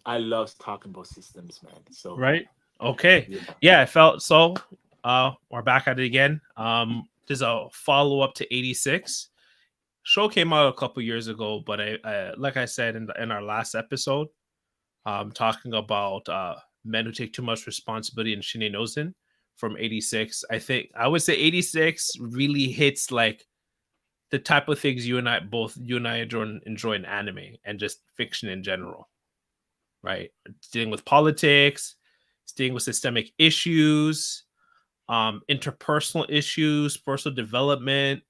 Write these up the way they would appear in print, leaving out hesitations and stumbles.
I love talking about systems, man. So Right? Okay. yeah. Yeah, I felt so. We're back at it again. There's a follow up to 86. Show came out a couple years ago, but I like I said in our last episode, talking about men who take too much responsibility in Shine Nozen from 86. I think I would say 86 really hits like the type of things you and I enjoy in anime and just fiction in general, right? It's dealing with politics, it's dealing with systemic issues, interpersonal issues, personal development.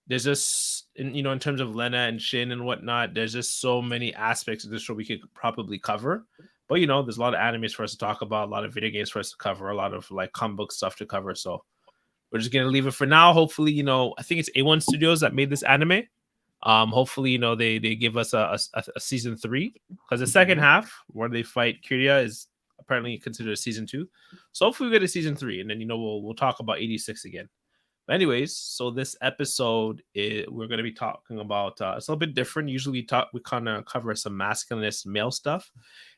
There's just in terms of Lena and Shin and whatnot, there's just so many aspects of this show we could probably cover. But there's a lot of animes for us to talk about, a lot of video games for us to cover, a lot of like comic book stuff to cover. So we're just gonna leave it for now. Hopefully, I think it's A1 Studios that made this anime. Hopefully, they give us a season 3, because the second half where they fight Kiria is apparently considered a season 2. So hopefully we get a season 3, and then we'll talk about 86 again. But anyways, so this episode we're going to be talking about it's a little bit different. Usually we kind of cover some masculinist male stuff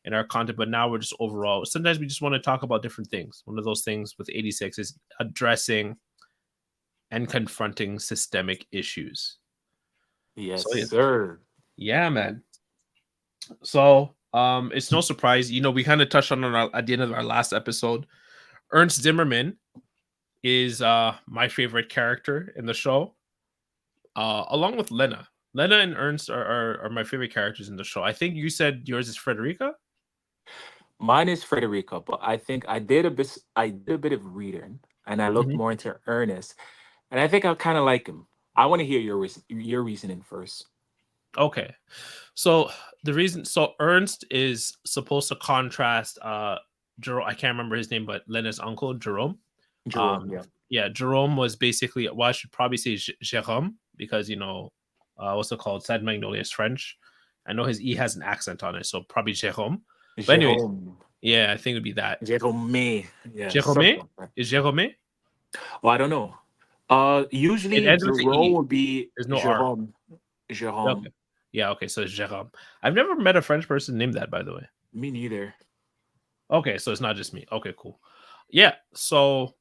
in our content, but now we're just overall. Sometimes we just want to talk about different things. One of those things with 86 is addressing and confronting systemic issues. Yes, So sir. yeah, man. So it's no surprise, we kind of touched on it at the end of our last episode. Ernst Zimmerman is my favorite character in the show, along with Lena. Lena and Ernst are my favorite characters in the show. I think you said yours is Frederica. Mine is Frederica, but I think I did a bit of reading and I looked Mhm. more into Ernest, and I think I kind of like him. I want to hear your reasoning first. Okay, so so Ernst is supposed to contrast Jerome. I can't remember his name, but Lena's uncle Jerome. Jerome, Um, yeah. yeah, Jerome was basically, well, I should probably say Jérôme, because what's it called? Sad Magnolia is French. I know his E has an accent on it, so probably Jérôme. But anyways, Jerome. yeah, I think it would be that. Jerome. Yeah, Jérôme something like that. is Jérôme. Oh, I don't know. It Usually ends with the Jerome E. would be There's no R. Jerome. Okay. Jerome. Yeah. Okay. So it's Jérôme. I've never met a French person named that, by the way. Me neither. Okay, so it's not just me. Okay, cool. Yeah. So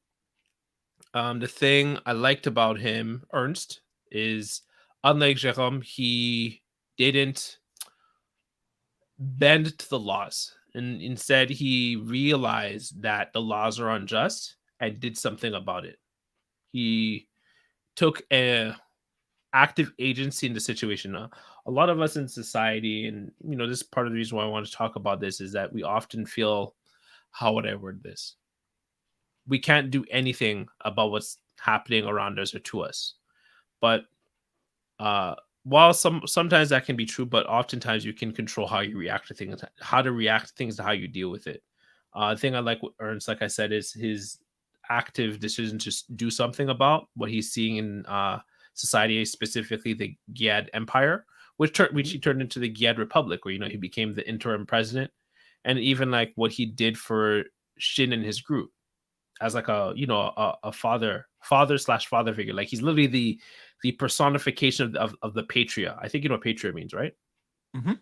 the thing I liked about him, Ernst, is unlike Jérôme, he didn't bend to the laws, and instead he realized that the laws are unjust and did something about it. He took a active agency in the situation. A lot of us in society, and this is part of the reason why I want to talk about this, is that we often feel, how would I word this? We can't do anything about what's happening around us or to us. But uh, while sometimes that can be true, but oftentimes you can control how you react to things, how to react to things, to how you deal with it. The thing I like with Ernst, like I said, is his active decision to do something about what he's seeing in society, specifically the Giad Empire, which he turned into the Giad Republic, where he became the interim president, and even like what he did for Shin and his group as like a father slash father figure. Like he's literally the personification of the patria. I think you know what patria means, right? Hmm.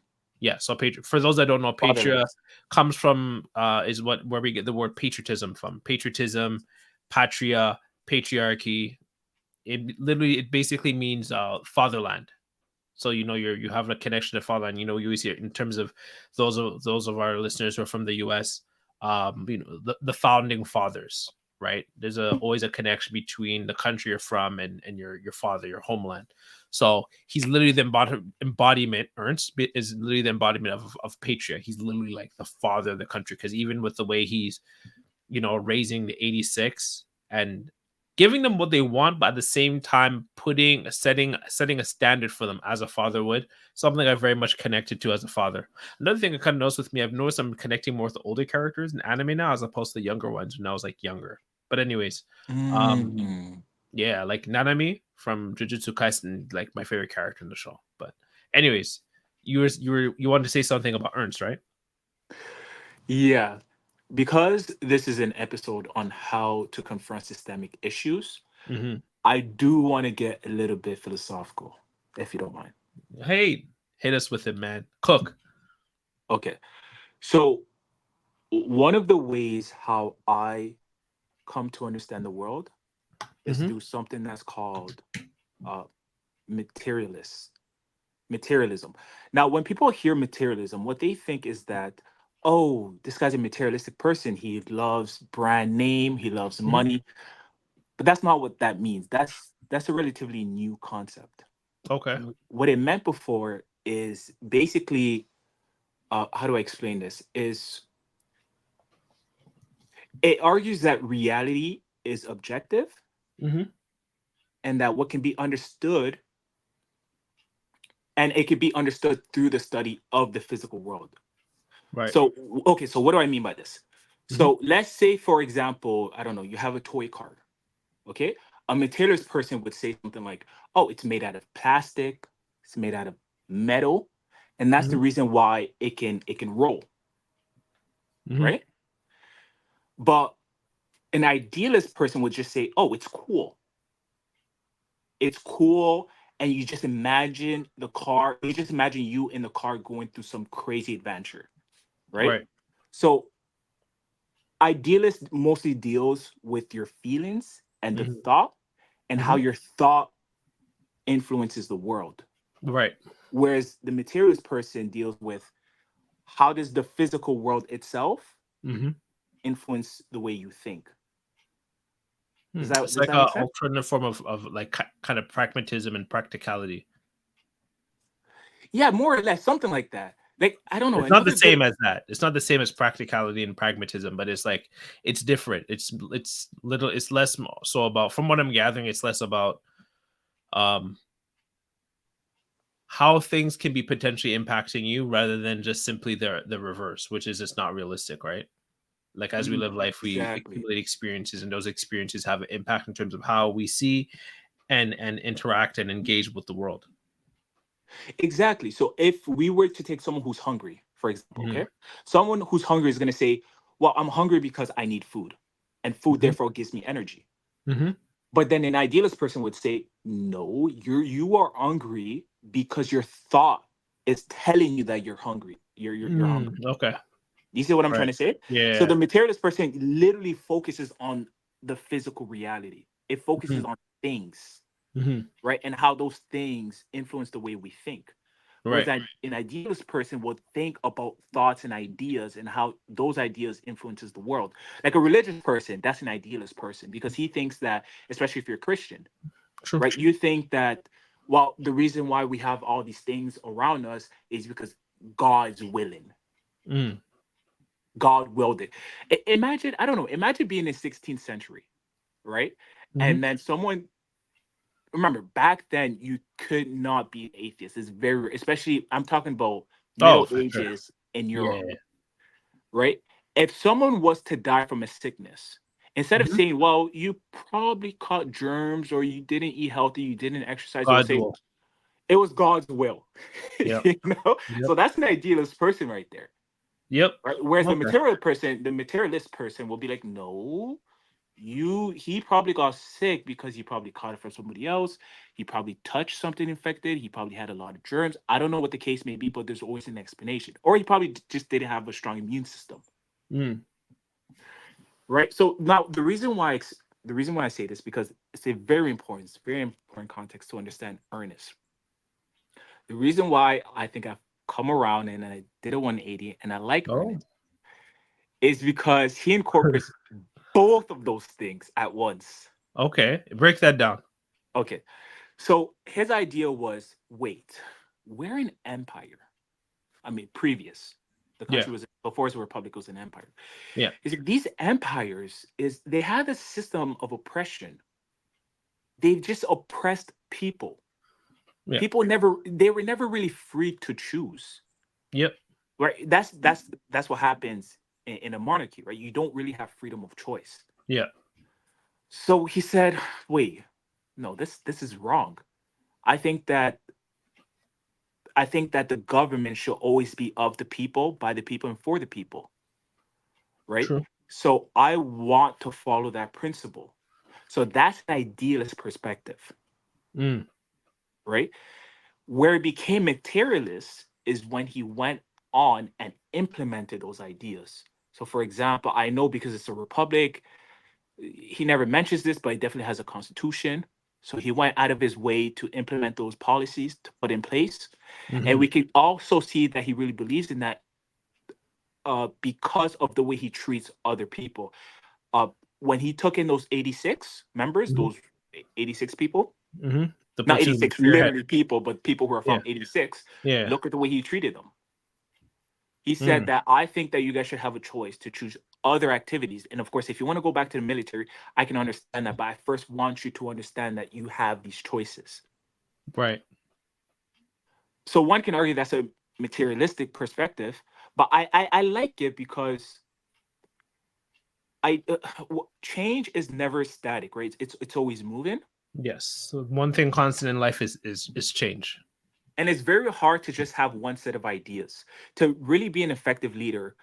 Yeah. So patria, for those that don't know, patria Fatherless. comes from is where we get the word patriotism from. Patriotism, patria, patriarchy. It basically means fatherland. So you have a connection to fatherland. You always hear in terms of those of our listeners who are from the U.S. The founding fathers, right? There's always a connection between the country you're from and your father, your homeland. So he's literally the embodiment. Ernst is literally the embodiment of patria. He's literally like the father of the country, because even with the way he's raising the 86 and giving them what they want, but at the same time setting a standard for them as a father would, something I very much connected to as a father. Another thing I kind of noticed with me, I've noticed I'm connecting more with the older characters in anime now as opposed to the younger ones when I was like younger. But anyways, um Mm. yeah, like Nanami from Jujutsu Kaisen, like my favorite character in the show. But anyways, you wanted to say something about Ernst, right? Yeah, because this is an episode on how to confront systemic issues, Hmm. I do want to get a little bit philosophical, if you don't mind. Hey, hit us with it, man. Cook. Okay. So one of the ways how I come to understand the world is Mm-hmm. through something that's called uh, materialist materialism. Now, when people hear materialism, what they think is that, oh, this guy's a materialistic person. He loves brand name. He loves Hmm. money. But that's not what that means. That's a relatively new concept. Okay. What it meant before is basically, how do I explain this? Is it argues that reality is objective Mm-hmm. and that what can be understood and it could be understood through the study of the physical world. Right. So, okay, so what do I mean by this? Mm-hmm. So, let's say, for example, I don't know, you have a toy car, okay? A materialist person would say something like, oh, it's made out of plastic, it's made out of metal, and that's Mm-hmm. the reason why it can roll, Mm-hmm. right? But an idealist person would just say, oh, it's cool. It's cool. And you just imagine the car, you just imagine you in the car going through some crazy adventure, right? Right. So idealist mostly deals with your feelings and the Mm-hmm. thought and how Mm-hmm. your thought influences the world. Right. Whereas the materialist person deals with how does the physical world itself Mm-hmm. influence the way you think. Does Hmm. that It's does like that a make sense? alternative form of like kind of pragmatism and practicality. Yeah, more or less something like that. Like I don't know, It's not the another good. same as that. It's not the same as practicality and pragmatism, but it's like it's different. It's little. It's less so about. From what I'm gathering, it's less about um how things can be potentially impacting you rather than just simply the reverse, which is just not realistic, right? Like as we live life, we Exactly. accumulate experiences, and those experiences have an impact in terms of how we see and interact and engage with the world. Exactly. So if we were to take someone who's hungry, for example, Hmm. okay? Someone who's hungry is going to say, "Well, I'm hungry because I need food, and food Hmm. therefore gives me energy." Hmm. But then an idealist person would say, "No, you are hungry because your thought is telling you that you're hungry. You're Mm, hungry." okay. You see what I'm trying Right. to say? So Yeah. the materialist person literally focuses on the physical reality. It focuses Hmm. on things, Hmm. right? And how those things influence the way we think. Whereas Right. an idealist person would think about thoughts and ideas and how those ideas influences the world. Like a religious person, that's an idealist person because he thinks that, especially if you're Christian, True. right? You think that, well, the reason why we have all these things around us is because God's willing. Mm. God willed it. Imagine, I don't know, imagine being in the 16th century, right? Hmm. And then someone, remember, back then you could not be an atheist. It's very, especially, I'm talking about Oh, Middle for sure. Ages in Yeah. Europe, right? If someone was to die from a sickness, instead of Hmm. saying, well, you probably caught germs or you didn't eat healthy, you didn't exercise, they will God's say, will. it was God's will. Yep. you know? Yep. So that's an idealist person right there. Yep. Right? Whereas the Okay. material person, the materialist person will be like, no, he probably got sick because he probably caught it from somebody else. He probably touched something infected. He probably had a lot of germs. I don't know what the case may be, but there's always an explanation. Or he probably just didn't have a strong immune system. Mm. Right. So now the reason why I say this because it's very important context to understand Ernest. The reason why I think I've come around and I did a 180 and I like Oh. Ernest is because he incorporates both of those things at once. Okay. Break that down. Okay. So his idea was wait, we're an empire. I mean, previous. The Yeah. country was before it was a republic, it was an empire. Yeah. He's like, these empires is they had a system of oppression. They've just oppressed people. Yeah. People never they were never really free to choose. Yep. Right? That's what happens in a monarchy, right? You don't really have freedom of choice. Yeah. So he said, wait, no, this is wrong. I think that I think that the government should always be of the people, by the people, and for the people, right? True. So I want to follow that principle. So that's an idealist perspective, Mm. right? Where it became materialist is when he went on and implemented those ideas. So, for example, I know because it's a republic, he never mentions this, but he definitely has a constitution. So he went out of his way to implement those policies to put in place. And Hmm. we can also see that he really believes in that because of the way he treats other people. Uh, when he took in those 86 members, Hmm. those 86 people, Hmm. The not platoon, the 86 spearhead. literally people, but people who are Yeah. from 86, Yeah. look at the way he treated them. He said Mm. that I think that you guys should have a choice to choose other activities. And of course, if you want to go back to the military, I can understand that. But I first want you to understand that you have these choices. Right. So one can argue that's a materialistic perspective, but I like it because change is never static, right? It's always moving, Yes. So one thing constant in life is change. and it's very hard to just have one set of ideas. To really be an effective leader,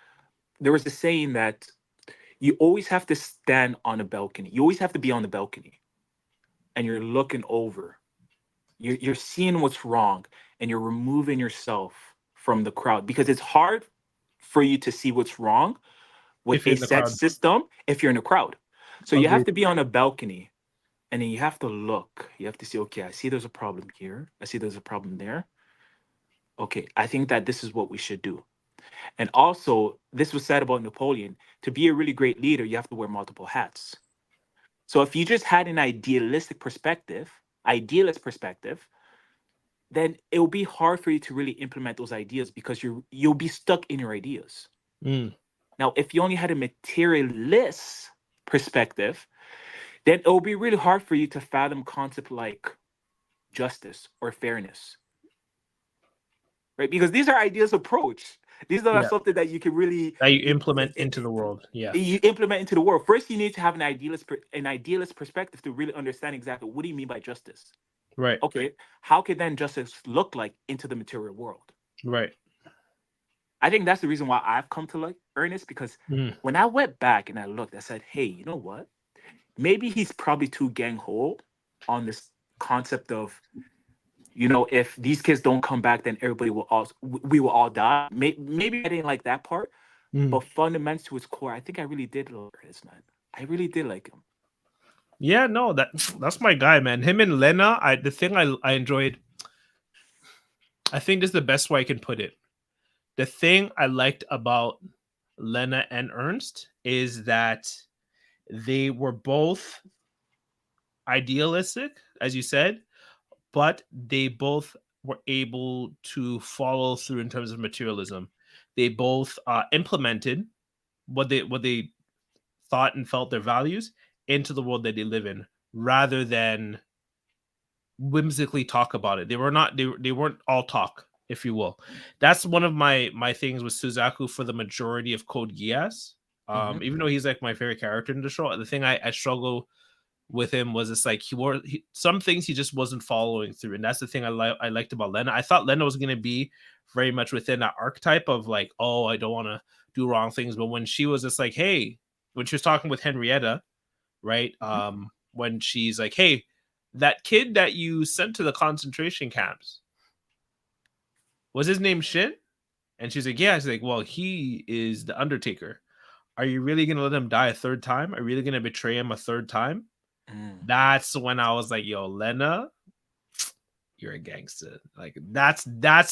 there was a saying that you always have to stand on a balcony. You always have to be on the balcony, and you're looking over. You're seeing what's wrong, and you're removing yourself from the crowd because it's hard for you to see what's wrong with If a you're in the set crowd, system if you're in a crowd. So you have agreed. to be on a balcony, and then you have to look. You have to see, okay, I see there's a problem here. I see there's a problem there. Okay, I think that this is what we should do. And also, this was said about Napoleon. To be a really great leader, you have to wear multiple hats. So if you just had an idealist perspective, then it will be hard for you to really implement those ideas because you'll be stuck in your ideas. Mm. Now, if you only had a materialist perspective, then it will be really hard for you to fathom concept like justice or fairness, right? Because these are ideas approach. These are not Yeah. something that you can really That you implement into the world. Yeah. you implement into the world. First, you need to have an idealist perspective to really understand exactly what do you mean by justice. Right. Okay, how can then justice look like into the material world? Right. I think that's the reason why I've come to like Ernest because Mm. when I went back and I looked, I said, hey, you know what? Maybe he's probably too gang ho on this concept of, if these kids don't come back, then everybody will all we will all die. Maybe I didn't like that part, Mm. but fundamental to its core, I think I really did like Ernest, man. I really did like him. Yeah, no, that's my guy, man. Him and Lena, the thing I enjoyed, I think this is the best way I can put it. The thing I liked about Lena and Ernst is that they were both idealistic, as you said, but they both were able to follow through in terms of materialism. They both implemented what they thought and felt their values into the world that they live in, rather than whimsically talk about it. They were not they weren't all talk, if you will. That's one of my things with Suzaku for the majority of Code Geass. Hmm. Even though he's like my favorite character in the show, the thing I struggle with him was it's like some things he just wasn't following through, and that's the thing I liked about Lena. I thought Lena was going to be very much within that archetype of like, oh, I don't want to do wrong things, but when she was just like, hey, when she was talking with Henrietta, right? Hmm. When she's like, hey, that kid that you sent to the concentration camps, was his name Shin? And she's like, yeah. She's like, well, he is the Undertaker. Are you really gonna let him die a third time? Are you really gonna betray him a third time? Mm. That's when I was like, yo, Lena, you're a gangster. Like that's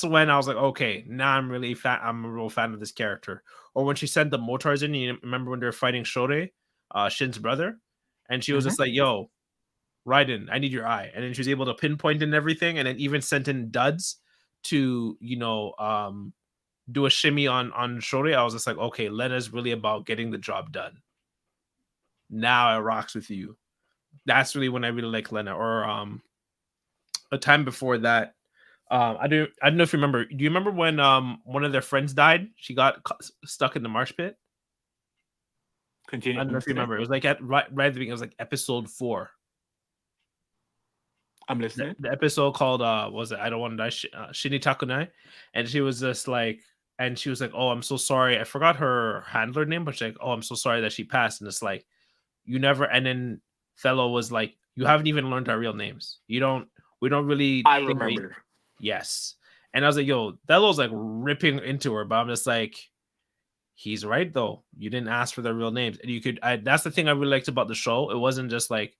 when I was like, okay, now I'm a real fan of this character. Or when she sent the Motars in, you remember when they were fighting Shode, Shin's brother, and she was Hmm. just like, yo, Raiden, I need your eye. And then she was able to pinpoint and everything, and then even sent in duds to, do a shimmy on Shode. I was just like, okay, Lena's really about getting the job done. Now it rocks with you. That's really when I really like Lena. Or a time before that, I don't know if you remember. Do you remember when one of their friends died? She got stuck in the marsh pit. I Continue. don't know if you Listening. remember. It was like right at the beginning. It was like episode 4. I'm the, listening. the episode called was it I don't want to die, Shini Takunai, and she was just like, and she was like, oh, I'm so sorry, I forgot her handler name, but she's like, oh, I'm so sorry that she passed. And it's like, you never. And then fellow was like, you haven't even learned our real names. We don't really I think that. remember. Yes. And I was like, yo, Delo's like ripping into her, but I'm just like, he's right though. You didn't ask for their real names, and you could. That's the thing I really liked about the show. It wasn't just like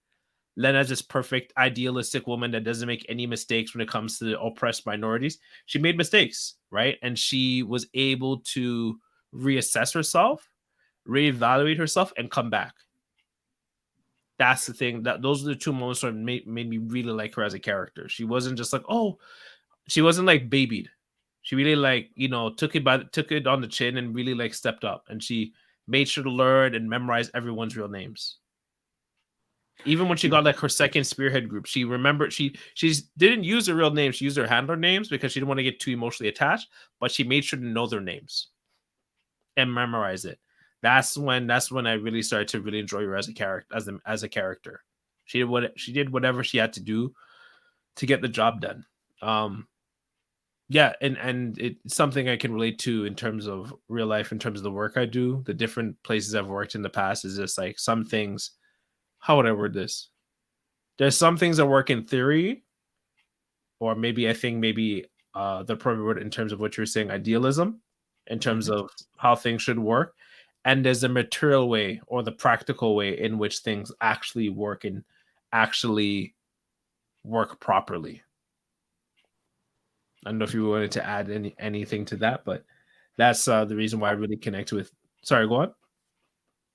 Lena's this perfect, idealistic woman that doesn't make any mistakes when it comes to the oppressed minorities. She made mistakes, right? And she was able to reassess herself, reevaluate herself, and come back. That's the thing. That those are the two moments that made me really like her as a character. She wasn't just like, oh, she wasn't like babied. She really like, took it on the chin and really like stepped up, and she made sure to learn and memorize everyone's real names. Even when she got like her second spearhead group, she remembered she didn't use her real name. She used her handler names because she didn't want to get too emotionally attached, but she made sure to know their names and memorize it. That's when I really started to really enjoy her as a character as a character. She did whatever she had to do to get the job done. Um yeah, and it's something I can relate to in terms of real life, in terms of the work I do, the different places I've worked in the past. Is just like some things, how would I word this? There's some things that work in theory, or maybe I think maybe the appropriate word in terms of what you're saying, idealism, in terms Mhm. of how things should work. And there's a material way or the practical way in which things actually work and actually work properly. I don't know if you wanted to add anything to that, but that's the reason why I really connect with. Sorry, go on.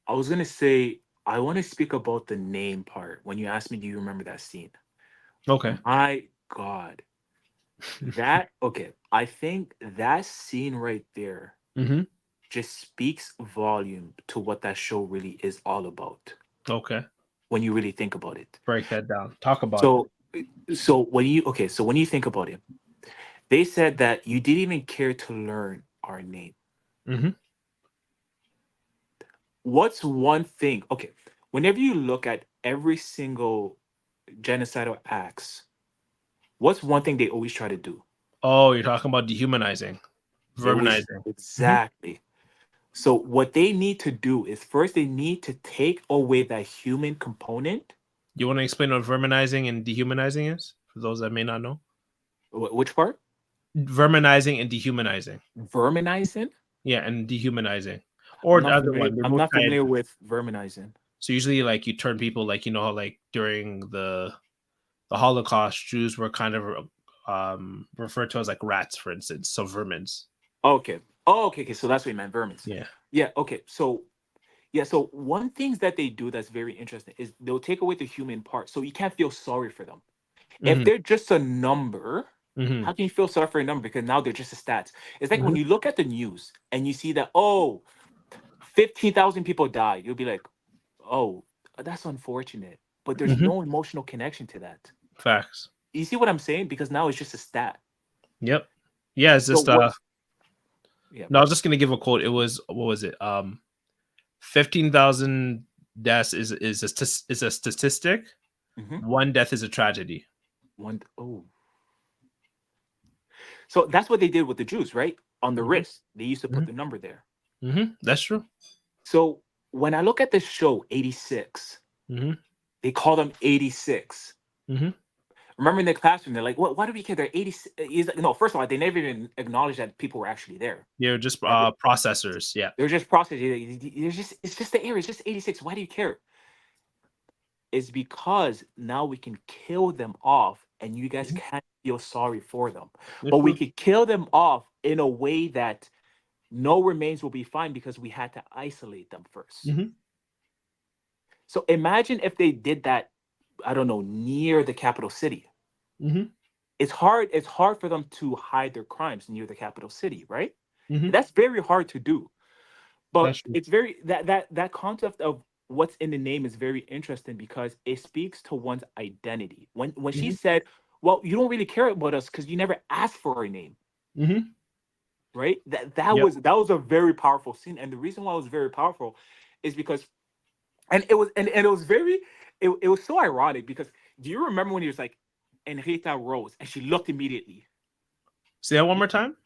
I was gonna say I want to speak about the name part. When you asked me, do you remember that scene? Okay. My God, that okay. I think that scene right there Mm-hmm. just speaks volume to what that show really is all about. Okay. When you really think about it. Break that down. Talk about it. So, so when you think about it, they said that you didn't even care to learn our name. Mm-hmm. What's one thing? Okay, whenever you look at every single genocidal acts, what's one thing they always try to do? Oh, you're talking about dehumanizing, They always verminizing. Mm-hmm. exactly. So what they need to do is first they need to take away that human component. You want to explain what verminizing and dehumanizing is for those that may not know? Which part? Verminizing and dehumanizing. Verminizing. Yeah, and dehumanizing. Or the other one. They're I'm both not tied. familiar with verminizing. So usually like you turn people like how like during the Holocaust, Jews were kind of referred to as like rats, for instance. So vermins. Okay. Oh, okay. Okay. So that's what you meant, vermins. Yeah. Yeah. Okay. So yeah. So one things that they do that's very interesting is they'll take away the human part, so you can't feel sorry for them. If Hmm. they're just a number, Hmm. how can you feel sorry for a number? Because now they're just a stats. It's like when Hmm. you look at the news and you see that 15,000 people died, you'll be like, oh, that's unfortunate. But there's Hmm. no emotional connection to that. Facts. You see what I'm saying? Because now it's just a stat. Yep. Yeah, it's So just what? Yeah. no, I was just gonna give a quote. It was what was it? 15,000 deaths is a statistic. Hmm. One death is a tragedy. One. Oh. So that's what they did with the Jews, right? On the Hmm. wrist, they used to put the number there. Hmm. That's true. So when I look at this show, 86, Hmm. they call them 86. Hmm. Remember in the classroom, they're like, "What? Why do we care? They're 80." He's like, no, first of all, they never even acknowledged that people were actually there. They're just Never. processors. Yeah. They're just processing. There's just it's just the air. It's just 86. Why do you care? It's because now we can kill them off, and you guys Mhm. can't feel sorry for them. That's But we true. could kill them off in a way that no remains will be fine because we had to isolate them first. Hmm. So imagine if they did that, I don't know, near the capital city. Hmm. It's hard for them to hide their crimes near the capital city, right? Hmm. That's very hard to do. But That's true. it's very that concept of what's in the name is very interesting because it speaks to one's identity. When she Hmm. said, "Well, you don't really care about us because you never asked for our name," Hmm. right? That that Yep. was that was a very powerful scene, and the reason why it was very powerful is because, and it was very, it was so ironic because do you remember when he was like, Enrita rose and she looked immediately? Say that one more time.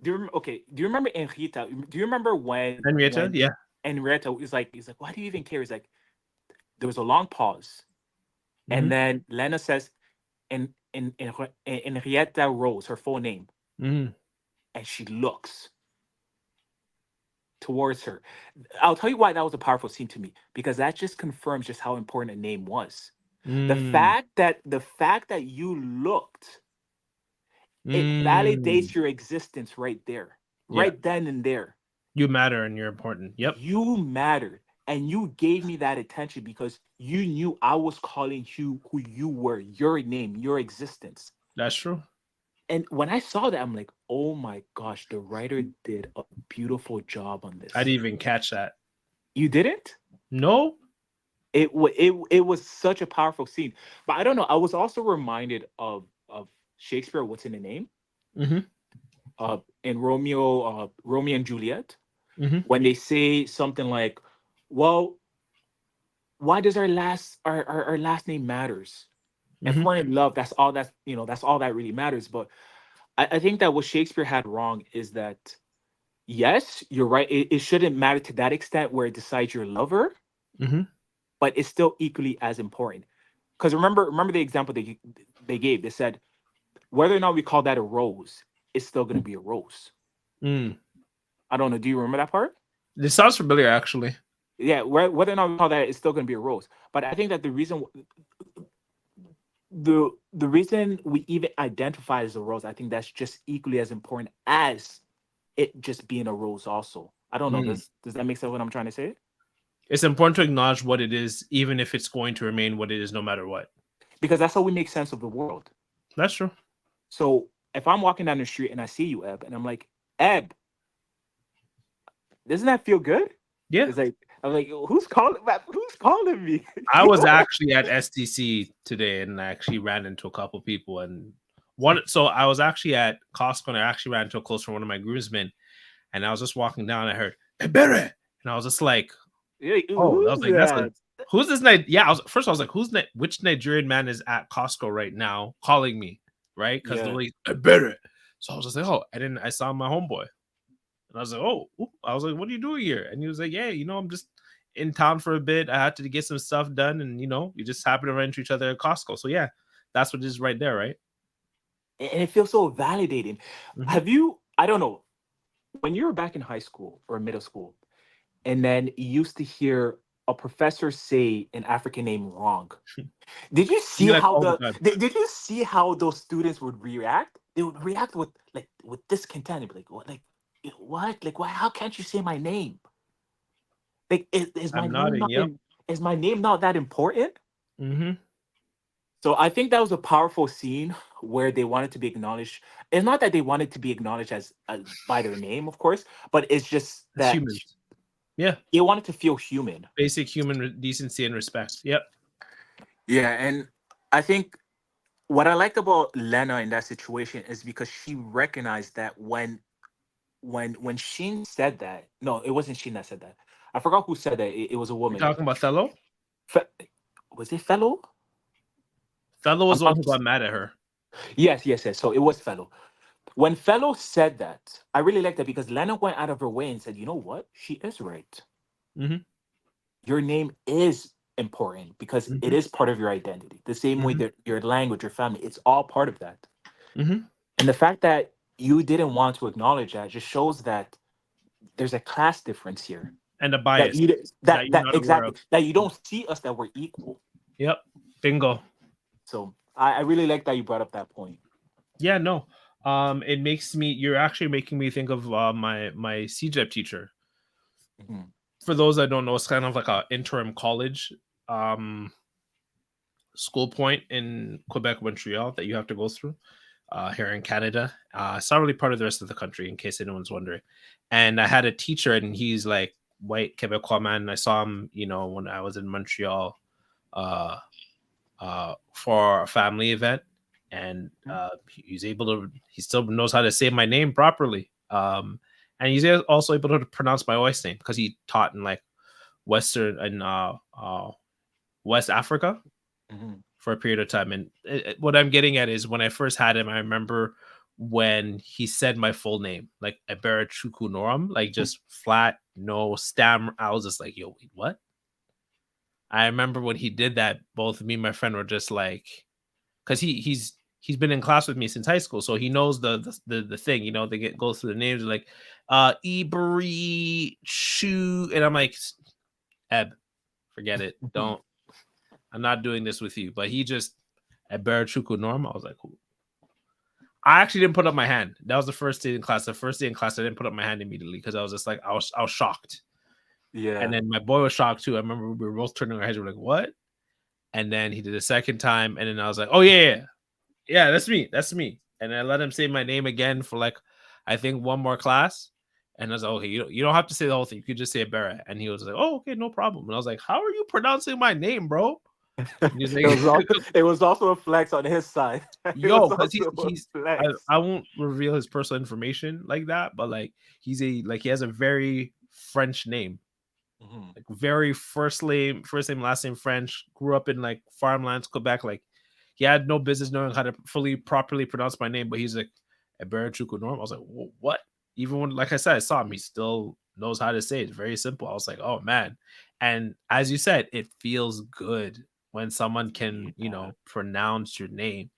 Okay, do you remember Enrita? Do you remember Henrietta. when Yeah. Enrita is like, he's like, why do you even care? He's like, there was a long pause, and Hmm. then Lena says, and Henrietta Rose, her full name. Mm. and she looks towards her. I'll tell you why that was a powerful scene to me, because that just confirms just how important a name was. Mm. The fact that you looked, it Mm. validates your existence right there, Yeah. right then and there. You matter and you're important. Yep. You mattered, and you gave me that attention because you knew I was calling you who you were, your name, your existence. That's true. And when I saw that, I'm like, oh my gosh, the writer did a beautiful job on I this. didn't even catch that. You didn't? No. It was such a powerful scene. But I don't know. I was also reminded of Shakespeare. What's in the name? Mm-hmm. In Romeo and Juliet, Mm-hmm. when they say something like, "Well, why does our last name matters? If Mm-hmm. we're in love, that's all that really matters." But I think that what Shakespeare had wrong is that yes, you're right. It shouldn't matter to that extent where it decides your lover, Mm-hmm. but it's still equally as important. Because remember the example they gave. They said whether or not we call that a rose, it's still going to be a rose. Mm. I don't know. Do you remember that part? This sounds familiar, actually. Yeah, whether or not we call that, it's still going to be a rose. But I think that the reason we even identify as a rose, I think that's just equally as important as it just being a rose. Also, I don't know. Mm. Does that make sense? What I'm trying to say? It's important to acknowledge what it is, even if it's going to remain what it is, no matter what. Because that's how we make sense of the world. That's true. So if I'm walking down the street and I see you, Eb, and I'm like, Eb, doesn't that feel good? Yeah. It's like I'm like, who's calling? Who's calling me? I You was know? actually at STC today and I actually ran into a couple people and one so I was actually at Costco and I actually ran into a close friend, one of my groomsmen, and I was just walking down and I heard Ebere, and I was just like, You're like, oh, I was who's like, that's a that? who's this night? Yeah, I was like, which Nigerian man is at Costco right now calling me, right? Because the Yeah. way Ebere. So I was just like, oh, and then I saw my homeboy. And I was like, oh, oop. I was like, what are you doing here? And he was like, yeah, I'm just in town for a bit. I had to get some stuff done. And, we just happened to run into each other at Costco. So, yeah, that's what it is right there, right? And it feels so validating. Hmm. Have you? I don't know. When you were back in high school or middle school, and then you used to hear a professor say an African name wrong. Did you You see like how all the time. did you see how those students would react? They would react with with discontent. They'd be like, "What? Like what? Like why? How can't you say my name? Like is my I'm name nodding. not Yep. in, is my name not that important?" Hmm. So I think that was a powerful scene where they wanted to be acknowledged. It's not that they wanted to be acknowledged as by their name, of course, but it's just As that humans. Yeah. they wanted to feel human. Basic human decency and respect. Yep. Yeah, and I think what I liked about Lena in that situation is because she recognized that when Sheen said that, no, it wasn't Sheen that said that. I forgot who said that. It was a You're woman. talking about Thello? Fe- was it Fellow? Thello I'm was the one not. who got mad at her. Yes, yes, yes. So it was Fellow. When Fellow said that, I really liked that because Lena went out of her way and said, "You know what? She is right. Hmm. Your name is important because it Hmm. is part of your identity. The same way Hmm. that your language, your family, it's all part of that." Hmm. And the fact that you didn't want to acknowledge that just shows that there's a class difference here. And a That bias you that you're that not aware exactly of. that you don't see us that we're equal. Yep. Bingo. So I really like that you brought up that point. Yeah, no. It makes me. You're actually making me think of my CJEP teacher. Mhm. For those that don't know, it's kind of like a interim college um school point in Quebec, Montreal that you have to go through here in Canada. It's not really part of the rest of the country, in case anyone's wondering. And I had a teacher, and he's like white Quebecois man. I saw him, when I was in Montreal uh, for a family event, and he still knows how to say my name properly. And he's also able to pronounce my wife's name because he taught in like Western and West Africa Mhm. for a period of time. And what I'm getting at is when I first had him, I remember when he said my full name, like Ebere Chuku Noram, like just flat, no stammer. I was just like, yo, wait, what? I remember when he did that, both me and my friend were just like, because he's he's been in class with me since high school, so he knows the thing. You know, they go through the names like Ibri Shu, and I'm like, Eb, forget it. Don't. I'm not doing this with you. But he just at Barachuku Norm. I was like, cool. I actually didn't put up my hand. That was the first day in class. The first day in class, I didn't put up my hand immediately because I was just like, I was shocked. And Yeah. then my boy was shocked too. I remember we were both turning our heads. We were like, what? And then he did a second time. And then I was like, oh, yeah, that's me. That's me. And I let him say my name again for like, I think one more class. And I was like, okay, you don't have to say the whole thing. You could just say Barrett. And he was like, oh, okay, no problem. And I was like, how are you pronouncing my name, bro? And he's like, It was also a flex on his side. It yo, was because also a flex. I won't reveal his personal information like that, but like he has a very French name. Mhm. Like very first name, last name French. Grew up in like farmlands, Quebec. Like he had no business knowing how to fully properly pronounce my name, but he's like Eberichuku Norm. I was like, what? Even when, like I said, I saw him, he still knows how to say it. It's very simple. I was like, oh man. And as you said, it feels good when someone can, Yeah. pronounce your name.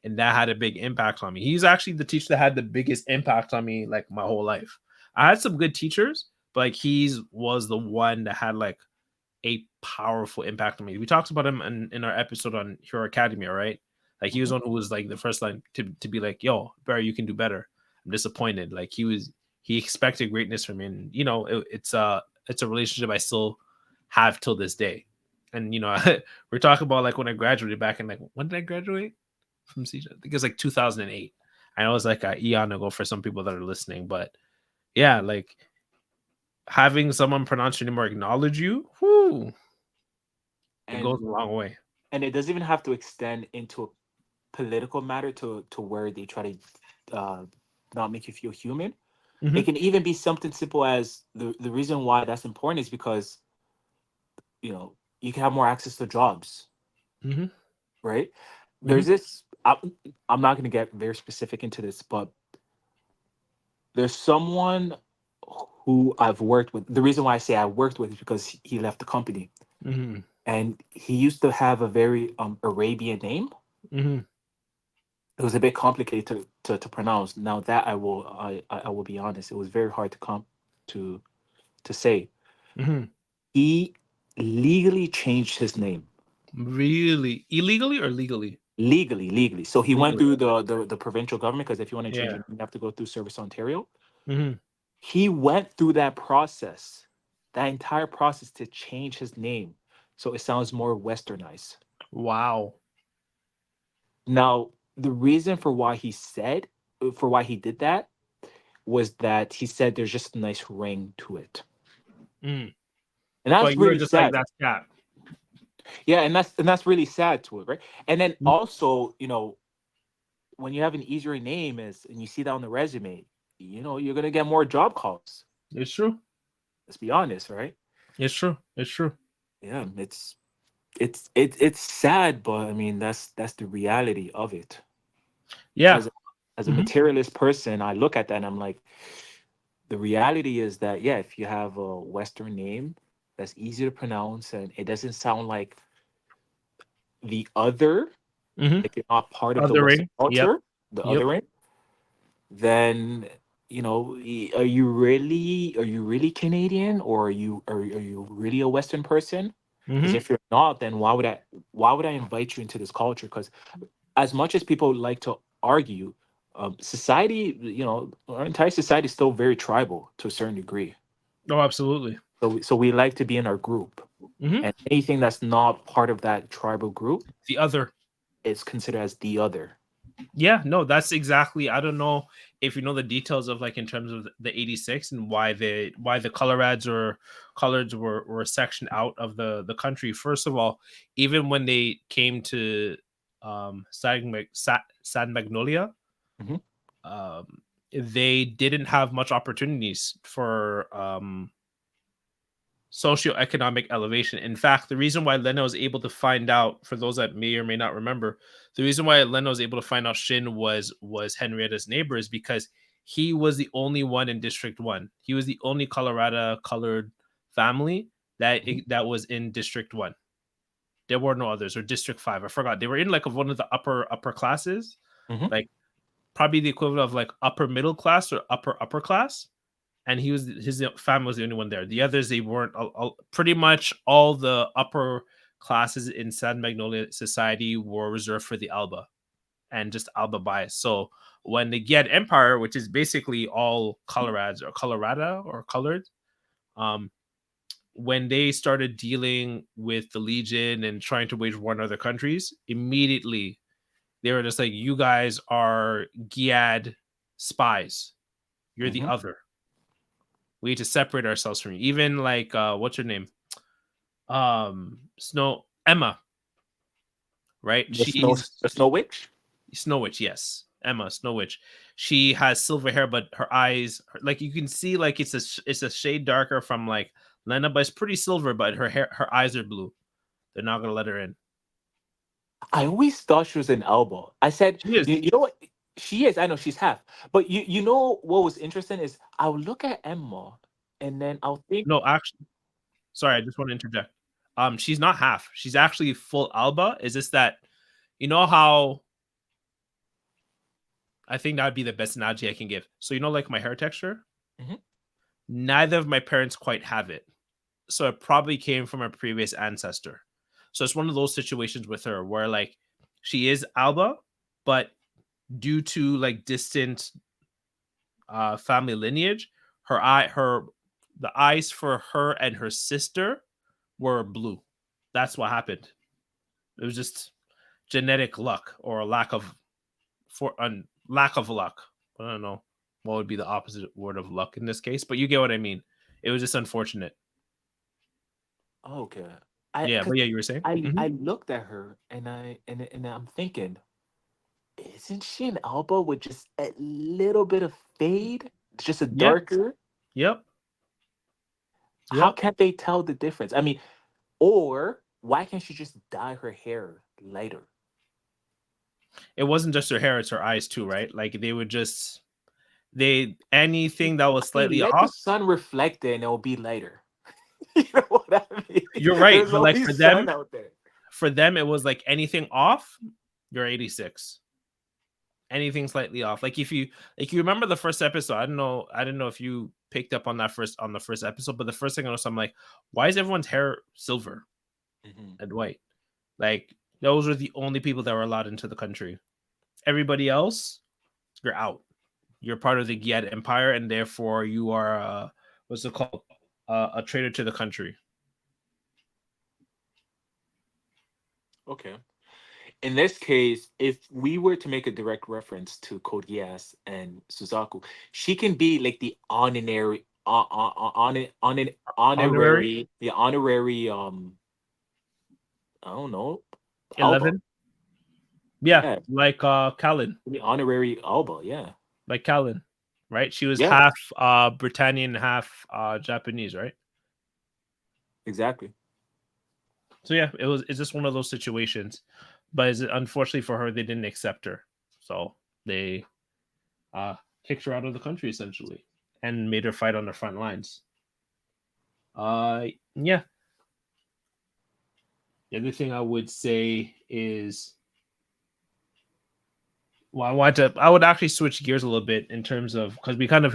And that had a big impact on me. He's actually the teacher that had the biggest impact on me like my whole life. I had some good teachers, but like he's was the one that had like a powerful impact on me. We talked about him in our episode on Hero Academy, all right? Like he was Mhm. one who was like the first line to be like, yo, Barry, you can do better. I'm disappointed. Like he expected greatness from me. And it's a relationship I still have till this day. And we're talking about like when I graduated back in like when did I graduate from CJ? I think it was like 2008. I know it's like a eon ago for some people that are listening, but yeah, like having someone pronounce your name or acknowledge you, whoo, it goes And a long way. it doesn't even have to extend into a political matter to where they try to not make you feel human. It Hmm. can even be something simple as the reason why that's important is because you can have more access to jobs, Hmm. right? Hmm. There's this. I'm not going to get very specific into this, but there's someone who I've worked with. The reason why I say I worked with is because he left the company, Hmm. and he used to have a very Arabian name. Hmm. It was a bit complicated to pronounce. Now that I will be honest, it was very hard to to say. Hmm. He legally changed his name. Really? Illegally or legally? Legally. So he went Legally. through Okay. the provincial government, because if you want to change Yeah. it, you have to go through Service Ontario. Hmm. He went through that process, that entire process, to change his name so it sounds more westernized. Wow. Now, the reason for why he did that was that he said there's just a nice ring to it. Mm. And that's But you were really just like, sad. that's cat. Yeah, and that's really sad to it, right? And then also, when you have an easier name is and you see that on the resume, you're gonna get more job calls. It's true. Let's be honest, right? It's true. It's true. Yeah, it's sad, but I mean that's the reality of it. Yeah. As a Hmm. materialist person, I look at that and I'm like, the reality is that, yeah, if you have a Western name that's easy to pronounce and it doesn't sound like the other, Hmm. if you're not part of the Western Othering. Yep. culture, the Yep. othering, then are you really Canadian, or are you really a Western person? Because Hmm. if you're not, then why would I invite you into this culture? Because as much as people like to argue, society, our entire society is still very tribal to a certain degree. Oh, absolutely. So we like to be in our group, Hmm. and anything that's not part of that tribal group The other. is considered as the other. Yeah, no, that's exactly. I don't know if you know the details of like in terms of the 86 and why the Colorads or coloreds were sectioned out of the country. First of all, even when they came to San Magnolia, Hmm. um, they didn't have much opportunities for socioeconomic elevation. In fact, the reason why Lena was able to find out, for those that may or may not remember, the reason why Lena was able to find out Shin was Henrietta's neighbor is because he was the only one in District One. He was the only Colorado colored family Hmm. that was in District One. There were no others, or District Five. I forgot. They were in like one of the upper classes. Hmm. like probably the equivalent of like upper middle class or upper class. And his family was the only one there. The others, they weren't. Pretty much all the upper classes in San Magnolia society were reserved for the Alba and just Alba bias. So when the Giad Empire, which is basically all Colorads or Colorada or colored, um, when they started dealing with the Legion and trying to wage war on other countries, immediately they were just like, "You guys are Giad spies. You're the Hmm. other. We need to separate ourselves from you." Even like, what's her name? Snow Emma, right? She's The Snow Witch. Snow Witch, yes. Emma Snow Witch. She has silver hair, but her eyes, like you can see, like it's a shade darker from like Lena, but it's pretty silver. But her eyes are blue. They're not gonna let her in. I always thought she was an Alba. I said, She is. you know what? She is. I know she's half. But you know what was interesting is I'll look at Emma and then I'll think, No, actually, sorry, I just want to interject. She's not half. She's actually full Alba. Is this that you know how I think that would be the best analogy I can give. So like my hair texture, Mhm. neither of my parents quite have it. So it probably came from a previous ancestor. So it's one of those situations with her where like she is Alba, but due to like distant family lineage, her the eyes for her and her sister were blue. That's what happened. It was just genetic luck or a lack of luck. I don't know what would be the opposite word of luck in this case, but you get what I mean. It was just unfortunate. Okay. I Yeah, because but yeah, you were saying. I looked at her and I'm thinking, isn't she an Alba with just a little bit of fade? Just a Yeah. darker? Yep. How Yep. can't they tell the difference? I mean, or why can't she just dye her hair lighter? It wasn't just her hair; it's her eyes too, right? Like they would just they anything that was Hey, slightly let the off. sun reflect it and it'll be lighter. You know what I mean? You're right, There's but like always sun out there. for them, it was like anything off, you're 86. Anything slightly off. Like if you remember the first episode, I didn't know if you picked up on that first on the first episode, but the first thing I noticed, I'm like, why is everyone's hair silver Hmm. and white? Like those were the only people that were allowed into the country. Everybody else, you're out. You're part of the Giad Empire, and therefore you are what's it called? A traitor to the country. Okay. In this case, if we were to make a direct reference to Code Geass and Suzaku, she can be like the Honorary honorary I don't know, Alba. 11. Yeah, Yeah, like Callan, the honorary Alba, yeah. like Callan, right? She was Yeah, half Britannian, half Japanese, right? exactly. So yeah, it's just one of those situations. But unfortunately for her, they didn't accept her, so they uh kicked her out of the country essentially and made her fight on the front lines. Yeah. The other thing I would say is, well, I would actually switch gears a little bit in terms of because we kind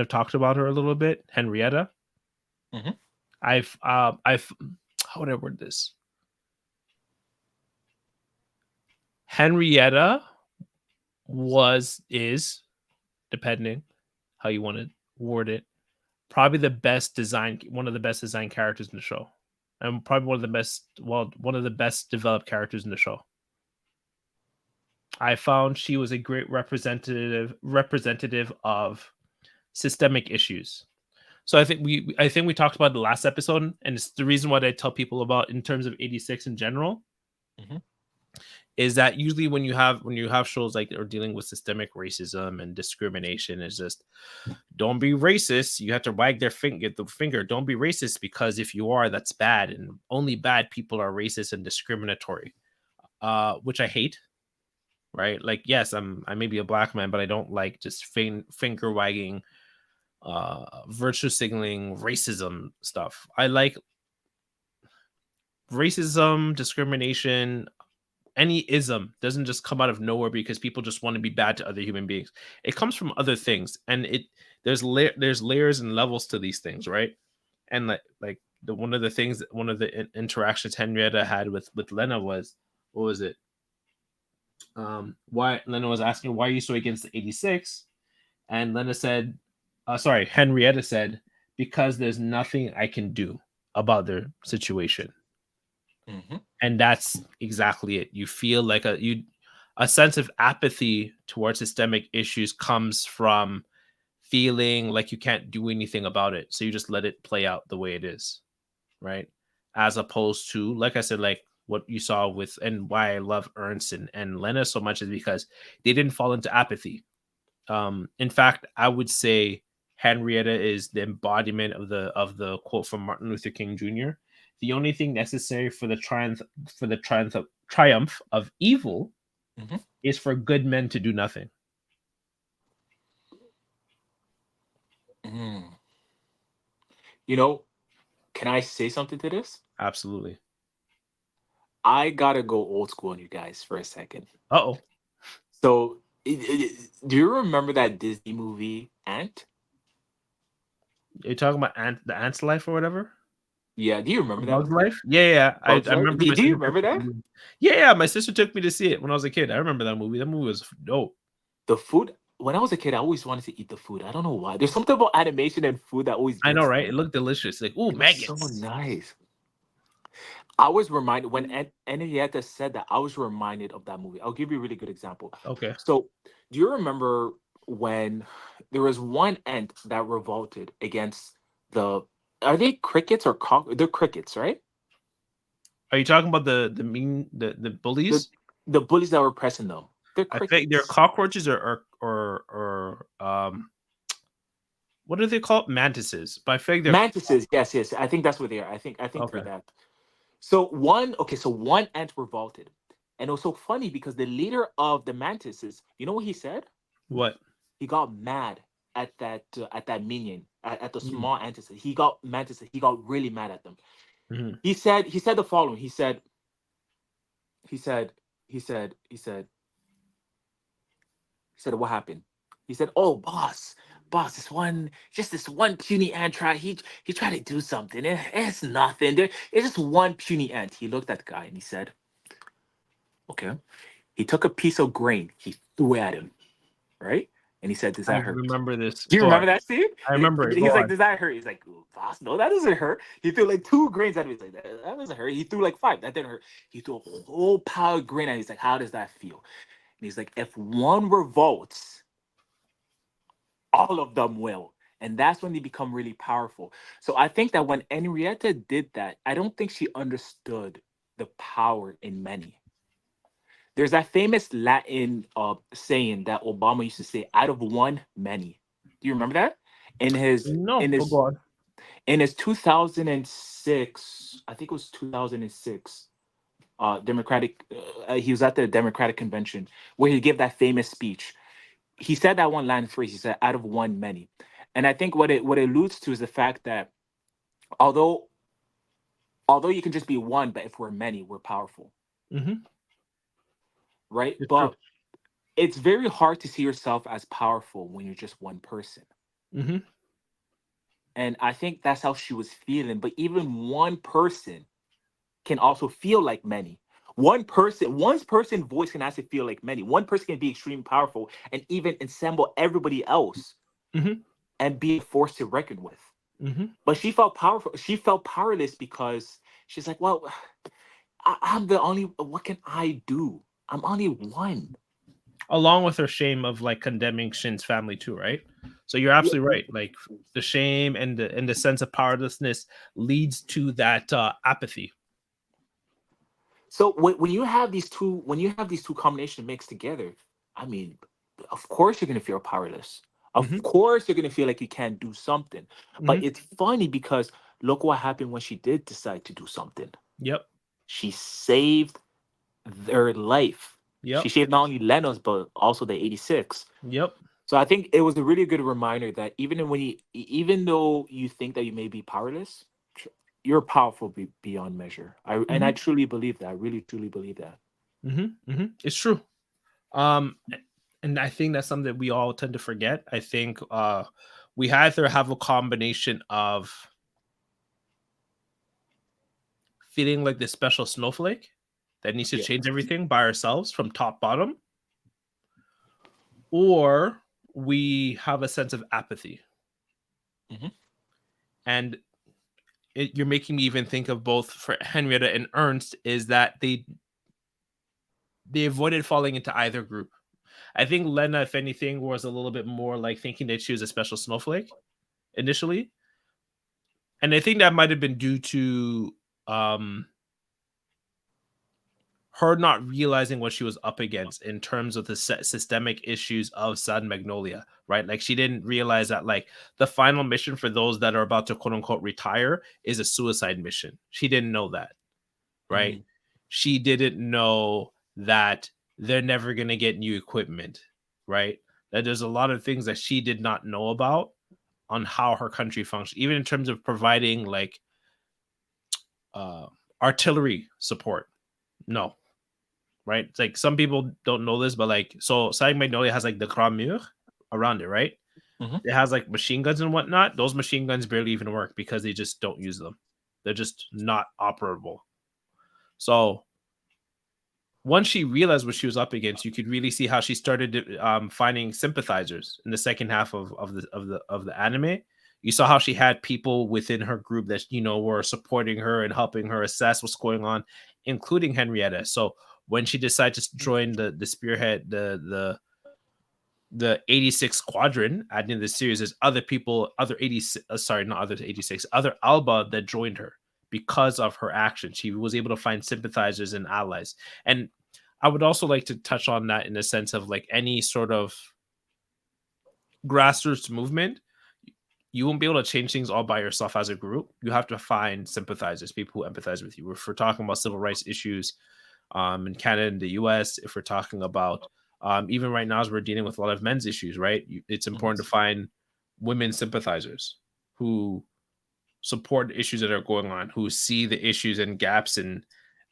of talked about her a little bit, Henrietta. Hmm. I've how would I word this? Henrietta is depending how you want to word it, probably one of the best design characters in the show, and probably one of the best developed characters in the show. I found she was a great representative of systemic issues. So I think we talked about it the last episode, and it's the reason why I tell people about in terms of 86 in general Hmm. is that usually when you have shows like are dealing with systemic racism and discrimination, it's just don't be racist. You have to wag the finger. Don't be racist because if you are, that's bad, and only bad people are racist and discriminatory. Which I hate. Right? Like, yes, I may be a black man, but I don't like just finger wagging, virtue signaling, racism stuff. I like racism, discrimination. any ism doesn't just come out of nowhere because people just want to be bad to other human beings. It comes from other things, and there's layers and levels to these things, right? And like the one of the things one of the interactions Henrietta had with Lena was, what was it? Why Lena was asking, why are you so against the 86? And Lena said, sorry, Henrietta said, because there's nothing I can do about their situation. Hmm. And that's exactly it. You feel like a sense of apathy towards systemic issues comes from feeling like you can't do anything about it. So you just let it play out the way it is, right? As opposed to, like I said, like what you saw with, and why I love Ernst and Lena so much is because they didn't fall into apathy. In fact, I would say Henrietta is the embodiment of the quote from Martin Luther King Jr. The only thing necessary for the triumph of evil Hmm. is for good men to do nothing. Mm. You know, can I say something to this? Absolutely. I gotta go old school on you guys for a second. Uh oh. So, do you remember that Disney movie Ant? You're talking about the ant's life or whatever? Yeah, do you A remember that Bug's movie? Life? Yeah, yeah. Bugs I Life. remember my Do you sister took remember that? me. Yeah, yeah. My sister took me to see it when I was a kid. I remember that movie. That movie was dope. The food. When I was a kid, I always wanted to eat the food. I don't know why. There's something about animation and food that always I know, gets to right? It me. looked delicious. Like, ooh, It looks so maggots. nice. I was reminded when Henrietta said that. I was reminded of that movie. I'll give you a really good example. Okay. So, do you remember when there was one ant that revolted against the? Are they crickets or cock? They're crickets, right? Are you talking about the The bullies? the bullies that were pressing them. They're I think they're crickets. cockroaches what do they call it? Mantises. But I think they're Mantises. Yes, yes. I think that's what they are. I think they're okay. that. So one, okay, so one ant revolted. And it was so funny because the leader of the mantises, you know what he said? What? He got mad at that minion, at the Mm, small antices. He got mantises. He got really mad at them. mhm. He said the following. He said he said he said he said what happened? He said, "Oh, boss, this one puny ant he tried to do something. It's nothing. It's just one puny ant." He looked at the guy and he said, "Okay." He took a piece of grain, he threw it at him, right? And he said, "Does I that hurt?" remember this. Do you Go on. remember that scene? I remember it. Go He's like, on. "Does that hurt?" He's like, "Boss, no, that doesn't hurt." He threw like two grains at him. He's like, that doesn't hurt." He threw like five. That didn't hurt. He threw a whole pile of grain at him. He's like, "How does that feel?" And he's like, "If one revolts, all of them will." And that's when they become really powerful. So I think that when Henrietta did that, I don't think she understood the power in many. There's that famous Latin saying that Obama used to say, "Out of one, many." Do you remember that? In his No, in but his go on. in his 2006, I think it was 2006, Democratic. He was at the Democratic convention where he gave that famous speech. He said that one line phrase. He said, "Out of one, many," and I think what it alludes to is the fact that although although you can just be one, but if we're many, we're powerful, Mm-hmm. right? It's true. But it's very hard to see yourself as powerful when you're just one person. Mm-hmm. And I think that's how she was feeling. But even one person can also feel like many. One person voice can actually feel like many. One person can be extremely powerful and even assemble everybody else Mm-hmm. and be a force to reckon with. Mm-hmm. But she felt powerful. She felt powerless because she's like, well, I'm the only. What can I do? I'm only one. Along with her shame of like condemning Shin's family too, right? So you're Yeah. absolutely right. Like the shame and the sense of powerlessness leads to that apathy. So when you have these two combinations mixed together, I mean, of course you're gonna feel powerless. Of Mm-hmm. course you're gonna feel like you can't do something. But Mm-hmm. it's funny because look what happened when she did decide to do something. Yep. She saved their life. She Yep. saved not only Lenos but also the 86. Yep. So I think it was a really good reminder that even though you think that you may be powerless, you're powerful beyond measure. I Mm-hmm. truly believe that. I really truly believe that. It's true. Um, and I think that's something that we all tend to forget. I think we either have a combination of feeling like this special snowflake that needs to Yeah. change everything by ourselves from top bottom, or we have a sense of apathy. Hmm. And you're making me even think of both for Henrietta and Ernst is that they avoided falling into either group. I think Lena, if anything, was a little bit more like thinking that she was a special snowflake initially, and I think that might have been due to um, her not realizing what she was up against in terms of the systemic issues of Sad Magnolia, right? Like she didn't realize that like the final mission for those that are about to quote unquote retire is a suicide mission. She didn't know that, right? Hmm. She didn't know that they're never going to get new equipment, right? That there's a lot of things that she did not know about on how her country functions, even in terms of providing like uh, artillery support. No, right? It's like some people don't know this, but like, so Saig Magnolia has like the Grand Mur around it, right? Hmm. It has like machine guns and whatnot. Those machine guns barely even work because they just don't use them. They're just not operable. So once she realized what she was up against, you could really see how she started finding sympathizers in the second half of the anime. You saw how she had people within her group that were supporting her and helping her assess what's going on, including Henrietta. So when she decided to join the spearhead the 86 squadron at the end of the series, there's other people, other 86, sorry, not other 86, other Alba that joined her because of her action. She was able to find sympathizers and allies. And I would also like to touch on that in the sense of like any sort of grassroots movement. You won't be able to change things all by yourself as a group. You have to find sympathizers, people who empathize with you. If we're talking about civil rights issues in Canada and the US, if we're talking about even right now as we're dealing with a lot of men's issues, right? It's Hmm. important to find women sympathizers who support the issues that are going on, who see the issues and gaps in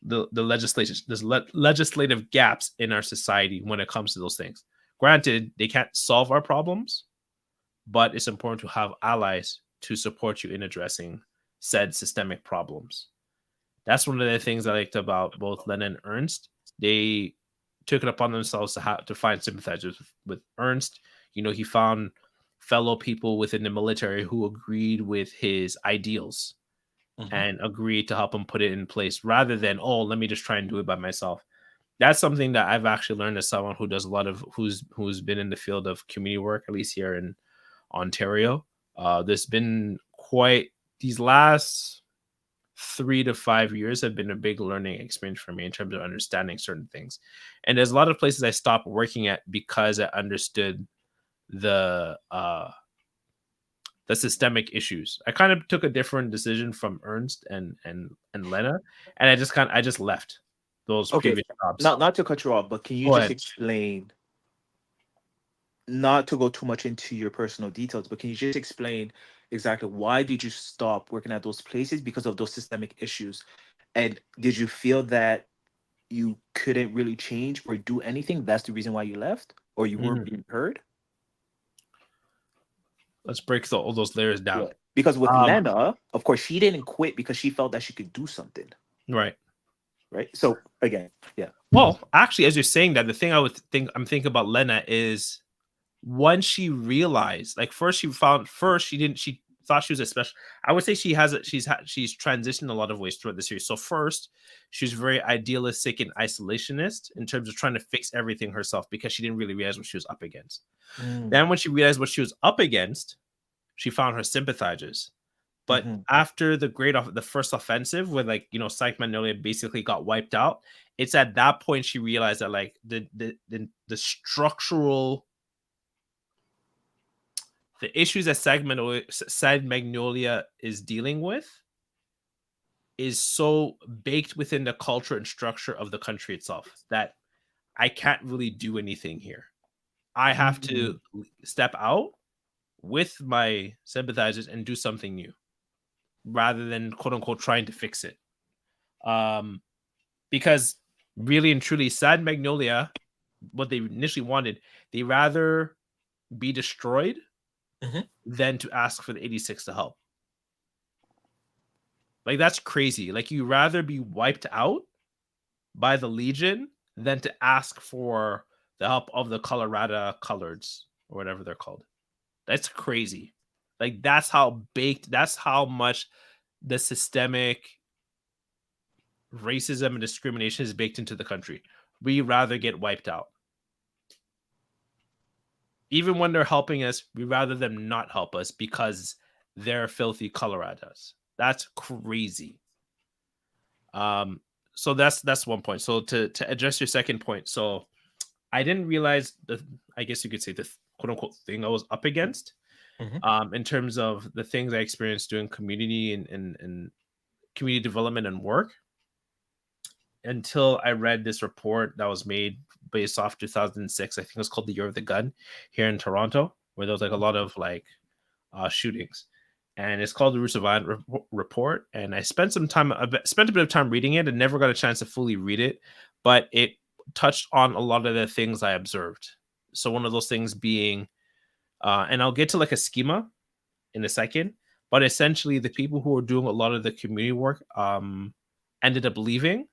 the legislation, there's legislative gaps in our society when it comes to those things. Granted, they can't solve our problems, but it's important to have allies to support you in addressing said systemic problems. That's one of the things I liked about both Len and Ernst. They took it upon themselves to find sympathizers with Ernst. He found fellow people within the military who agreed with his ideals Hmm. and agreed to help him put it in place rather than, oh, let me just try and do it by myself. That's something that I've actually learned as someone who does a lot of who's been in the field of community work, at least here in Ontario. There's been quite these last 3 to 5 years have been a big learning experience for me in terms of understanding certain things. And there's a lot of places I stopped working at because I understood the systemic issues. I kind of took a different decision from Ernst and Lena, and I just left those Okay. previous jobs. Not to cut you off, but can you Go just ahead. explain, not to go too much into your personal details, but can you just explain exactly why did you stop working at those places because of those systemic issues? And did you feel that you couldn't really change or do anything? That's the reason why you left, or you weren't Mhm. being heard? Let's break all those layers down. Yeah. Because with Um, Lena, of course, she didn't quit because she felt that she could do something, right. right? So again, yeah. Well, actually, as you're saying that, the thing I'm thinking about Lena is once she realized, like first she thought she was a special. I would say she's transitioned a lot of ways throughout the series. So first, she was very idealistic and isolationist in terms of trying to fix everything herself because she didn't really realize what she was up against. Mm. Then when she realized what she was up against, she found her sympathizers. But Hmm. after the first offensive, where Psych Magnolia basically got wiped out, it's at that point she realized that like the structural the issues that Sag Magnolia is dealing with is so baked within the culture and structure of the country itself that I can't really do anything here. I have to Mm. step out with my sympathizers and do something new rather than quote unquote trying to fix it. Because really and truly, Sad Magnolia, what they initially wanted, they rather be destroyed Mhm. than to ask for the 86 to help. Like, that's crazy. Like, you rather be wiped out by the Legion than to ask for the help of the Colorado Coloreds or whatever they're called. That's crazy. Like, that's how baked, that's how much the systemic racism and discrimination is baked into the country. We rather get wiped out. Even when they're helping us, we rather them not help us because they're filthy Colorados. That's crazy. So that's one point. So to address your second point, so I didn't realize the, I guess you could say, the quote unquote thing I was up against, Mhm. in terms of the things I experienced doing community and community development and work, until I read this report that was made based off 2006. I think it was called the Year of the Gun here in Toronto, where there was like a lot of like shootings, and it's called the Roots of Violence report. And I spent spent a bit of time reading it, and never got a chance to fully read it, but it touched on a lot of the things I observed. So one of those things being, and I'll get to like a schema in a second, but essentially the people who were doing a lot of the community work ended up leaving,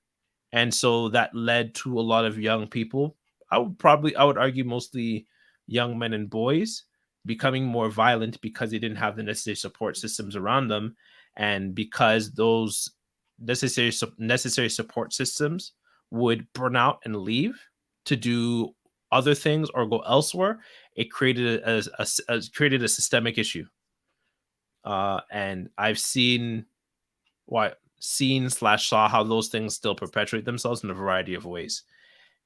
and so that led to a lot of young people, I would argue mostly young men and boys, becoming more violent because they didn't have the necessary support systems around them. And because those necessary support systems would burn out and leave to do other things or go elsewhere, it created created a systemic issue. And I've seen what seen slash saw how those things still perpetuate themselves in a variety of ways.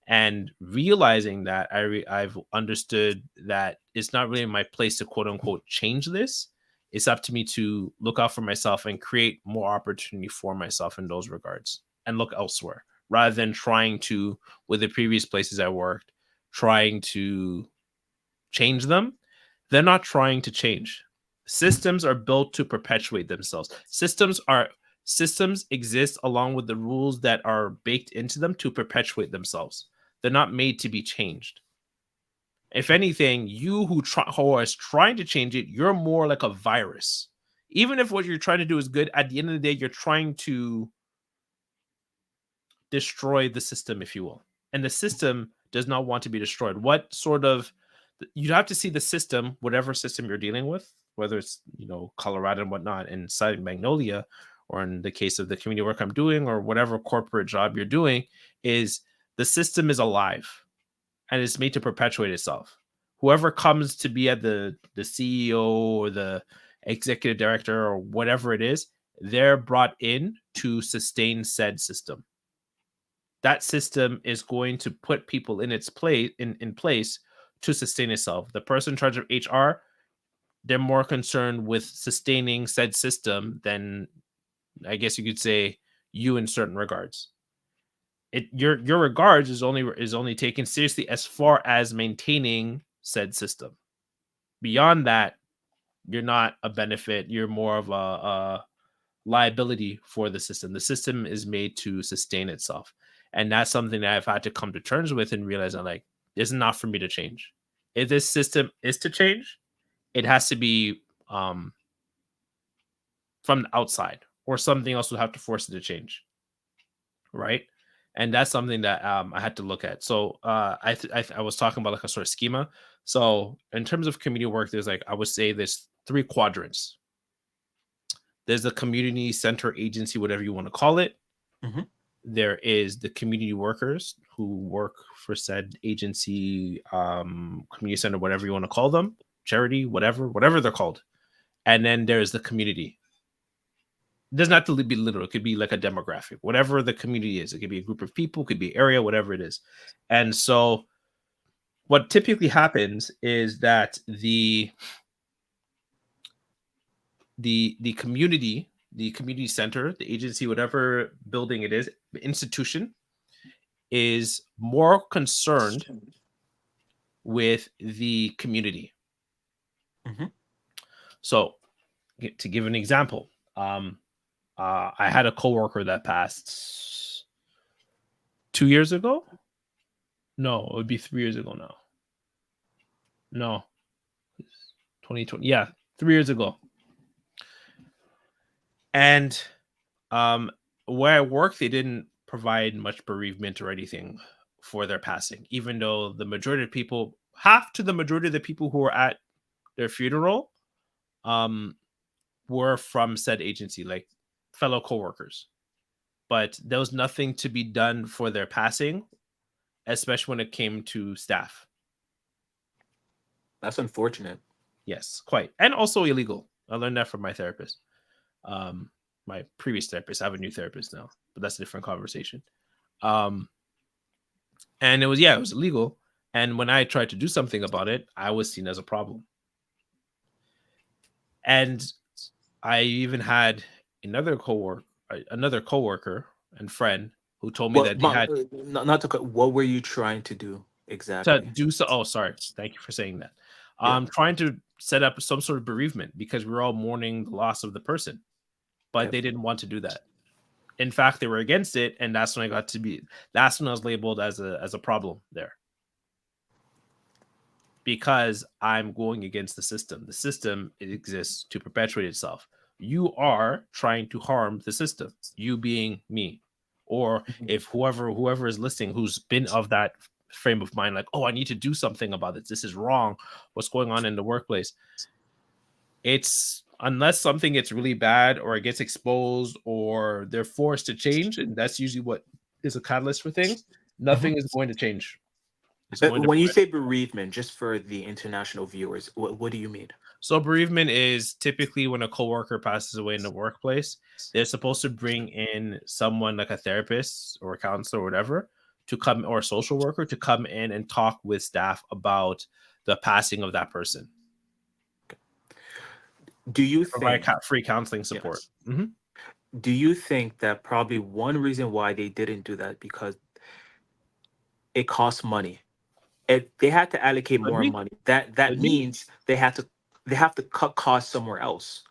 And realizing that, I've understood that it's not really my place to quote unquote change this. It's up to me to look out for myself and create more opportunity for myself in those regards and look elsewhere, rather than trying to, with the previous places I worked, trying to change them. They're not trying to change. Systems are built to perpetuate themselves. Systems exist along with the rules that are baked into them to perpetuate themselves. They're not made to be changed. If anything, you who is trying to change it, you're more like a virus. Even if what you're trying to do is good, at the end of the day, you're trying to destroy the system, if you will. And the system does not want to be destroyed. What sort of, you have to see the system, whatever system you're dealing with, whether it's, Colorado and whatnot, and citing Magnolia, or in the case of the community work I'm doing, or whatever corporate job you're doing, is the system is alive and it's made to perpetuate itself. Whoever comes to be at the CEO or the executive director or whatever it is, they're brought in to sustain said system. That system is going to put people in its place in place to sustain itself. The person in charge of HR, they're more concerned with sustaining said system than, I guess you could say, you in certain regards. Your regards is only taken seriously as far as maintaining said system. Beyond that, you're not a benefit. You're more of a liability for the system. The system is made to sustain itself. And that's something that I've had to come to terms with and realize that, like, it's not for me to change. If this system is to change, it has to be from the outside, or something else would have to force it to change. Right. And that's something that I had to look at. So I was talking about like a sort of schema. So in terms of community work, there's like, I would say there's 3 quadrants. There's the community center agency, whatever you want to call it. Mhm. There is the community workers who work for said agency, community center, whatever you want to call them, charity, whatever they're called. And then there's the community. It doesn't have to be literal. It could be like a demographic, whatever the community is. It could be a group of people, could be area, whatever it is. And so what typically happens is that the community center, the agency, whatever building it is, the institution, is more concerned with the community. Mhm. So to give an example, I had a coworker that passed 2 years ago? No, it would be 3 years ago now. No, 2020. Yeah, 3 years ago. And where I work, they didn't provide much bereavement or anything for their passing, even though the majority of people, the majority of the people who were at their funeral, um, were from said agency, like fellow coworkers. But there was nothing to be done for their passing, especially when it came to staff. That's unfortunate. Yes, quite. And also illegal. I learned that from my therapist. My previous therapist. I have a new therapist now, but that's a different conversation. And it was illegal. And when I tried to do something about it, I was seen as a problem. And I even had another coworker and friend who told me that they had not to cut. What were you trying to do to exactly? do so. Oh, sorry. Thank you for saying that. Yeah. Trying to set up some sort of bereavement because we were all mourning the loss of the person, but Okay. they didn't want to do that. In fact, they were against it, and that's when that's when I was labeled as a problem there. Because I'm going against the system. The system, it exists to perpetuate itself. You are trying to harm the system, you being me. Or if whoever is listening who's been of that frame of mind, like, oh, I need to do something about this. This is wrong. What's going on in the workplace? It's unless something gets really bad or it gets exposed or they're forced to change, and that's usually what is a catalyst for things, nothing is going to change. It's going to When you say bereavement, just for the international viewers, what do you mean? So bereavement is typically when a coworker passes away in the workplace. They're supposed to bring in someone like a therapist or a counselor or whatever to come, or a social worker to come in and talk with staff about the passing of that person. Do you Provide think free counseling support? Yes. Mm-hmm. Do you think that probably one reason why they didn't do that because it costs money? If they had to allocate Could more be. money, that Could be. means they have to cut costs somewhere else,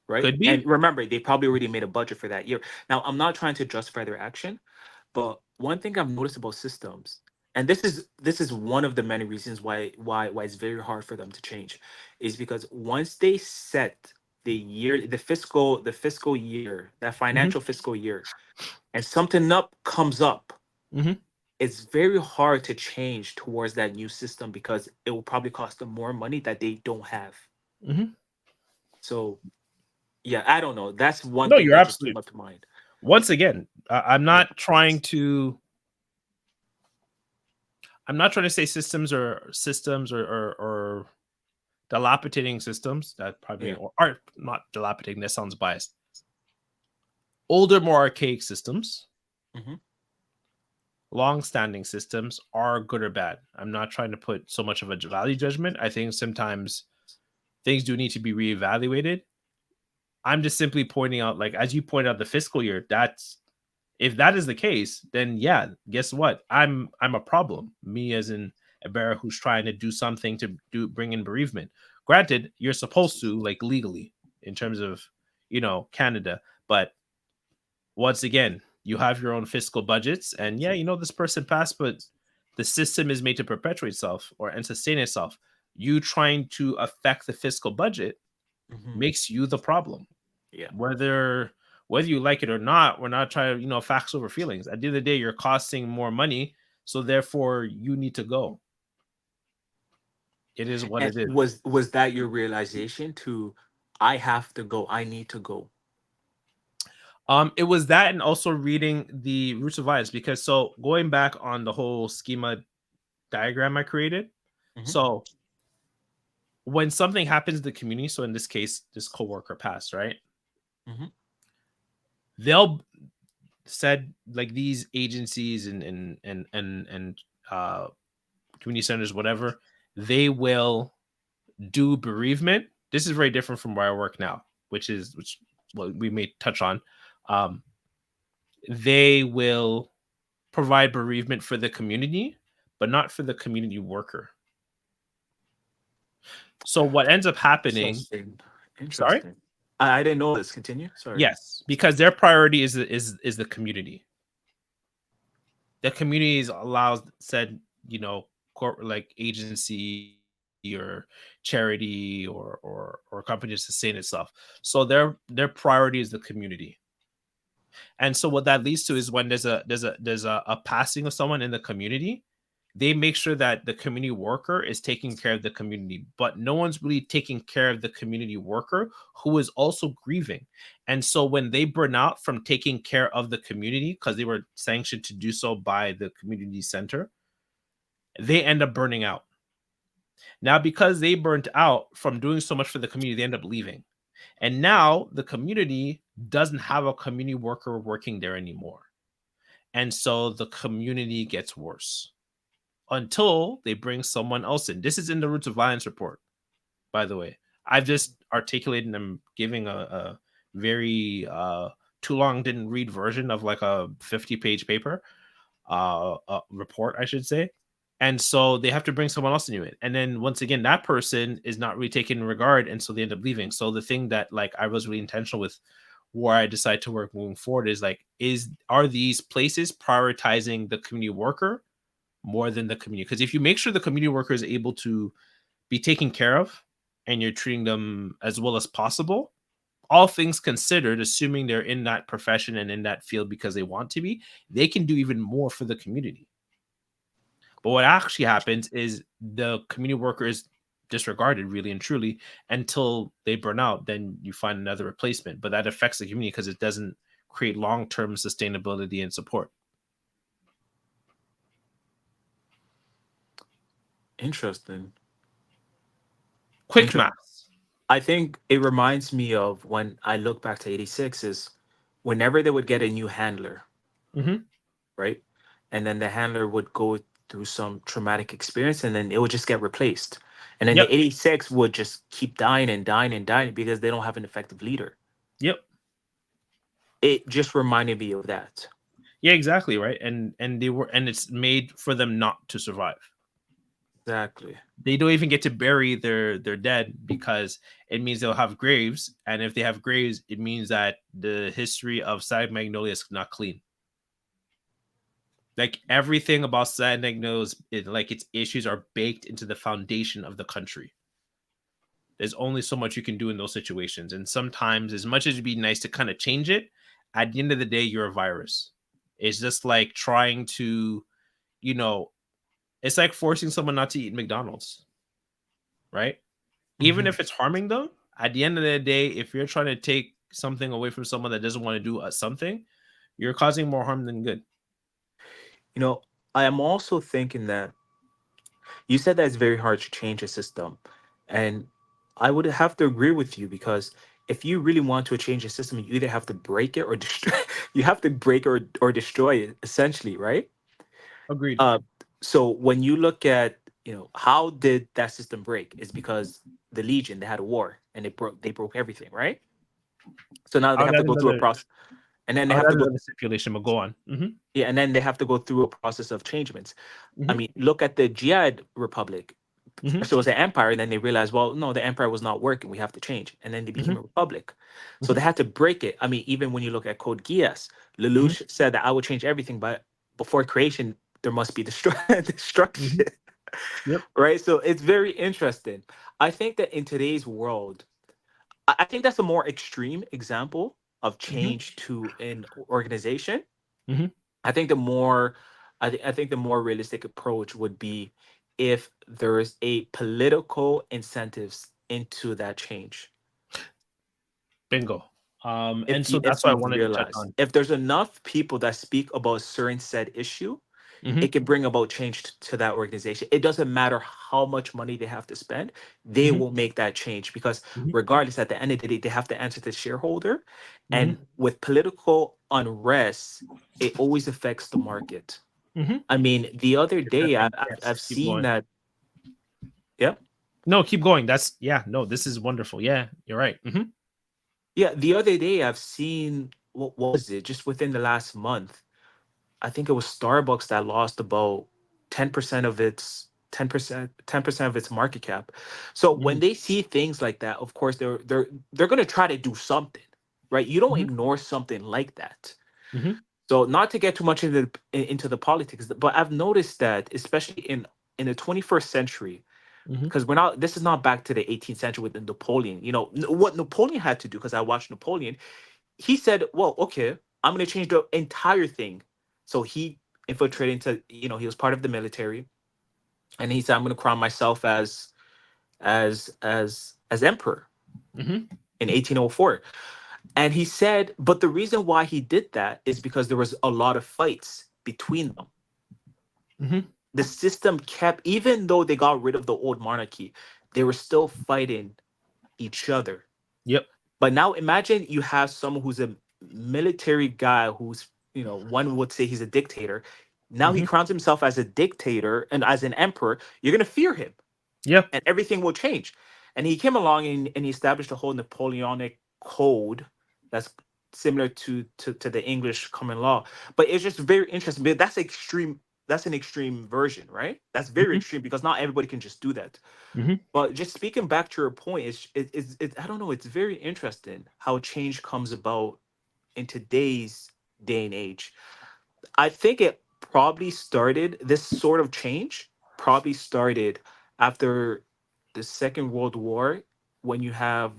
right? Could be. And remember, they probably already made a budget for that year. Now, I'm not trying to justify their action, but one thing I've noticed about systems, and this is one of the many reasons why it's very hard for them to change, is because once they set the year, the fiscal year, that Mm-hmm. financial fiscal year, and something up comes up, Mm-hmm. it's very hard to change towards that new system because it will probably cost them more money that they don't have. Mm-hmm. So yeah, I don't know. That's one No, thing you're that just came absolutely. up to mind. Once again, I'm Yeah. not trying to. I'm not trying to say systems or dilapidating systems that probably Yeah. are not dilapidating. That sounds biased. Older, more archaic systems, Mm-hmm. long-standing systems are good or bad. I'm not trying to put so much of a value judgment. I think sometimes things do need to be reevaluated. I'm just simply pointing out, like as you pointed out, the fiscal year. If that is the case, then yeah, guess what? I'm a problem. Me as in a bearer who's trying to do something to bring in bereavement. Granted, you're supposed to, like, legally in terms of Canada, but once again, you have your own fiscal budgets, and yeah, this person passed, but the system is made to perpetuate itself and sustain itself. You trying to affect the fiscal budget Mm-hmm. makes you the problem. Yeah. Whether you like it or not, we're not trying to facts over feelings. At the end of the day, you're costing more money, so therefore you need to go. It is what And it is. was that your realization to, I have to go, I need to go? It was that, and also reading the Roots of Violence, because so going back on the whole schema diagram I created. Mhm. So when something happens in the community, so in this case, this coworker passed, right? Mhm. They'll said, like, these agencies and community centers, whatever, they will do bereavement. This is very different from where I work now, which we may touch on. They will provide bereavement for the community, but not for the community worker. So what ends up happening? Interesting. Sorry? I didn't know this. Continue. Sorry. Yes, because their priority is the community. the communities allows said, corporate like agency or charity or company to sustain itself. So their priority is the community. And so what that leads to is when there's a passing of someone in the community, they make sure that the community worker is taking care of the community, but no one's really taking care of the community worker who is also grieving. And so when they burn out from taking care of the community because they were sanctioned to do so by the community center, they end up burning out. Now, because they burnt out from doing so much for the community, they end up leaving. And now the community doesn't have a community worker working there anymore. And so the community gets worse until they bring someone else in. This is in the Roots of Violence report, by the way. I've just articulated and I'm giving a very too long didn't read version of like a 50-page paper, report, I should say. And so they have to bring someone else into it. And then once again, that person is not really taken in regard. And so they end up leaving. So the thing that like I was really intentional with where I decide to work moving forward is like, are these places prioritizing the community worker more than the community? Because if you make sure the community worker is able to be taken care of and you're treating them as well as possible, all things considered, assuming they're in that profession and in that field because they want to be, they can do even more for the community. But what actually happens is the community worker is disregarded really and truly until they burn out. Then you find another replacement, but that affects the community because it doesn't create long-term sustainability and support. Interesting. Quick Interesting. maths. I think it reminds me of when I look back to 86 is whenever they would get a new handler, Mm-hmm. right? And then the handler would go through some traumatic experience and then it would just get replaced. And then Yep. the 86 would just keep dying and dying and dying because they don't have an effective leader. Yep. It just reminded me of that. Yeah, exactly. Right. And it's made for them not to survive. Exactly. They don't even get to bury their dead because it means they'll have graves. And if they have graves, it means that the history of Sag Magnolia is not clean. Like everything about Sag Magnolia, like its issues are baked into the foundation of the country. There's only so much you can do in those situations. And sometimes, as much as it'd be nice to kind of change it, at the end of the day, you're a virus. It's just like trying to, you know, it's like forcing someone not to eat McDonald's, right? Even Mhm. if it's harming them, at the end of the day, if you're trying to take something away from someone that doesn't want to do something, you're causing more harm than good. You know, I am also thinking that you said that it's very hard to change a system. And I would have to agree with you because if you really want to change a system, you either have to break it or destroy you have to break or destroy it essentially, right? Agreed. Uh so when you look at, how did that system break? Is because the Legion, they had a war and they broke everything, right? So now they I'll have add to go through a another. process and then they I'll have add to go another stipulation, but go on. yeah, and then they have to go through a process of changements. I Hmm. mean, look at the Jihad Republic. Hmm. So it was an empire, and then they realized, well, no, the empire was not working. We have to change, and then they became Hmm. a republic. So they Hmm. had to break it. I mean, even when you look at Code Geass, Hmm. Lelouch said that I would change everything, but before creation, there must be Hmm. destruction, Yep. right? So it's very interesting. I think that in today's world, I think that's a more extreme example of Hmm. change to an organization. Hmm. I think the more, I think the more realistic approach would be if there is a political incentives into that change. Bingo. And If you so that's if what I you wanted to touch realize on. if there's enough people that speak about a certain said issue, it Hmm. can bring about change to that organization. It doesn't matter how much money they have to spend, they Hmm. will make that change because Hmm. regardless, at the end of the day, they have to answer to the shareholder. And Hmm. with political unrest, it always affects the market. Hmm. I mean, the other day Yes. I've Keep seen going. that. Yeah, No, keep going. That's yeah. No, this is wonderful. Yeah, you're right. Hmm. yeah. The other day I've seen what was it? Just within the last month, I think it was Starbucks that lost about 10% of its 10% of its market cap. So when Hmm. they see things like that, of course they're gonna try to do something, right? You don't Hmm. ignore something like that. Hmm. So not to get too much into the politics, but I've noticed that especially in the 21st century, Hmm. because we're not this is not back to the 18th century with the Napoleon. You know what Napoleon had to do, because I watched Napoleon. He said, well, okay, I'm going to change the entire thing. So he infiltrated into, he was part of the military, and he said, I'm going to crown myself as emperor Hmm. in 1804. And he said, but the reason why he did that is because there was a lot of fights between them. Hmm. The system kept, even though they got rid of the old monarchy, they were still fighting each other. Yep. But now imagine you have someone who's a military guy who's, one would say he's a dictator. Now he Hmm. crowns himself as a dictator and as an emperor. You're going to fear him, Yep. and everything will change. And he came along, and he established a whole Napoleonic code that's similar to the English common law. But it's just very interesting. But that's extreme. That's an extreme version, right? That's very Hmm. extreme because not everybody can just do that. Hmm. But just speaking back to your point, I don't know, it's very interesting how change comes about in today's day and age. I think it probably started, this sort of change probably started after the Second World War, when you have,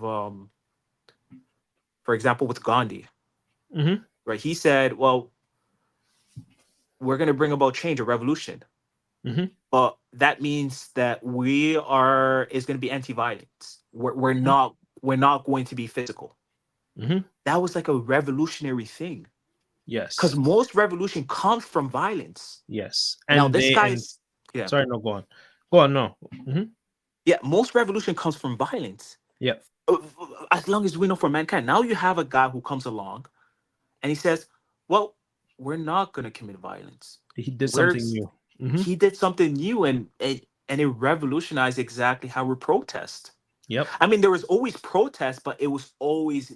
for example, with Gandhi, Hmm. right? He said, well, we're going to bring about change, a revolution. Hmm. But that means that is going to be anti-violence. We're not going to be physical. Hmm. That was like a revolutionary thing, because Yes. most revolution comes from violence. Yes. Now And this they and guy's yeah sorry, no, go on. Go on, no. Hmm. yeah most revolution comes from violence. Yep. Uh, as long as we know for mankind. Now you have a guy who comes along and he says, well, we're not going to commit violence. He did we're something new. Hmm. He did something new, and it revolutionized exactly how we protest. Yep. I mean, there was always protest, but it was always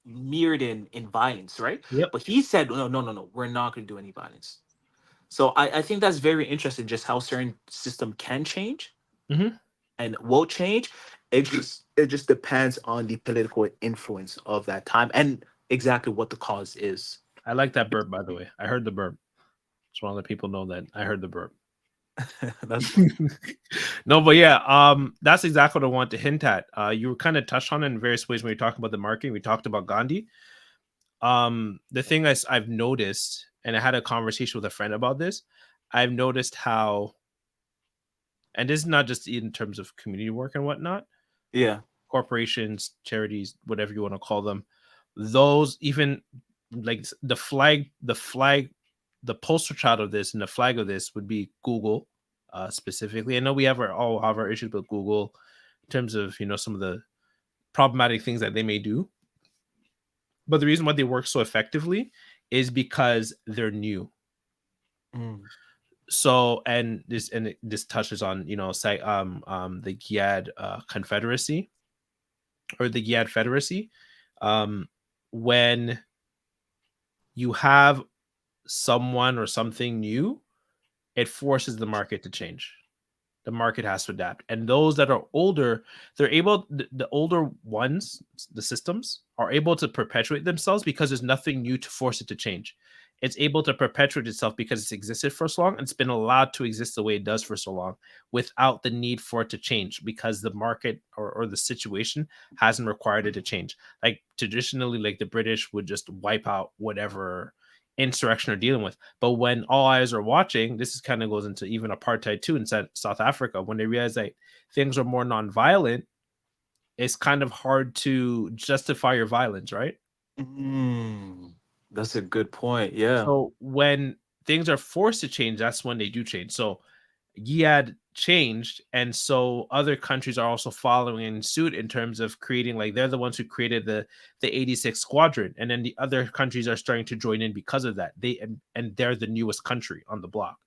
mirrored in violence, right? Yep. But he said, no, no, no, no, we're not going to do any violence. So I think that's very interesting, just how certain system can change Hmm. and will change. It just depends on the political influence of that time and exactly what the cause is. I like that burp, by the way. I heard the burp. Just want to let people know that I heard the burp. That's fine. No, but yeah, that's exactly what I want to hint at. You were kind of touched on it in various ways when we talked about the market. We talked about Gandhi. The thing I've noticed, and I had a conversation with a friend about this. I've noticed how, and this is not just in terms of community work and whatnot, Yeah. corporations, charities, whatever you want to call them, those even like the poster child of this and the flag of this would be Google, specifically. I know we all have our issues with Google in terms of some of the problematic things that they may do, but the reason why they work so effectively is because they're new. Mm. So, this touches on say the Giad Confederacy, or the Giad Federacy. um when you have someone or something new, it forces the market to change. The market has to adapt, and those that are older, the older ones, the systems are able to perpetuate themselves because there's nothing new to force it to change. It's able to perpetuate itself because it's existed for so long, and it's been allowed to exist the way it does for so long without the need for it to change, because the market or the situation hasn't required it to change. Like traditionally, like the British would just wipe out whatever insurrection are dealing with. But when all eyes are watching, this is kind of goes into even apartheid too in South Africa. When they realize that things are more nonviolent, it's kind of hard to justify your violence, right? Mm. That's a good point. Yeah. So when things are forced to change, that's when they do change. So Giad changed, and so other countries are also following in suit in terms of creating, like they're the ones who created the 86 squadron, and then the other countries are starting to join in because of that. And they're the newest country on the block,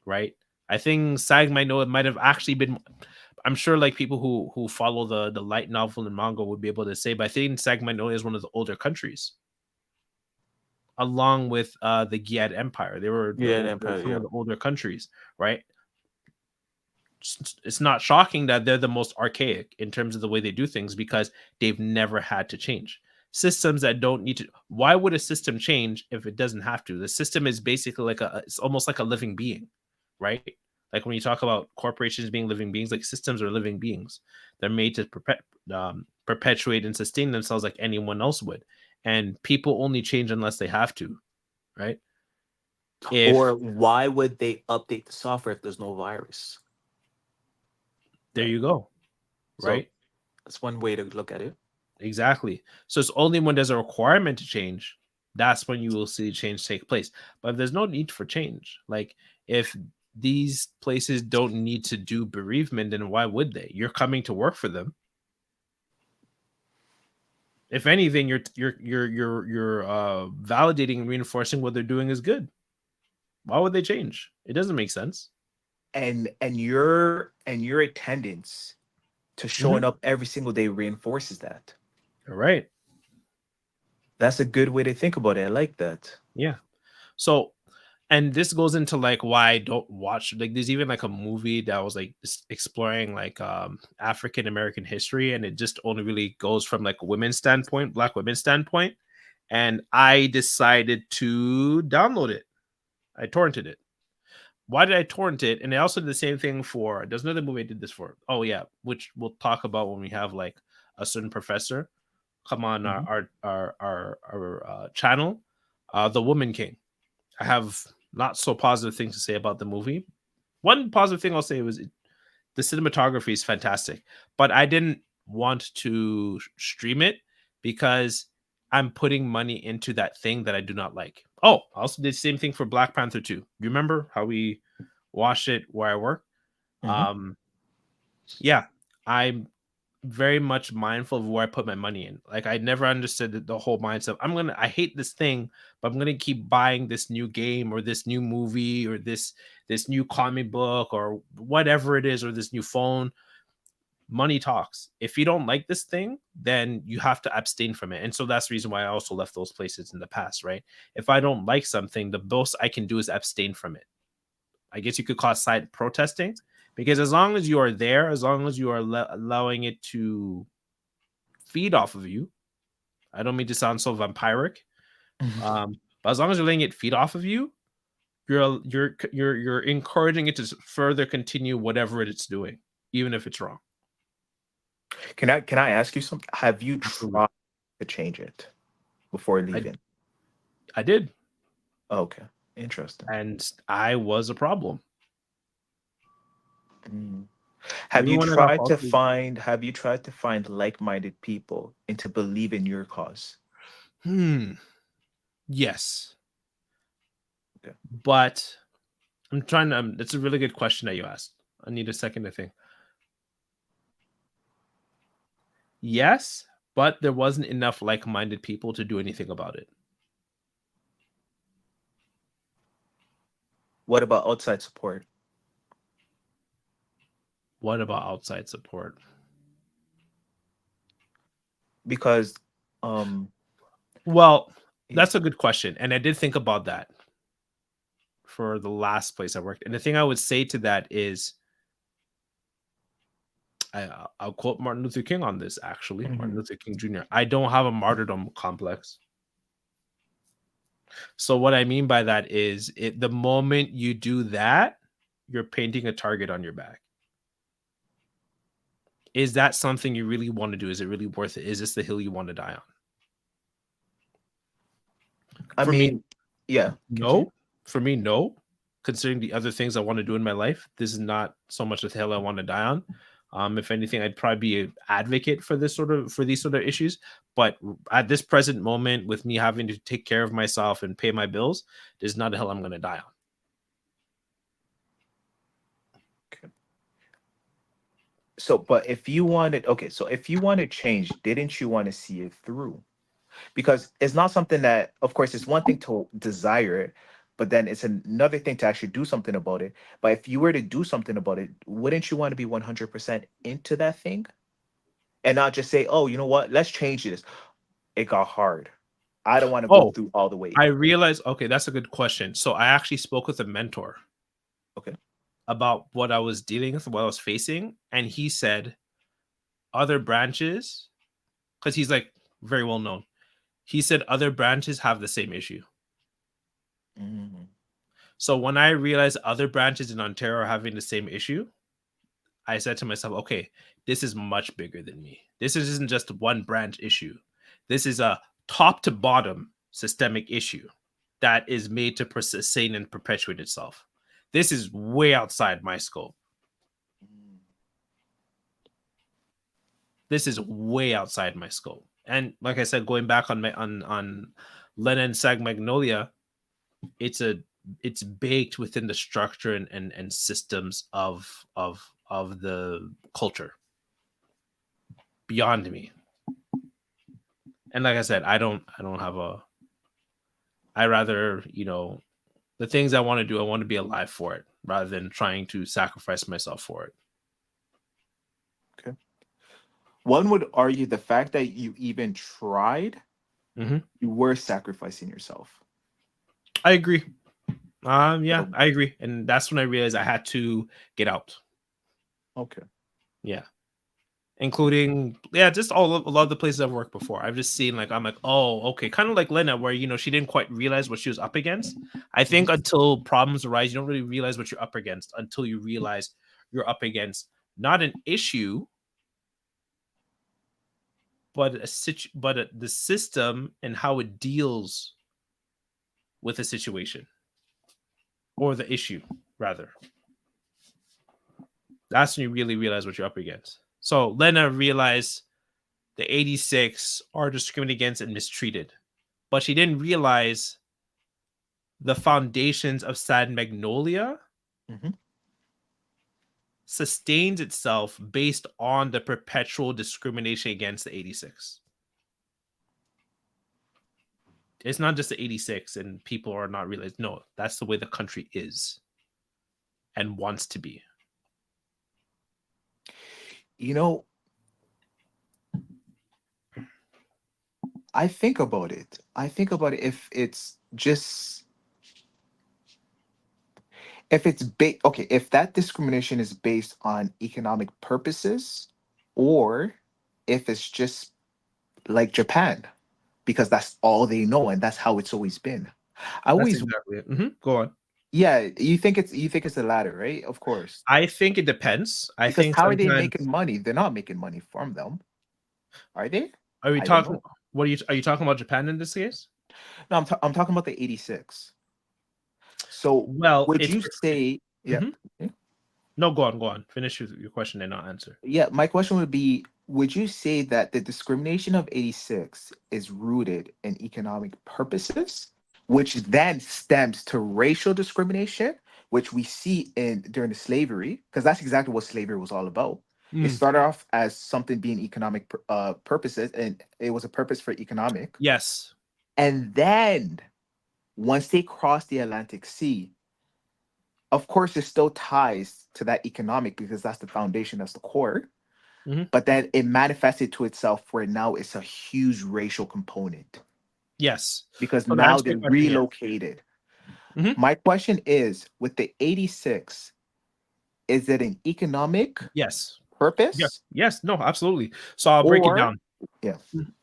right? I think SAG might know, it might have actually been, I'm sure like people who follow the light novel and manga would be able to say, but I think SAG might know is one of the older countries, along with the Giad Empire. They were Yeah, the empire. some Yeah. of the older countries, right? It's not shocking that they're the most archaic in terms of the way they do things, because they've never had to change. systems that don't need to. Why would a system change if it doesn't have to? The system is basically like it's almost like a living being, right? Like when you talk about corporations being living beings, like systems are living beings. They're made to perpetuate and sustain themselves like anyone else would. And people only change unless they have to, right? Or If why would they update the software if there's no virus? there Right. you go, So right? that's one way to look at it. Exactly. So it's only when there's a requirement to change, that's when you will see change take place. But there's no need for change. Like if these places don't need to do bereavement, then why would they? You're coming to work for them. If anything, you're validating and reinforcing what they're doing is good. Why would they change? It doesn't make sense. And your attendance to showing Mhm. up every single day reinforces that. All right. That's a good way to think about it. I like that. Yeah. So, and this goes into like why I don't watch, like there's even like a movie that was like exploring like African American history, and it just only really goes from like a women's standpoint, black women's standpoint. And I decided to download it. I torrented it. Why did I torrent it? And I also did the same thing for there's another movie I did this for. Oh yeah, which we'll talk about when we have like a certain professor come on Mhm. our channel. The Woman King. I have not so positive things to say about the movie. One positive thing I'll say was the cinematography is fantastic, but I didn't want to stream it because I'm putting money into that thing that I do not like. Oh, I also did the same thing for Black Panther 2. You remember how we watched it where I work? Mhm. Um, yeah, I'm very much mindful of where I put my money in. Like I never understood the whole mindset. I hate this thing, but I'm gonna keep buying this new game or this new movie or this new comic book or whatever it is or this new phone. Money talks. If you don't like this thing, then you have to abstain from it. And so that's the reason why I also left those places in the past, right? If I don't like something, the most I can do is abstain from it. I guess you could call it side protesting, because as long as you are there, as long as you are allowing it to feed off of you, I don't mean to sound so vampiric, but as long as you're letting it feed off of you, you're encouraging it to further continue whatever it's doing, even if it's wrong. Can I ask you something? Have you Absolutely, tried to change it before I leaving? I did, Okay, interesting. and I was a problem. Mm. Even when I got falsely, Have you tried to find like-minded people and to believe in your cause? hmm, yes, Okay. but I'm trying to. It's a really good question that you asked. I need a second to think. Yes, but there wasn't enough like-minded people to do anything about it. What about outside support? What about outside support? Because, um, Well, yeah. that's a good question, and I did think about that for the last place I worked. And the thing I would say to that is, I'll quote Martin Luther King on this. Actually, Martin Mhm. Luther King Jr. I don't have a martyrdom complex. So what I mean by that is, the moment you do that, you're painting a target on your back. Is that something you really want to do? Is it really worth it? Is this the hill you want to die on? I For me, mean, yeah. Continue. no. For me, no. Considering the other things I want to do in my life, this is not so much the hill I want to die on. If anything, I'd probably be an advocate for these sort of issues. But at this present moment, with me having to take care of myself and pay my bills, this is not a hill I'm going to die on. Okay. So if you wanted change, didn't you want to see it through? Because it's not something that, of course, it's one thing to desire it, but then it's another thing to actually do something about it. But if you were to do something about it, wouldn't you want to be 100% into that thing and not just say, oh, you know what, let's change this. It got hard. I don't want to go Oh, through all the way. I realized. Okay, that's a good question. So I actually spoke with a mentor Okay. about what I was dealing with, what I was facing, and he said other branches, because he's like very well known. He said other branches have the same issue. Mm. So when I realized other branches in Ontario are having the same issue, I said to myself, okay, this is much bigger than me. This isn't just one branch issue. This is a top to bottom systemic issue that is made to sustain and perpetuate itself. This is way outside my scope. This is way outside my scope. And like I said, going back on Lennon Sag Magnolia, it's baked within the structure and systems of the culture beyond me. And like I said, I don't have I rather, the things I want to do, I want to be alive for it rather than trying to sacrifice myself for it. Okay. One would argue the fact that you even tried, Mm-hmm. you were sacrificing yourself. I agree. Yeah, So, I agree. And that's when I realized I had to get out. okay. Yeah. Including, just a lot of the places I've worked before. I've just seen I'm like, oh, okay. Kind of like Lena, where, she didn't quite realize what she was up against. I think until problems arise, you don't really realize what you're up against until you realize you're up against not an issue, but the system and how it deals with a situation or the issue, rather. That's when you really realize what you're up against. So Lena realized the 86 are discriminated against and mistreated, but she didn't realize the foundations of Sad Magnolia sustains itself based on the perpetual discrimination against the 86. It's not just the 86 and people are not realized. No, that's the way the country is and wants to be. I think about it. If it's just if that discrimination is based on economic purposes, or if it's just like Japan, because that's all they know and that's how it's always been. I That's always exactly it. Mm-hmm. Go on. Yeah, you think it's the latter, right? Of course. I think it depends. I Because think how are they sometimes. making money? They're not making money from them, are they? Are we I don't talking? know. What are you talking about? Japan in this case? No, I'm talking about the 86. So Well, would it's. you say, yeah, Mhm. No, go on, go on. Finish your question and I'll answer. yeah, my question would be, would you say that the discrimination of 86 is rooted in economic purposes, which then stems to racial discrimination, which we see in during the slavery, because that's exactly what slavery was all about. It Mm. started off as something being economic purposes, and it was a purpose for economic. Yes. And then once they crossed the Atlantic Sea, of course, it still ties to that economic because that's the foundation, that's the core. Hmm. But then it manifested to itself where now it's a huge racial component Yes. because So to now answer your they're question, yes. relocated. Hmm. My question is, with the 86, is it an economic Yes. Yeah. purpose, Yes. No. Absolutely. So I'll break it or down. yeah,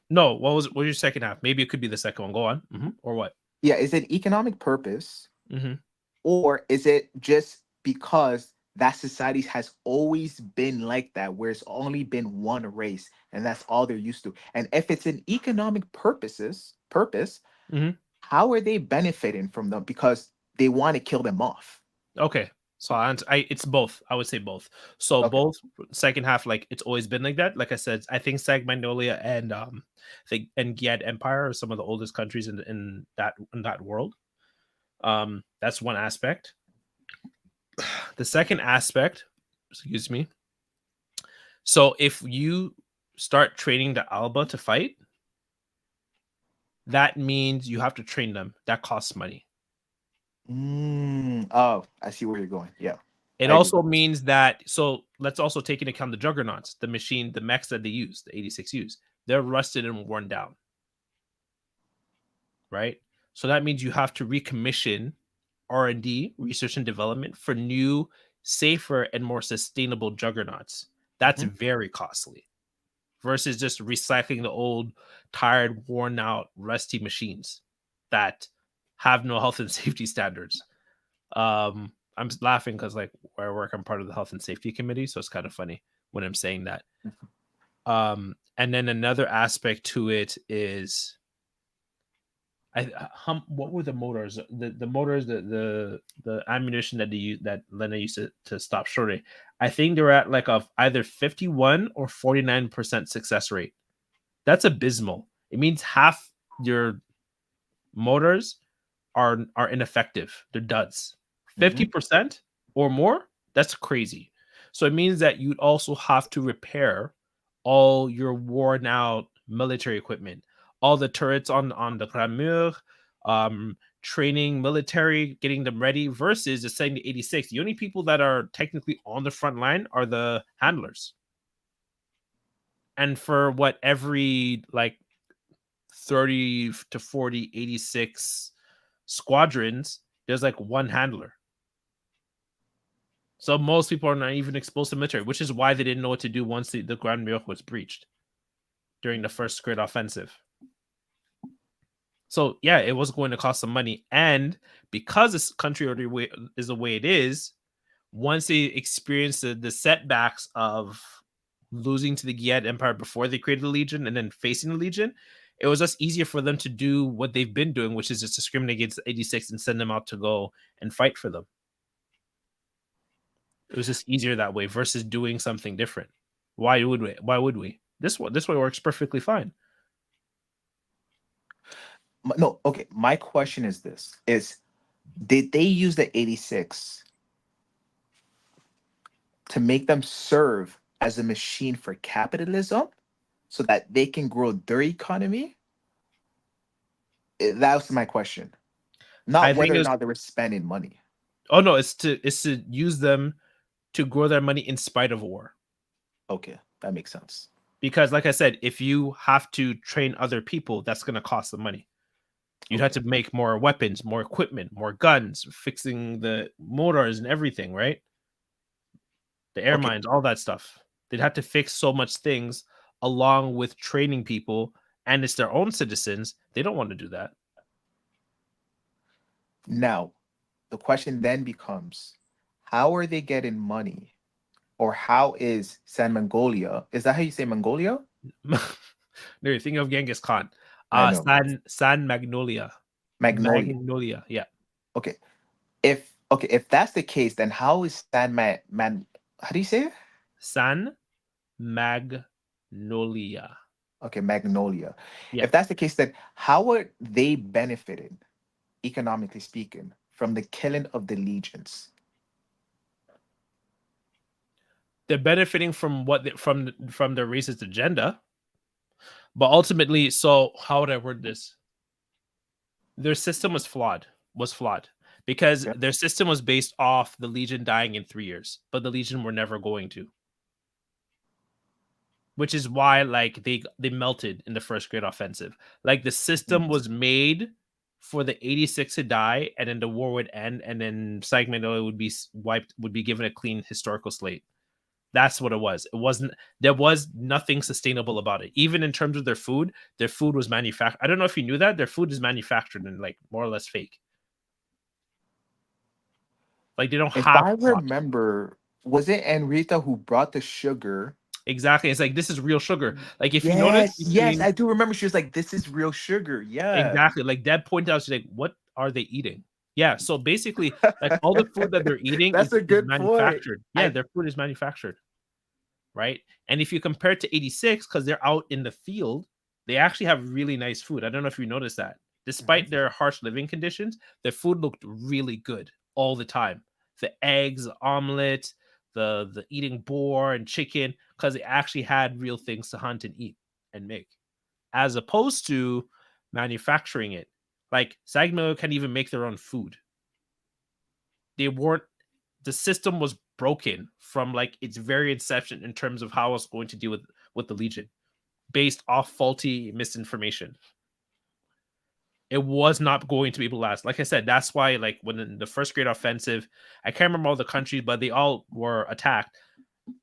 No. What was your second half? Maybe it could be the second one. Go on. Or what? yeah, is it economic purpose, Hmm. or is it just because that society has always been like that, where it's only been one race and that's all they're used to? And if it's an economic purpose, Hmm. how are they benefiting from them? Because they want to kill them off. Okay. So it's both. I would say both. So Okay. both second half, it's always been like that. Like I said, I think Sag Magnolia and Giad Empire are some of the oldest countries in that world. That's one aspect. The second aspect, excuse me. So if you start training the Alba to fight, that means you have to train them. That costs money. Oh, I see where you're going. Yeah, It I do. also means that, so let's also take into account the juggernauts, the machine, the mechs that they use, the 86 use. They're rusted and worn down. Right? So that means you have to recommission R&D, research and development, for new, safer, and more sustainable juggernauts. That's Mhm. very costly. versus just recycling the old, tired, worn out, rusty machines that have no health and safety standards. I'm laughing because like where I work, I'm part of the health and safety committee, so it's kind of funny when I'm saying that. And then another aspect to it is, what were the motors? The motors, the ammunition that they use, that Lena used to stop shorting. I think they're at like of either 51 or 49% success rate. That's abysmal. It means half your motors are ineffective. They're duds. 50% or more, that's crazy. So it means that you'd also have to repair all your worn out military equipment, all the turrets on the Grand Mur, training military, getting them ready, versus the 7086. The only people that are technically on the front line are the handlers. And for what, every like 30 to 40 86 squadrons, there's like one handler. So most people are not even exposed to military, which is why they didn't know what to do once the Grand Mur was breached during the first great offensive. So yeah, it was going to cost some money, and because this country is the way it is, once they experienced the setbacks of losing to the Giad Empire before they created the Legion and then facing the Legion, it was just easier for them to do what they've been doing, which is just discriminate against 86 and send them out to go and fight for them. It was just easier that way versus doing something different. Why would we? Why would we? This way works perfectly fine. No, okay. My question is this: did they use the 86 to make them serve as a machine for capitalism so that they can grow their economy? That was my question. I Not think whether it or was, not they were spending money. oh no, it's to use them to grow their money in spite of war. Okay, that makes sense. Because like I said, if you have to train other people, that's going to cost them money. You'd have to make more weapons, more equipment, more guns, fixing the motors and everything, right? The air mines, all that stuff. They'd have to fix so much things along with training people, and it's their own citizens. They don't want to do that. Now, the question then becomes, how are they getting money? Or how is San Mongolia? Is that how you say Mongolia? No, you're thinking of Genghis Khan. I know. San Magnolia. Magnolia. Magnolia, yeah. Okay. If that's the case, then how is San Man how do you say it? San Magnolia. Okay, Magnolia. Yeah. If that's the case, then how are they benefiting, economically speaking, from the killing of the legions? They're benefiting from from their racist agenda, but ultimately, so how would I word this? Their system was flawed. Because Yeah. their system was based off the Legion dying in 3 years, but the Legion were never going to. Which is why, like, they melted in the first great offensive. Like, the system was made for the 86 to die, and then the war would end, and then Magnolia would be wiped, would be given a clean historical slate. That's what it was. It wasn't. There was nothing sustainable about it. Even in terms of their food was manufactured. I don't know if you knew that their food is manufactured and like more or less fake. Like they don't If have I crops. remember, was it Enrita who brought the sugar? Exactly. It's like this is real sugar. Like if you notice Yes, between I do remember. She was like, "This is real sugar." Yeah. exactly like Deb pointed out, she's like, what are they eating? Yeah. So basically, like all the food that they're eating That's is a good point. manufactured. Yeah, their food is manufactured. Right. And if you compare it to 86, because they're out in the field, they actually have really nice food. I don't know if you noticed that. Despite their harsh living conditions, their food looked really good all the time. The eggs, the omelet, the eating boar and chicken, because they actually had real things to hunt and eat and make, as opposed to manufacturing it. Like Sagno can't even make their own food. They weren't. The system was broken from like its very inception in terms of how it's going to deal with the Legion, based off faulty misinformation. It was not going to be able to last. Like I said, that's why, like, when in the first great offensive, I can't remember all the countries, but they all were attacked.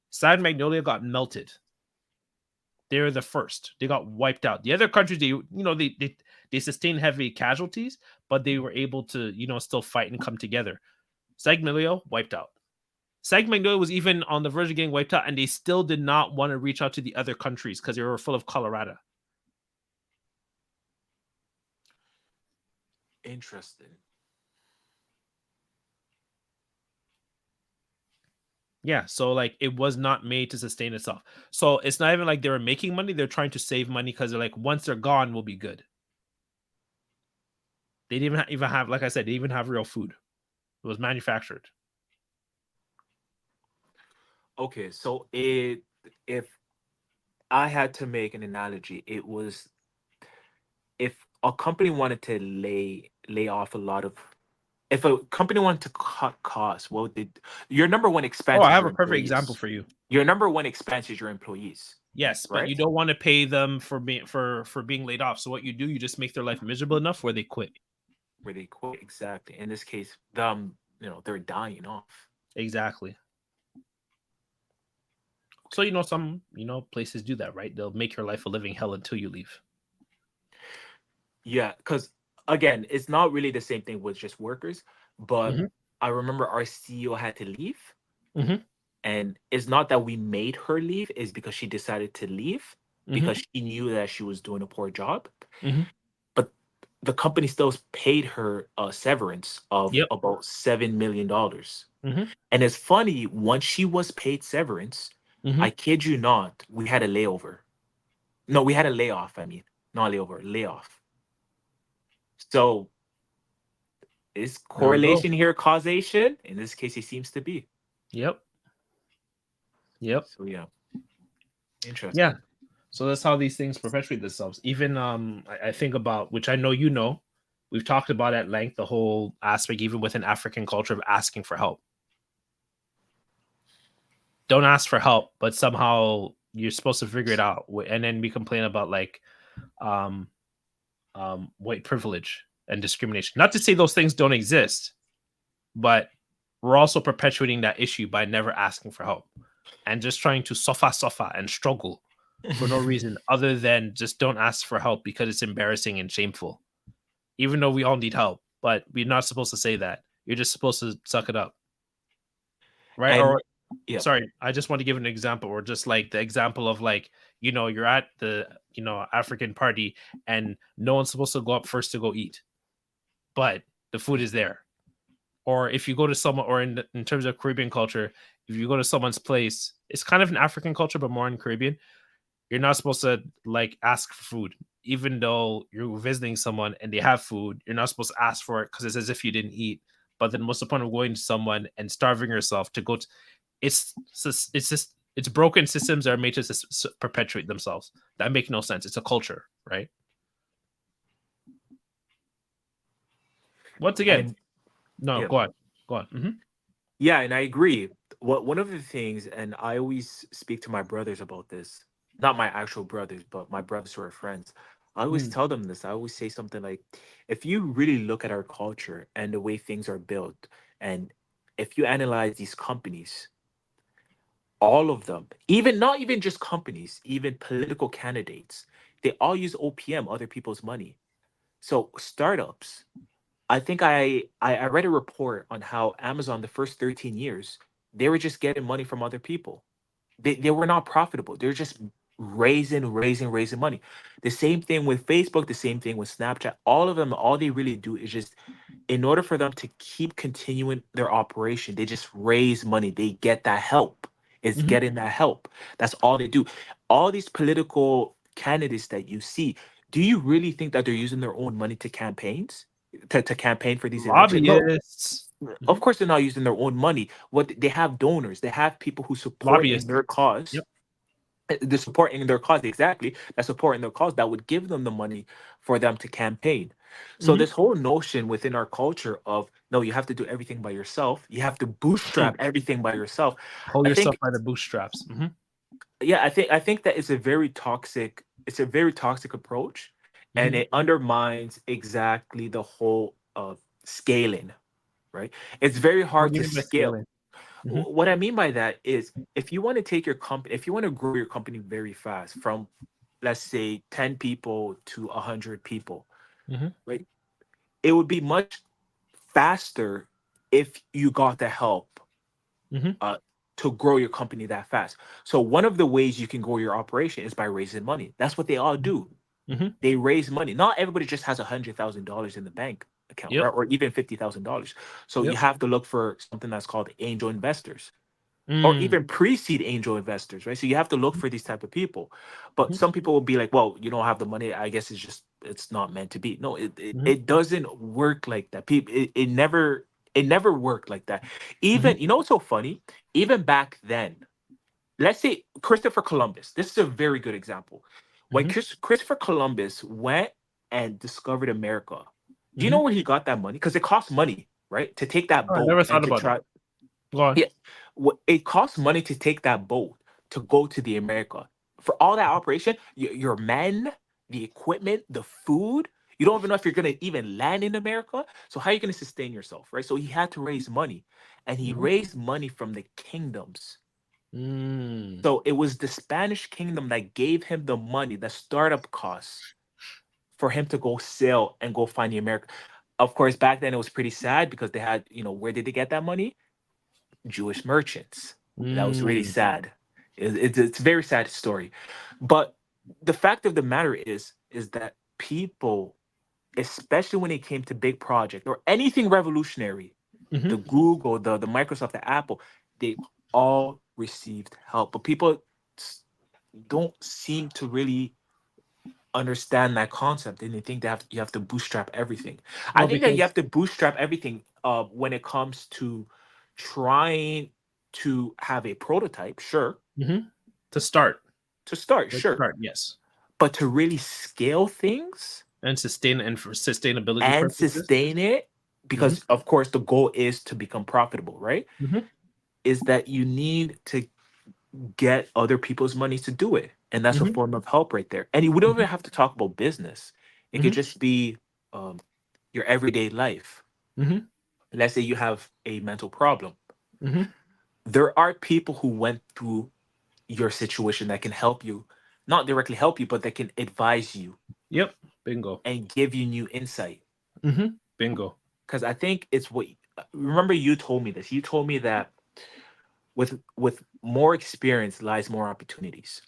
San Magnolia got melted. They're the first. They got wiped out. The other countries, they sustained heavy casualties, but they were able to, still fight and come together. Segmilio wiped out. Segmilio was even on the verge of getting wiped out, and they still did not want to reach out to the other countries because they were full of Colorado. Interesting. Yeah, so like it was not made to sustain itself. So it's not even like they were making money; they're trying to save money because they're like, once they're gone, we'll be good. They didn't even have, like I said, they even have real food. It was manufactured. Okay, so if I had to make an analogy, it was if a company wanted to lay off a lot of if a company wanted to cut costs, what did your number one Oh, expense I is have your a perfect example employees. for you. Your number one expense is your employees, Yes, but you right? don't want to pay them for being laid off. So what you do, you just make their life miserable enough where they quit. Where they quit exactly. In this case, them, they're dying off. Exactly. So some places do that, right? They'll make your life a living hell until you leave. Yeah, because again, it's not really the same thing with just workers, but Mm-hmm. I remember our CEO had to leave, Mm-hmm. and it's not that we made her leave, it's because she decided to leave Mm-hmm. because she knew that she was doing a poor job. Mm-hmm. But the company still paid her a severance of Yep. about $7 million. Mm-hmm. And it's funny, once she was paid severance, Mm-hmm. I kid you not, we had a layover. No, we had a layoff, I mean, not layover, layoff. So is There we go. correlation here causation? In this case, it seems to be. Yep. Yep. So yeah, Yeah. interesting. So that's how these things perpetuate themselves. Even I think about, which I know we've talked about at length, the whole aspect, even within African culture, of asking for help. Don't ask for help, but somehow you're supposed to figure it out. And then we complain about like um, white privilege and discrimination. Not to say those things don't exist, but we're also perpetuating that issue by never asking for help and just trying to suffer and struggle for no reason other than just don't ask for help because it's embarrassing and shameful. Even though we all need help, but we're not supposed to say that. You're just supposed to suck it up, right? And Or yeah, sorry, I just want to give an example, or just like the example of like, you're at the, African party and no one's supposed to go up first to go eat, but the food is there. Or if you go to someone, or in terms of Caribbean culture, if you go to someone's place, it's kind of an African culture, but more in Caribbean, you're not supposed to like ask for food. Even though you're visiting someone and they have food, you're not supposed to ask for it because it's as if you didn't eat. But then what's the point of going to someone and starving yourself to go to, it's broken systems that are made to perpetuate themselves. That make no sense. It's a culture, right? Once again, and no, yeah, go on. Mm-hmm. yeah, and I agree. What one of the things, and I always speak to my brothers about this, not my actual brothers, but my brothers who are friends. I always Mm, tell them this. I always say something like, if you really look at our culture and the way things are built, and if you analyze these companies, all of them, even not even just companies, even political candidates, they all use OPM, other people's money. So startups, I think I read a report on how Amazon the first 13 years, they were just getting money from other people. They were not profitable. They're just raising money. The same thing with Facebook, the same thing with Snapchat. All of them, all they really do is just, in order for them to keep continuing their operation, they just raise money. They get that help. It's mm-hmm. getting that help. That's all they do. All these political candidates that you see, do you really think that they're using their own money to campaigns? To campaign for these elections? No, Lobbyists. of Mhm. course they're not using their own money. What they have donors, they have people who support in Lobbyists. their cause. Yep. The supporting their cause exactly. That supporting their cause that would give them the money for them to campaign. So Mm-hmm. this whole notion within our culture of no, you have to do everything by yourself. You have to bootstrap everything by yourself. Pull I yourself think by the bootstraps. Mm-hmm. yeah, I think that it's a very toxic approach, and Mm-hmm. it undermines exactly the whole of scaling, right? It's very What hard do you to mean by scale. scaling? Hmm. What I mean by that is, if you want to take your company, if you want to grow your company very fast from, let's say, 10 people to 100 people, Hmm. right? It would be much faster if you got the help Hmm. uh, to grow your company that fast. So one of the ways you can grow your operation is by raising money. That's what they all do. Hmm. They raise money. Not everybody just has $100,000 in the bank account, right? Yep. Or even $50,000. So you Yep. have to look for something that's called angel investors, or Mm. even pre-seed angel investors, right? So you have to look for these type of people. But Mhm. some people will be like, well, you don't have the money, I guess it's not meant to be. No, Mhm. it doesn't work like that. People, it never worked like that. Mhm. Even, what's so funny, even back then, let's say Christopher Columbus. This is a very good example. When Mhm. Christopher Columbus went and discovered America, do you know Mhm. where he got that money? Because it costs money, right, to take that Oh, I boat never and thought to about it. try. Go on. Yeah, it costs money to take that boat to go to the America. For all that operation, your men, the equipment, the food. You don't even know if you're gonna even land in America. So how are you gonna sustain yourself, right? So he had to raise money, and he Mhm. raised money from the kingdoms. Mm. So it was the Spanish kingdom that gave him the money, the startup costs for him to go sail and go find the America. Of course, back then it was pretty sad because they had, where did they get that money? Jewish merchants. That was really Mm. sad. It's a very sad story. But the fact of the matter is that people, especially when it came to big project or anything revolutionary, Mhm. the Google, the Microsoft, the Apple, they all received help. But people s- don't seem to really understand that concept, and they think that you have to bootstrap everything. I Well, think that you because have to bootstrap everything when it comes to trying to have a prototype, sure, mhm. To start, to start, to sure, start, yes, but to really scale things and sustain and for sustainability and purposes. sustain it, Mhm. because of course the goal is to become profitable, right? Mhm. Is that you need to get other people's money to do it. And that's a Mhm. form of help right there. And we don't Mhm. even have to talk about business. It could Mhm. just be um, your everyday life. Mhm. Let's say you have a mental problem. Mhm. There are people who went through your situation that can help you, not directly help you, but that can advise you Yep. Bingo. and give you new insight. Mhm. Bingo. Because I think it's what, remember, you told me this. You told me that with more experience lies more opportunities.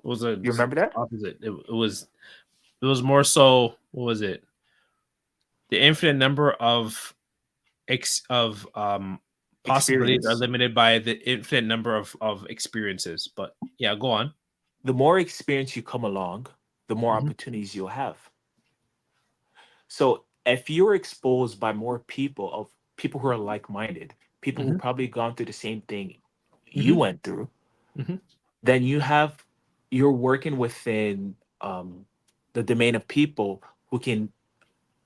It was a You remember that? opposite. It was more so. What was it? The infinite number of possibilities are Experience. limited by the infinite number of experiences. But yeah, go on. The more experience you come along, the more Mhm. opportunities you'll have. So if you're exposed by more people, of people who are like-minded, people who Mhm. probably gone through the same thing you Mhm. went through, Mhm. then you're working within the domain of people who can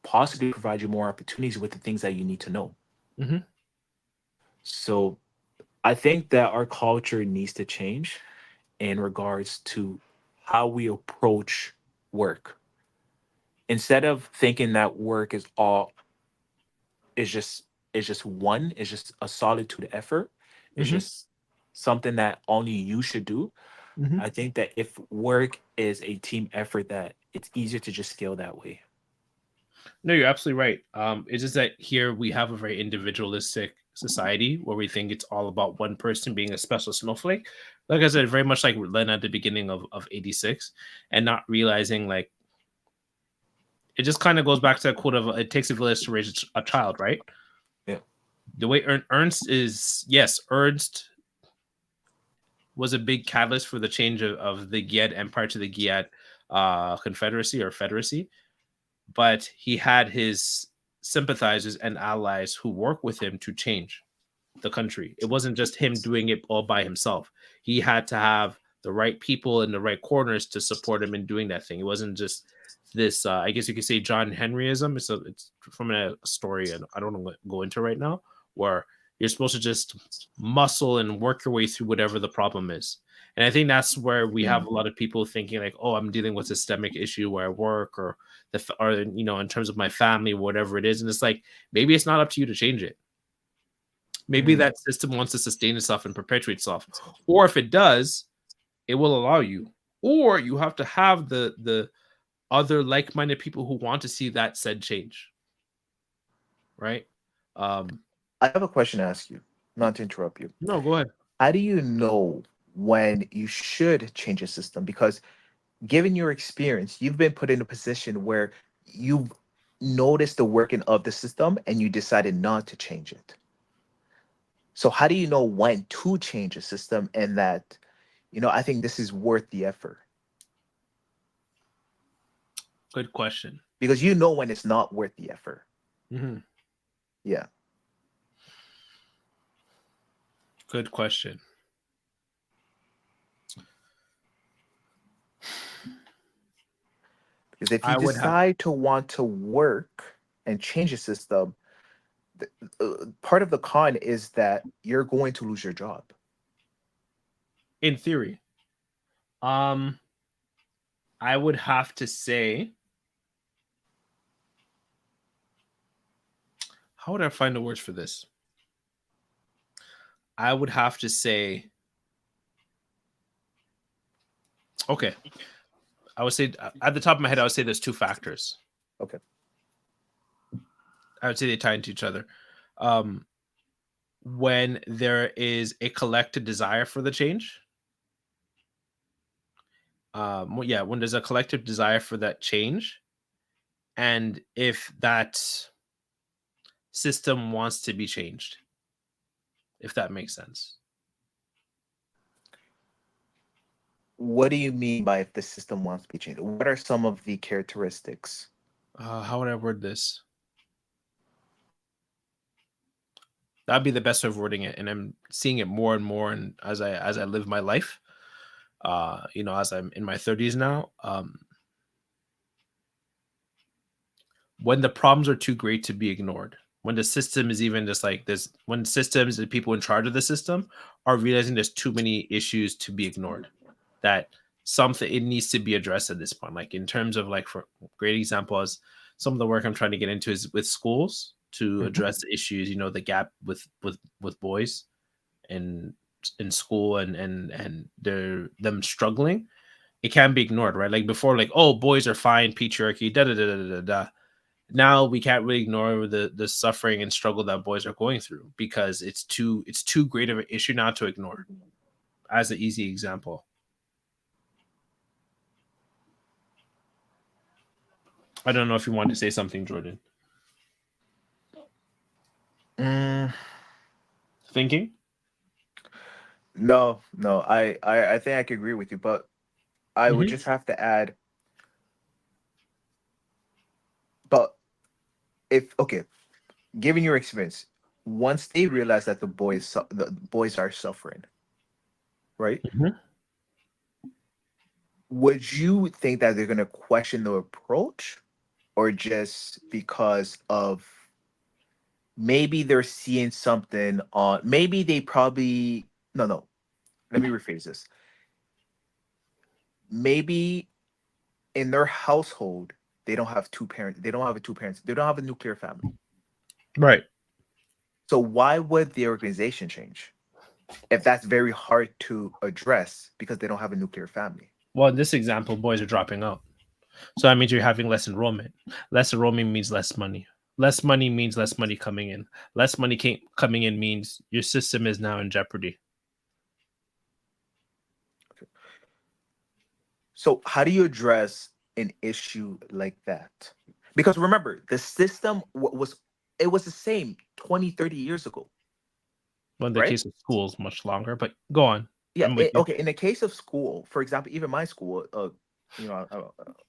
possibly provide you more opportunities with the things that you need to know. Mhm. So I think that our culture needs to change in regards to how we approach work. Instead of thinking that work is just is just a solitude effort, it's Mhm. just something that only you should do. Mhm. I think that if work is a team effort, that it's easier to just scale that way. No, you're absolutely right. It's just that here we have a very individualistic society where we think it's all about one person being a special snowflake. Like I said, very much like Len at the beginning of 86, and not realizing like it just kind of goes back to that quote of it takes a village to raise a child, right? Yeah. The way Ernst is, yes, Ernst was a big catalyst for the change of the Giad Empire to the Giad Confederacy or Federacy, but he had his sympathizers and allies who work with him to change the country. It wasn't just him doing it all by himself. He had to have the right people in the right corners to support him in doing that thing. It wasn't just this, I guess you could say, John Henryism. It's from a story, and I don't want to go into right now, where you're supposed to just muscle and work your way through whatever the problem is. And I think that's where we have Mm. a lot of people thinking like, "Oh, I'm dealing with a systemic issue where I work, or or in terms of my family, whatever it is." And it's like maybe it's not up to you to change it. Maybe Mm. that system wants to sustain itself and perpetuate itself. Or if it does, it will allow you. Or you have to have the other like-minded people who want to see that said change, right? Um, I have a question to ask you, not to interrupt you. no, go ahead. How do you know when you should change a system? Because given your experience, you've been put in a position where you've noticed the working of the system and you decided not to change it. So how do you know when to change a system and that, I think this is worth the effort? Good question. Because you know when it's not worth the effort. Hmm. Yeah. Good question. Because if you I would have decide to want to work and change a system, part of the con is that you're going to lose your job. in theory. Um, I would have to say, how would I find the words for this? I would have to say, okay, I would say at the top of my head, I would say there's two factors. Okay. I would say they tie into each other. Um, when there is a collective desire for the change, yeah, when there's a collective desire for that change, and if that system wants to be changed, if that makes sense. What do you mean by if the system wants to be changed? What are some of the characteristics? How would I word this? That'd be the best way of wording it, and I'm seeing it more and more, and as I live my life, as I'm in my 30s now, when the problems are too great to be ignored, when the system is even just like this, when systems and people in charge of the system are realizing there's too many issues to be ignored, that something it needs to be addressed at this point. Like in terms of like, for great example is some of the work I'm trying to get into is with schools to Mhm. address the issues, the gap with boys in school, and they're them struggling. It can't be ignored, right? Like before, like, oh, boys are fine, patriarchy, da da da da da da. Now we can't really ignore the suffering and struggle that boys are going through, because it's too great of an issue now to ignore. As an easy example, I don't know if you want to say something, Jordan. Mm, Thinking. no, no, I think I could agree with you, but I would Hmm. just have to add, but if okay, given your experience, once they realize that the boys are suffering, right? Hmm. Would you think that they're gonna question the approach, or just because of maybe they're seeing something on maybe they probably no, let me rephrase this. Maybe in their household they don't have two parents, they don't have a nuclear family. Right. So why would the organization change if that's very hard to address because they don't have a nuclear family? Well, in this example, boys are dropping out. So that means you're having less enrollment. Less enrollment means less money. Less money means less money coming in. Less money coming in means your system is now in jeopardy. So how do you address an issue like that? Because remember, the system it was the same 20, 30 years ago, Well, in the right? case of schools, much longer. But go on. Yeah. I'm with you. Okay. In the case of school, for example, even my school, I'm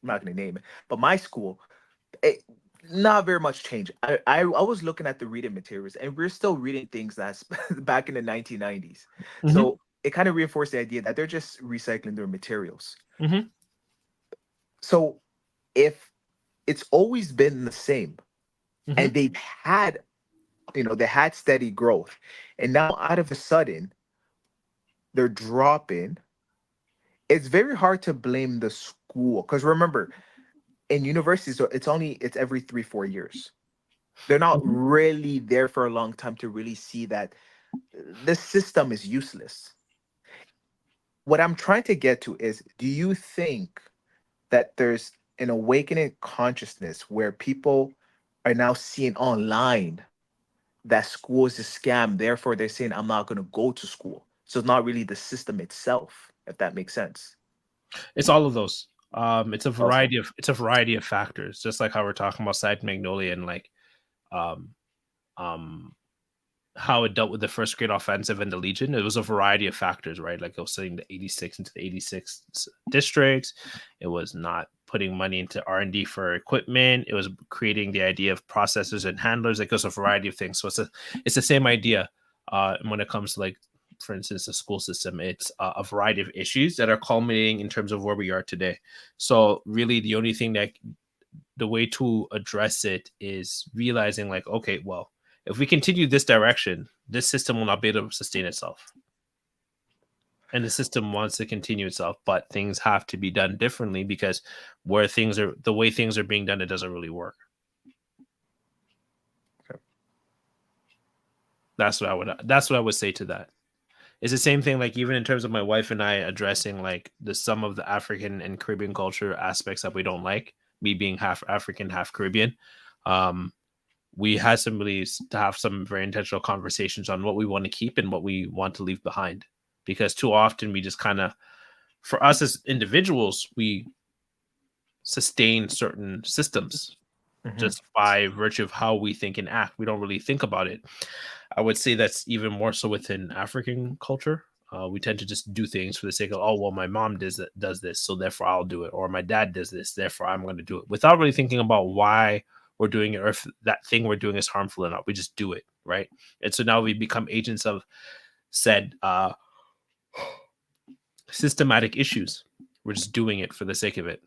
not going to name it, but my school, it, not very much change. I was looking at the reading materials, and we're still reading things that's back in the 1990s. Hmm. So it kind of reinforced the idea that they're just recycling their materials. Hmm. So if it's always been the same, Hmm. and they had steady growth, and now out of a sudden they're dropping, it's very hard to blame the school, because remember, in universities, so it's every 3 4 years. They're not Hmm. really there for a long time to really see that the system is useless. What I'm trying to get to is, do you think that there's an awakening consciousness where people are now seeing online that school is a scam, therefore they're saying I'm not going to go to school? So it's not really the system itself, if that makes sense. It's all of those. Also, It's a variety of factors, just like how we're talking about Side Magnolia and like um um how it dealt with the first great offensive and the Legion. It was a variety of factors, right? Like it was sending the 86 into the 86 districts. It was not putting money into R&D for equipment. It was creating the idea of processors and handlers. Like it was a variety of things. So it's the same idea. And when it comes to like, for instance, the school system, it's a variety of issues that are culminating in terms of where we are today. So really, the only thing that the way to address it is realizing like, okay, well, if we continue this direction, this system will not be able to sustain itself. And the system wants to continue itself, but things have to be done differently because the way things are being done, it doesn't really work. okay. That's what I would say to that. It's the same thing, like even in terms of my wife and I addressing like some of the African and Caribbean culture aspects that we don't like, me being half African, half Caribbean. Um, we had some really to have some very intentional conversations on what we want to keep and what we want to leave behind, because too often we just kind of, for us as individuals, we sustain certain systems Mhm. just by virtue of how we think and act. We don't really think about it. I would say that's even more so within African culture. We tend to just do things for the sake of, oh, well, my mom does this, so therefore I'll do it, or my dad does this, therefore I'm going to do it, without really thinking about why we're doing it or if that thing we're doing is harmful or not. We just do it, right? And so now we become agents of said systematic issues. We're just doing it for the sake of it,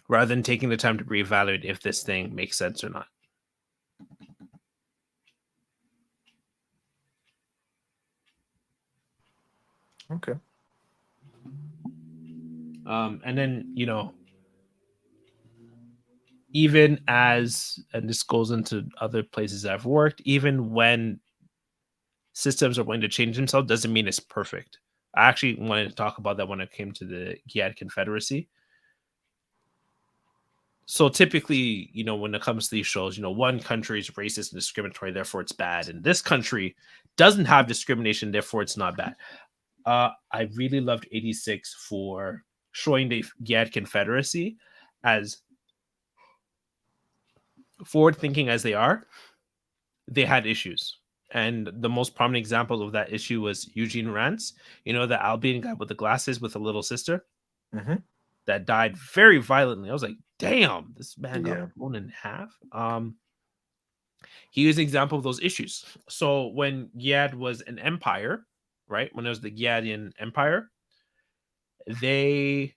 rather than taking the time to reevaluate if this thing makes sense or not. Okay. And then, even as, and this goes into other places I've worked, even when systems are going to change themselves, doesn't mean it's perfect. I actually wanted to talk about that when it came to the Giad Confederacy. So typically, when it comes to these shows, one country is racist and discriminatory, therefore it's bad. And this country doesn't have discrimination, therefore it's not bad. I really loved 86 for showing the Giad Confederacy as forward thinking as they are. They had issues. And the most prominent example of that issue was Eugene Rance, the Albanian guy with the glasses with a little sister Mhm. that died very violently. I was like, damn, this man got Yeah. blown in half. He is an example of those issues. So when Giad was an empire, right? When it was the Giadian Empire, they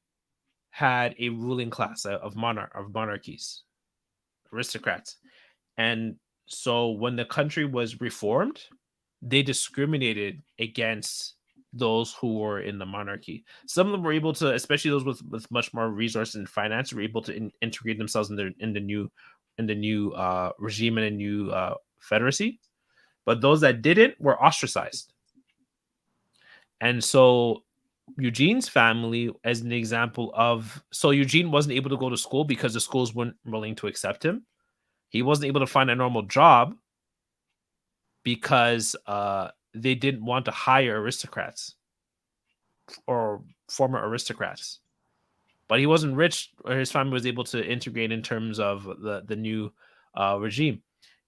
had a ruling class of monarchies, aristocrats. And so when the country was reformed, they discriminated against those who were in the monarchy. Some of them were able to, especially those with much more resources and finance, were able to integrate themselves in the new regime and a new federacy. But those that didn't were ostracized. And so Eugene's family, as an example of, so Eugene wasn't able to go to school because the schools weren't willing to accept him. He wasn't able to find a normal job because they didn't want to hire aristocrats or former aristocrats. But he wasn't rich, or his family was able to integrate in terms of the new regime,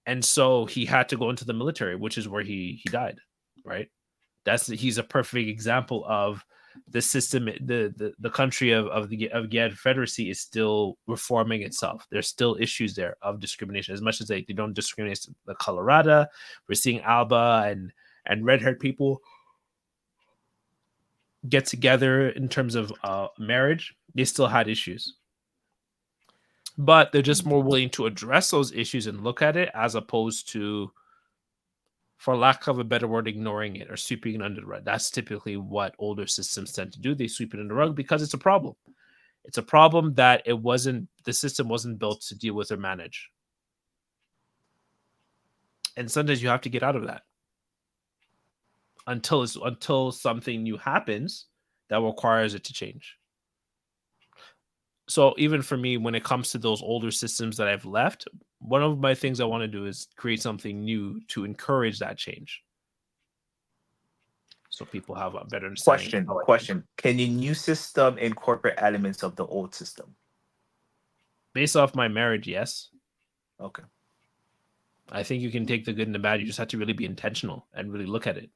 and so he had to go into the military, which is where he died. Right, he's a perfect example of the system. The country of Gad Confederacy is still reforming itself. There's still issues there of discrimination, as much as they don't discriminate the Colorado. We're seeing Alba and red haired people get together in terms of marriage. They still had issues, but they're just more willing to address those issues and look at it, as opposed to, for lack of a better word, ignoring it or sweeping it under the rug. That's typically what older systems tend to do. They sweep it under the rug because it's a problem. It's a problem that the system wasn't built to deal with or manage. And sometimes you have to get out of that. until something new happens that requires it to change. So even for me, when it comes to those older systems that I've left, one of my things I want to do is create something new to encourage that change, so people have a better understanding of Question, how it is. question. Can your new system incorporate elements of the old system? Based off my marriage, yes. Okay. I think you can take the good and the bad. You just have to really be intentional and really look at it.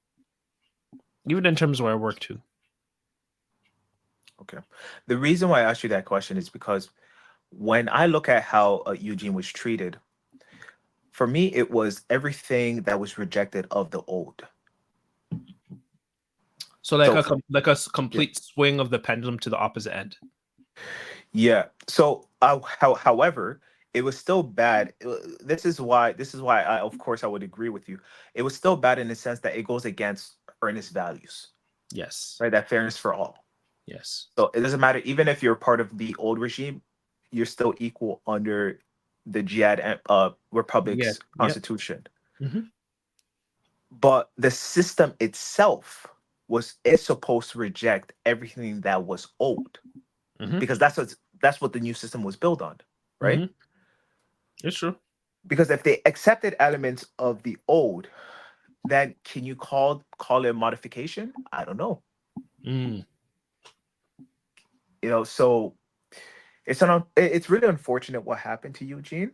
Even in terms of where I work too. Okay. The reason why I asked you that question is because when I look at how Eugene was treated, for me, it was everything that was rejected of the old. So like So, a like a yeah. complete swing of the pendulum to the opposite end. Yeah. So, however, it was still bad. This is why I, of course, I would agree with you. It was still bad in the sense that it goes against earnest values, Yes. right? That fairness for all. Yes. So it doesn't matter, even if you're part of the old regime, you're still equal under the Jihad Yeah. Republic's Yep. constitution. Mm-hmm. But the system itself is supposed to reject everything that was old, Mm-hmm. because that's what the new system was built on, right? Mm-hmm. It's true. Because if they accepted elements of the old, then can you call it modification? I don't know. Mm. So it's really unfortunate what happened to Eugene.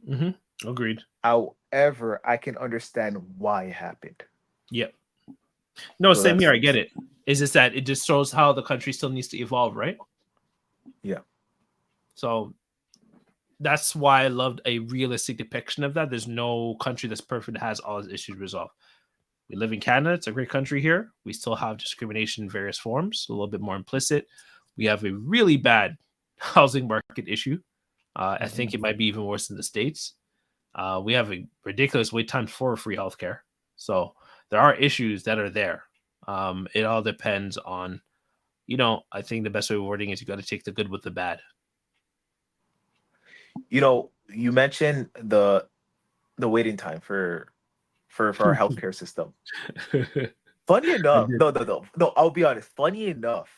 Mm-hmm. Agreed. However, I can understand why it happened. Yep. No, So same here. that's I get it. Is just that it just shows how the country still needs to evolve, right? yeah. So that's why I loved a realistic depiction of that. There's no country that's perfect that has all its issues resolved. We live in Canada. It's a great country here. We still have discrimination in various forms, a little bit more implicit. We have a really bad housing market issue. I Mhm. think it might be even worse in the States. We have a ridiculous wait time for free healthcare. So there are issues that are there. It all depends on, I think the best way of wording is you got to take the good with the bad. You mentioned the waiting time for our healthcare system. Funny I enough, did. no, I'll be honest. Funny enough,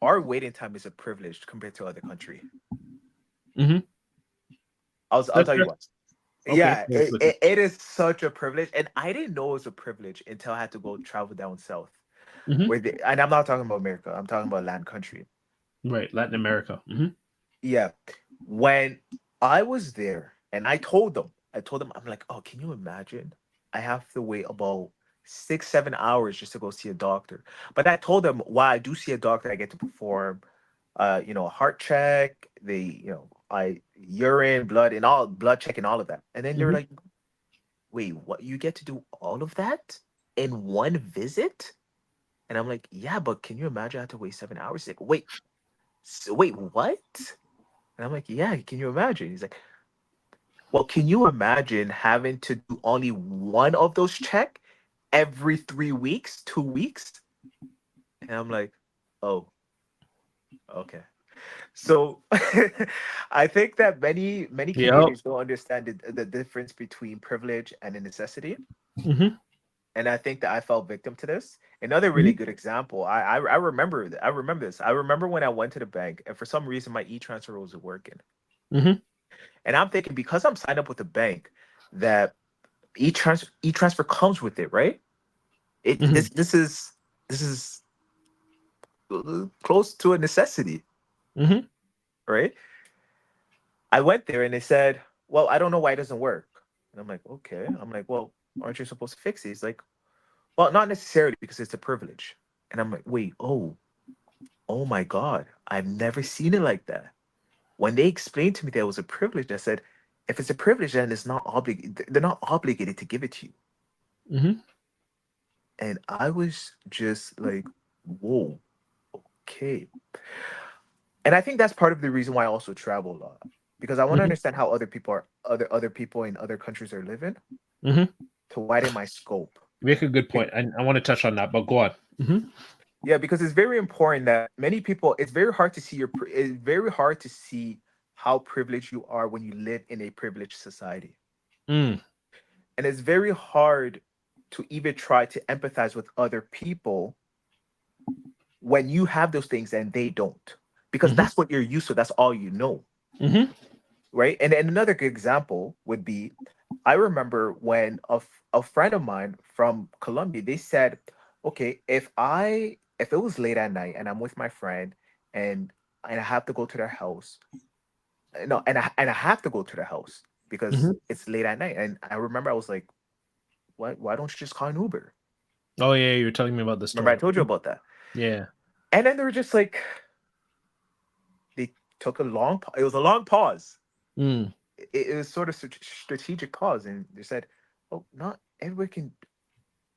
our waiting time is a privilege compared to other country. Mm-hmm. I'll That's tell you fair. what. Okay. Yeah, That's it, with it. it, it is such a privilege, and I didn't know it was a privilege until I had to go travel down south, Mm-hmm. and I'm not talking about America. I'm talking about land country. Right. Latin America. Mm-hmm. Yeah, when I was there, and I told them, I'm like, oh, can you imagine? I have to wait about 6, 7 hours just to go see a doctor. But I told them, while I do see a doctor, I get to perform, a heart check, I urine, blood, and all blood check and all of that. And then they're Mm-hmm. like, wait, what? You get to do all of that in one visit? And I'm like, yeah, but can you imagine I have to wait 7 hours? He's like, wait, what? And I'm like, yeah, can you imagine? He's like, well, can you imagine having to do only one of those check every 3 weeks, 2 weeks? And I'm like, oh, okay. So I think that many Yep. Canadians don't understand the difference between privilege and a necessity. Mm-hmm. And I think that I fell victim to this. Another really Mm-hmm. good example, I remember I remember this. I remember when I went to the bank and for some reason my e-transfer wasn't working. Mm-hmm. And I'm thinking, because I'm signed up with the bank, that e-transfer comes with it, right? It Mm-hmm. this is close to a necessity, Mm-hmm. right? I went there and they said, "Well, I don't know why it doesn't work." And I'm like, "Okay." I'm like, "Well, aren't you supposed to fix it?" He's like, "Well, not necessarily because it's a privilege." And I'm like, "Wait, oh my God, I've never seen it like that." When they explained to me that it was a privilege, I said, "If it's a privilege, then it's not obligated. They're not obligated to give it to you." Mm-hmm. And I was just like, "Whoa, okay." And I think that's part of the reason why I also travel a lot, because I want to Mm-hmm. understand how other people in other countries are living Mm-hmm. to widen my scope. You make a good Be- point. I want to touch on that, but go on. Mm-hmm. Yeah, because it's very important that many people. It's very hard to see It's very hard to see how privileged you are when you live in a privileged society, Mm. and it's very hard. to even try to empathize with other people when you have those things and they don't, because Mm-hmm. that's what you're used to. That's all you know, Mm-hmm. right? And another good example would be, I remember when a friend of mine from Colombia, they said, okay, if it was late at night and I'm with my friend and I have to go to their house, no, and I have to go to their house because Mm-hmm. it's late at night. And I remember I was like, what? Why don't you just call an Uber? Oh yeah, you were telling me about the Remember I story. told you about that. Yeah. And then they were just like, they took a it was a long pause. Mm. It was sort of strategic pause, and they said, "Oh, not everyone can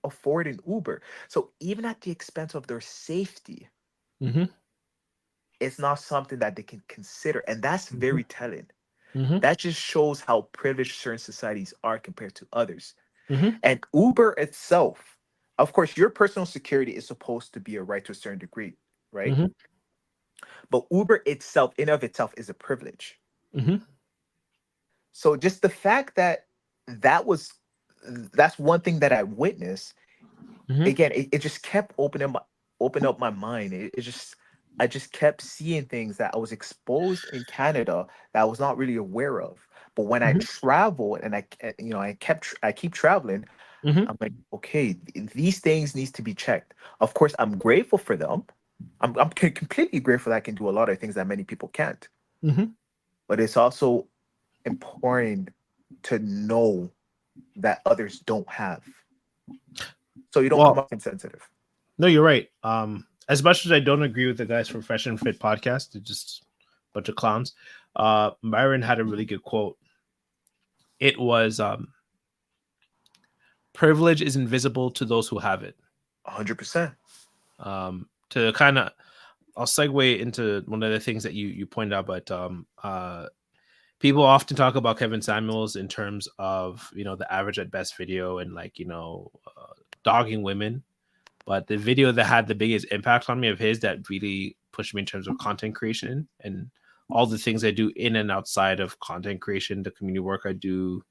afford an Uber." So even at the expense of their safety, Mm-hmm. it's not something that they can consider, and that's Mm-hmm. very telling. Mm-hmm. That just shows how privileged certain societies are compared to others. Mm-hmm. And Uber itself, of course, your personal security is supposed to be a right to a certain degree, right? Mm-hmm. But Uber itself, in of itself, is a privilege. Mm-hmm. So just the fact that that was that's one thing that I witnessed. Mm-hmm. Again, it just kept open up my mind. It just I just kept seeing things that I was exposed in Canada that I was not really aware of. But when I Mm-hmm. travel and I keep traveling, Mm-hmm. I'm like, okay, these things needs to be checked. Of course, I'm grateful for them. I'm completely grateful that I can do a lot of things that many people can't. Mm-hmm. But it's also important to know that others don't have, so you don't come Well, off insensitive. no, you're right. As much as I don't agree with the guys from Fresh and Fit podcast, they're just a bunch of clowns. Myron had a really good quote. It was privilege is invisible to those who have it. 100%. To kind of, I'll segue into one of the things that you pointed out, but people often talk about Kevin Samuels in terms of the average at best video and like dogging women. But the video that had the biggest impact on me of his that really pushed me in terms of content creation and all the things I do in and outside of content creation, the community work I do,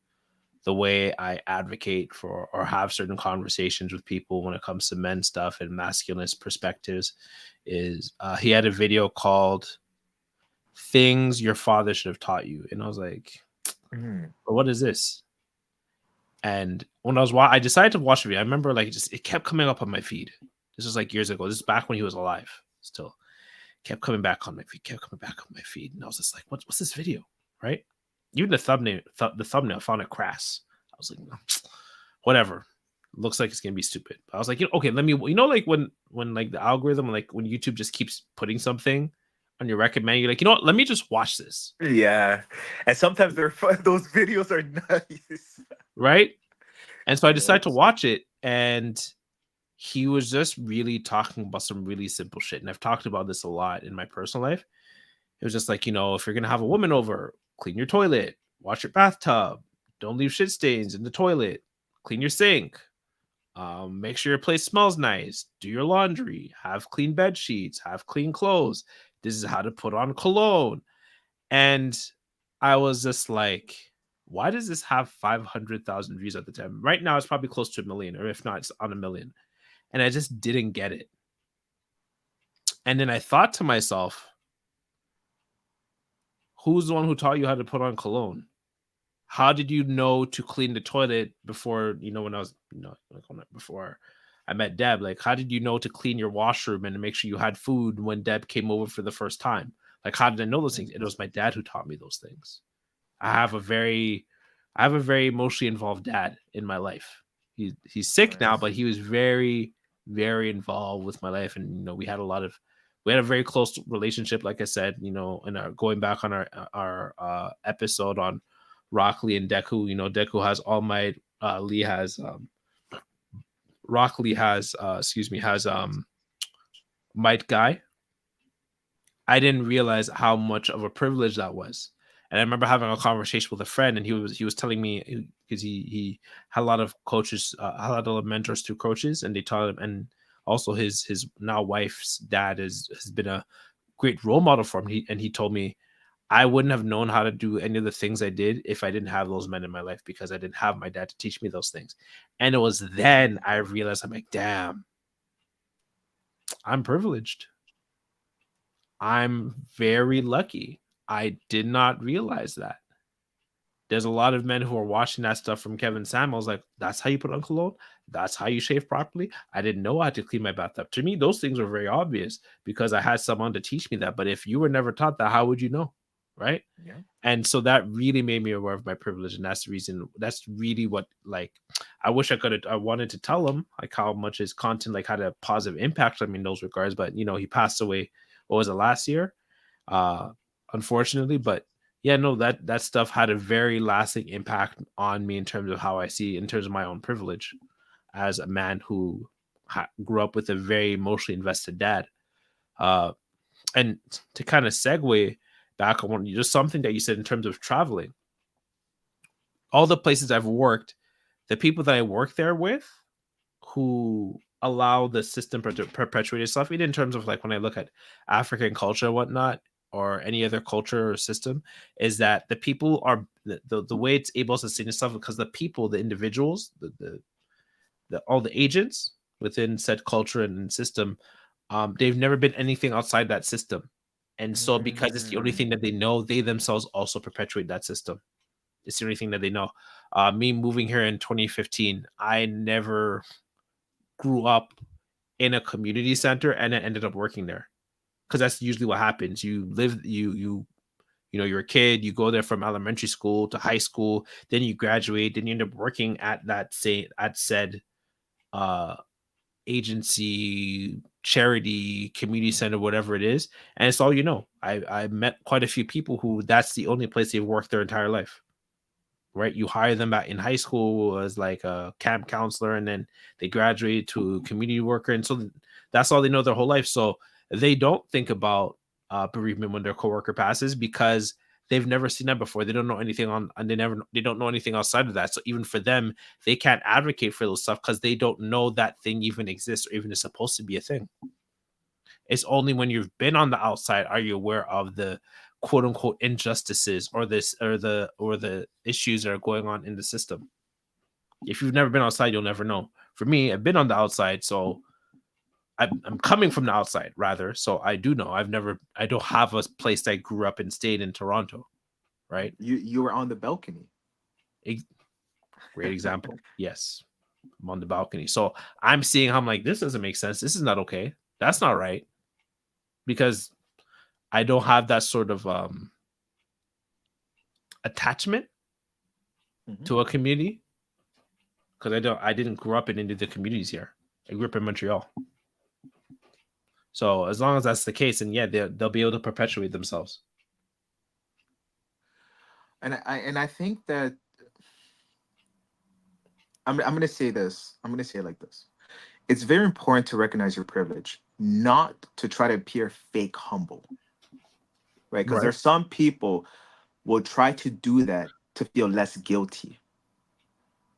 the way I advocate for or have certain conversations with people when it comes to men stuff and masculinist perspectives is he had a video called Things Your Father Should Have Taught You. And I was like, Mhm. well, what is this? And when I decided to watch the video, I remember like it kept coming up on my feed. This was like years ago. This is back when he was alive. Still kept coming back on my feed. Kept coming back on my feed, and I was just like, "What's this video?" Right? Even the thumbnail, I found it crass. I was like, "No, whatever. Looks like it's gonna be stupid." But I was like, okay, let me. Like when like the algorithm, like when YouTube just keeps putting something on your recommend, you're like, you know what? Let me just watch this. Yeah, and sometimes they're fun. Those videos are nice. Right? And so I decided to Yes. watch it, and he was just really talking about some really simple shit. And I've talked about this a lot in my personal life. It was just like, if you're going to have a woman over, clean your toilet, wash your bathtub, don't leave shit stains in the toilet, clean your sink, make sure your place smells nice, do your laundry, have clean bed sheets, have clean clothes. This is how to put on cologne. And I was just like, why does this have 500,000 views at the time? Right now, it's probably close to a million, or if not, it's on a million. And I just didn't get it. And then I thought to myself, who's the one who taught you how to put on cologne? How did you know to clean the toilet before, when I was, before I met Deb? Like, how did you know to clean your washroom and to make sure you had food when Deb came over for the first time? Like, how did I know those things? It was my dad who taught me those things. I have a very emotionally involved dad in my life. He's sick now, Nice. but he was very, very involved with my life. And, we had a very close relationship, like I said, and going back on our episode on Rock Lee and Deku, Deku has All Might, Lee has, Rock Lee has, has, Might Guy. I didn't realize how much of a privilege that was. And I remember having a conversation with a friend, and he was telling me because he had a lot of coaches, had a lot of mentors through coaches, and they taught him, and also his now wife's dad has been a great role model for him. He told me, I wouldn't have known how to do any of the things I did if I didn't have those men in my life, because I didn't have my dad to teach me those things. And it was then I realized, I'm like, damn, I'm privileged. I'm very lucky. I did not realize that. There's a lot of men who are watching that stuff from Kevin Samuels, like, that's how you put on cologne? That's how you shave properly? I didn't know I had to clean my bathtub. To me, those things were very obvious because I had someone to teach me that. But if you were never taught that, how would you know? Right. Yeah. And so that really made me aware of my privilege. And that's the reason, that's really what, like, I wish I wanted to tell him, like, how much his content, like, had a positive impact on me in those regards. But, he passed away, what was it, last year? Unfortunately. But yeah, no, that stuff had a very lasting impact on me in terms of how I see, in terms of my own privilege as a man who grew up with a very emotionally invested dad. Uh, and to kind of segue back on just something that you said in terms of traveling, all the places I've worked, the people that I work there with who allow the system to perpetuate itself, even in terms of, like, when I look at African culture and whatnot, or any other culture or system, is that the people are the way it's able to sustain itself, because the people, the individuals, the all the agents within said culture and system, they've never been anything outside that system. And so because it's the only thing Mm. that they know, they themselves also perpetuate that system. It's the only thing that they know. Me moving here in 2015, I never grew up in a community center and then ended up working there, because that's usually what happens. You live, you're a kid, you go there from elementary school to high school, then you graduate, then you end up working at said uh agency, charity, community center, whatever it is, and it's all you know. I met quite a few people who that's the only place they've worked their entire life. Right, you hire them back in high school as like a camp counselor, and then they graduate to a community worker, and so that's all they know their whole life. So they don't think about bereavement when their coworker passes, because they've never seen that before. They don't know anything on, and they don't know anything outside of that. So even for them, they can't advocate for those stuff because they don't know that thing even exists or even is supposed to be a thing. It's only when you've been on the outside are you aware of the quote unquote injustices or the issues that are going on in the system. If you've never been outside, you'll never know. For me, I've been on the outside, so I'm coming from the outside rather. So I do know. I don't have a place that I grew up and stayed in Toronto, right? You were on the balcony. A great example. Yes, I'm on the balcony. So I'm seeing how I'm like, this doesn't make sense. This is not okay. That's not right, because I don't have that sort of attachment Mhm. to a community, because I didn't grow up in any of the communities here. I grew up in Montreal. So as long as that's the case, and yeah, they'll be able to perpetuate themselves. And I think that I'm gonna say this. I'm gonna say it like this. It's very important to recognize your privilege, not to try to appear fake humble, right? Because Right. there's some people will try to do that to feel less guilty,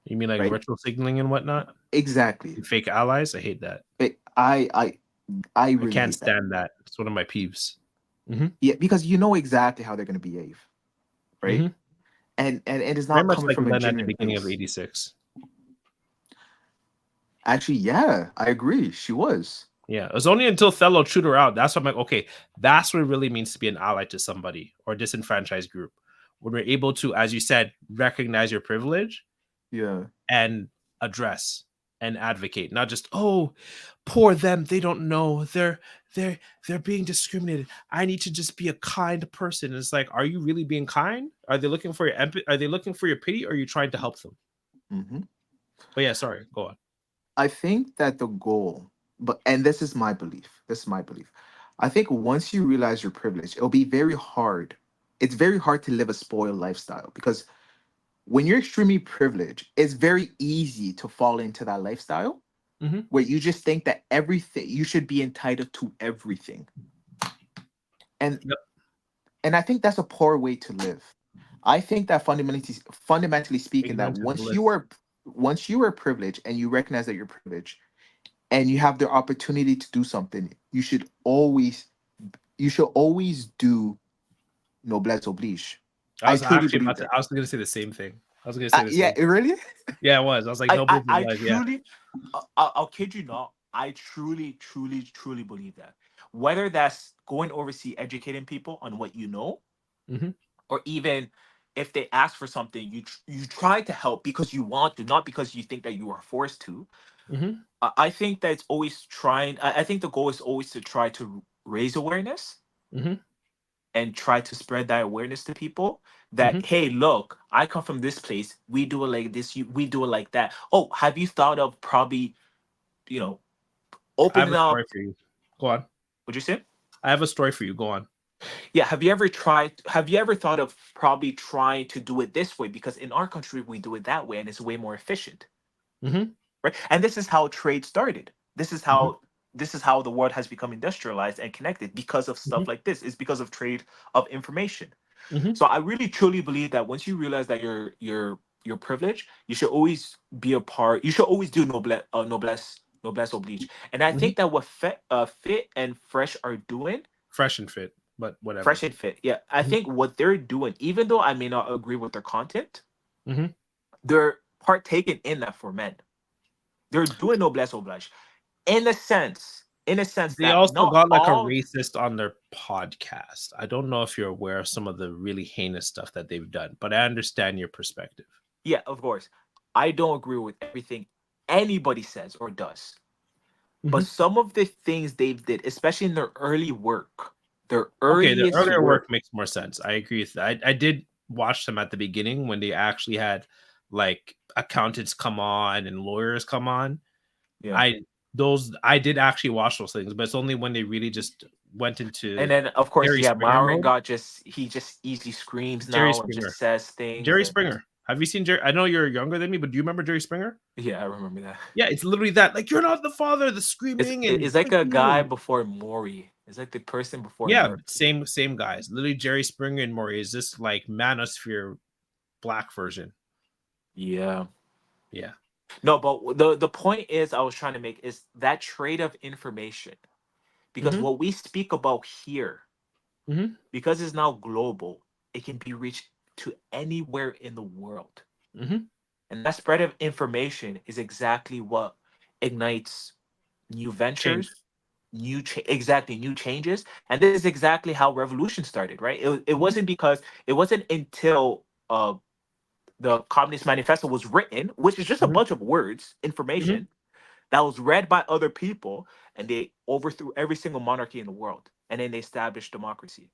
You mean like right? virtual signaling and whatnot? Exactly. And fake allies? I hate that. It, I I really can't hate that. stand that. It's one of my peeves. Mm-hmm. Yeah, because you know exactly how they're going to behave, right? Mm-hmm. And it is Very not much coming like from a Len at the genuine beginning of place. '86. Actually, yeah, I agree. She was. Yeah, it was only until Thello chewed her out. That's what I'm like, okay, that's what it really means to be an ally to somebody or a disenfranchised group. When we're able to, as you said, recognize your privilege Yeah. and address and advocate, not just, oh, poor them, they don't know, they're they're being discriminated, I need to just be a kind person. It's like, are you really being kind? Are they looking for your empathy? Are they looking for your pity, or are you trying to help them? Hmm. But yeah, sorry, go on. I think that the goal, but and this is my belief. This is my belief. I think once you realize your privilege, it'll be very hard. It's very hard to live a spoiled lifestyle because when you're extremely privileged, it's very easy to fall into that lifestyle Mm-hmm. where you just think that everything you should be entitled to everything. And Yep. and I think that's a poor way to live. I think that fundamentally speaking, that Ignorance is bliss. once you are privileged and you recognize that you're privileged and you have the opportunity to do something, you should always do noblesse oblige. I I was truly actually believe about to. that. I was going to say the same thing. I was going to say the Yeah, same. really. Yeah, it was. I was like, no business I life. Yeah. truly, I'll kid you not. I truly, truly, truly believe that. Whether that's going overseas, educating people on what you know, Mm-hmm. or even if they ask for something, you try to help because you want to, not because you think that you are forced to. Mm-hmm. I think that it's always trying. I think the goal is always to try to raise awareness Mm-hmm. and try to spread that awareness to people that, Mm-hmm. hey, look, I come from this place, we do it like this, we do it like that. Oh, have you thought of probably, you know, I have opening a story up? for you. Go on. Would you say? I have a story for you. Go on. Yeah, have you ever thought of probably trying to do it this way, because in our country we do it that way and it's way more efficient, Mm-hmm. right? And this is how trade started. This is Mm-hmm. how the world has become industrialized and connected, because of Mm-hmm. stuff like this. It's because of trade of information. Mm-hmm. So I really truly believe that once you realize that you're privileged, you should always be a part. You should always do noblesse oblige. And I Mm-hmm. think that what Fit and Fresh are doing, Fresh and fit, but whatever. Fresh and Fit, yeah, I Mm-hmm. think what they're doing, even though I may not agree with their content, Mm-hmm. they're partaking in that for men. They're doing noblesse oblige in a sense They that also not got like a all. racist on their podcast. I don't know if you're aware of some of the really heinous stuff that they've done, but I understand your perspective. Yeah, of course, I don't agree with everything anybody says or does. But Mm-hmm. some of the things they did, especially in their early work, their Okay, the earliest earlier work, work makes more sense. I agree with that. I did watch them at the beginning when they actually had like accountants come on and lawyers come on. yeah. I I did actually watch those things, but it's only when they really just went And into then of course, Jerry yeah, Springer Myron mode. got just he just easily screams Jerry now and just Springer. says things, Jerry and Springer. Have you seen Jerry? I know you're younger than me, but do you remember Jerry Springer? yeah, I remember that. Yeah, it's literally that. Like, you're not the father, the It's screaming and it's like freak a you. guy And before Maury. It's like the person before yeah, Maury. same guys. Literally Jerry Springer and Maury is this like manosphere black version. Yeah. Yeah. No, but the point is I was trying to make is that trade of information, because Mm-hmm. what we speak about here, Mm-hmm. because it's now global, it can be reached to anywhere in the world. Mm-hmm. And that spread of information is exactly what ignites new Change. ventures, exactly new changes. And this is exactly how revolution started, right? Mm-hmm. It wasn't until the Communist Manifesto was written, which is just a Mm-hmm. bunch of words, Mm-hmm. information that was read by other people, and they overthrew every single monarchy in the world, and then they established democracy.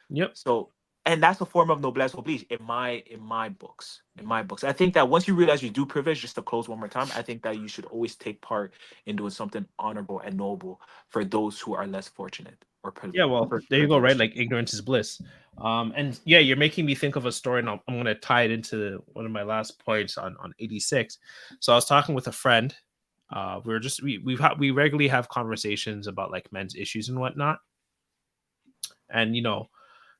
Yep. So, and that's a form of noblesse oblige in my books. In my books, I think that once you realize you do privilege, just to close one more time, I think that you should always take part in doing something honorable and noble for those who are less fortunate or Yeah, well, there you go, right? privileged. Like ignorance is bliss. And yeah, you're making me think of a story, and I'm gonna tie it into one of my last points on 86. So I was talking with a friend. We were just we regularly have conversations about like men's issues and whatnot. And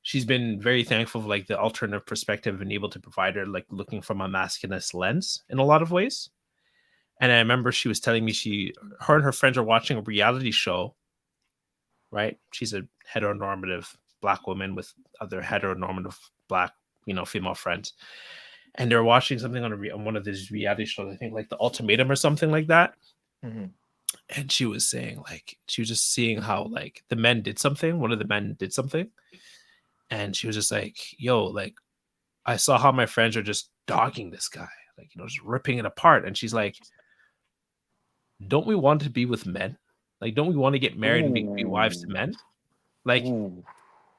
she's been very thankful for like the alternative perspective and able to provide her like looking from a masculinist lens in a lot of ways. And I remember she was telling me her and her friends are watching a reality show, right? She's a heteronormative black woman with other heteronormative black, female friends. And they're watching something on one of these reality shows, I think like The Ultimatum or something like that. Mhm. And she was saying like she was just seeing how like the men did something, one of the men did something, and she was just like, yo, like I saw how my friends are just dogging this guy, like, just ripping it apart. And she's like, don't we want to be with men? Like, don't we want to get married and be wives to Ooh, men? Like, ooh,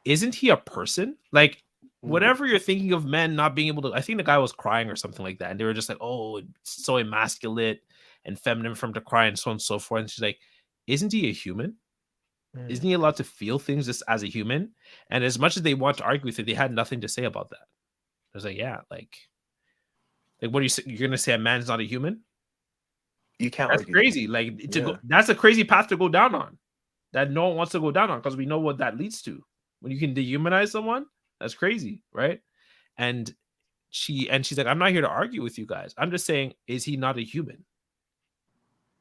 isn't he a person? Like, ooh. whatever you're thinking of men not being able to, I think the guy was crying or something like that. And they were just like, oh, it's so emasculate and feminine for him to cry and so on and so forth. And she's like, isn't he a human? Mm. Isn't he allowed to feel things just as a human? And as much as they want to argue with it, they had nothing to say about that. I was like, yeah, like what are you say? You're gonna say a man's not a human? You can't That's argue that. crazy. Like to Yeah. go, that's a crazy path to go down on. That no one wants to go down on because we know what that leads to. When you can dehumanize someone, that's crazy, right? And she's like, I'm not here to argue with you guys. I'm just saying, is he not a human?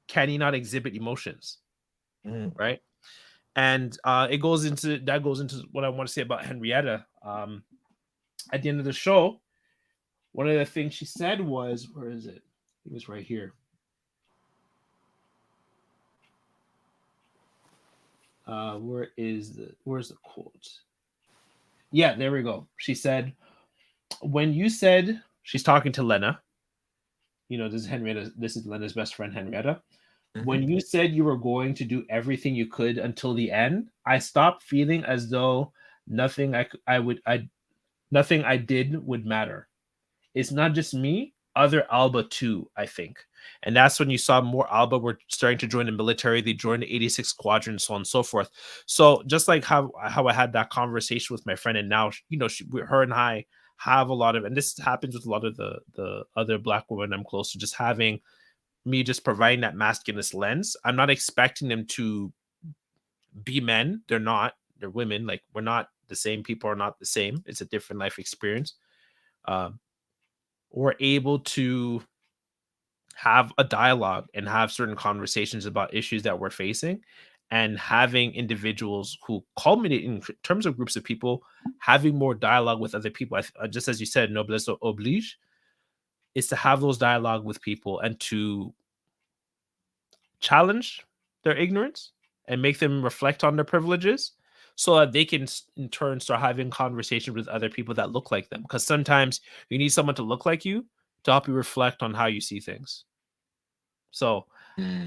Can he not exhibit emotions, Mm. right? And it goes into what I want to say about Henrietta. At the end of the show, one of the things she said was, where is it? It was right here. Where's the quote? Yeah, there we go. She said, when you said, she's talking to Lena, this is Lena's best friend, Henrietta. Mhm. When you said you were going to do everything you could until the end, I stopped feeling as though nothing nothing I did would matter. It's not just me, other Alba too, I think. And that's when you saw more Alba were starting to join the military. They joined the 86th Squadron, so on and so forth. So just like how I had that conversation with my friend, and now her and I have a lot of, and this happens with a lot of the other Black women I'm close to, just having me just providing that masculinist lens. I'm not expecting them to be men. They're not. They're women. Like, we're not the same. People are not the same. It's a different life experience. We're able to have a dialogue and have certain conversations about issues that we're facing, and having individuals who culminate in terms of groups of people having more dialogue with other people. Just as you said, noblesse oblige, is to have those dialogue with people and to challenge their ignorance and make them reflect on their privileges, so that they can in turn start having conversations with other people that look like them, because sometimes you need someone to look like you to help you reflect on how you see things. So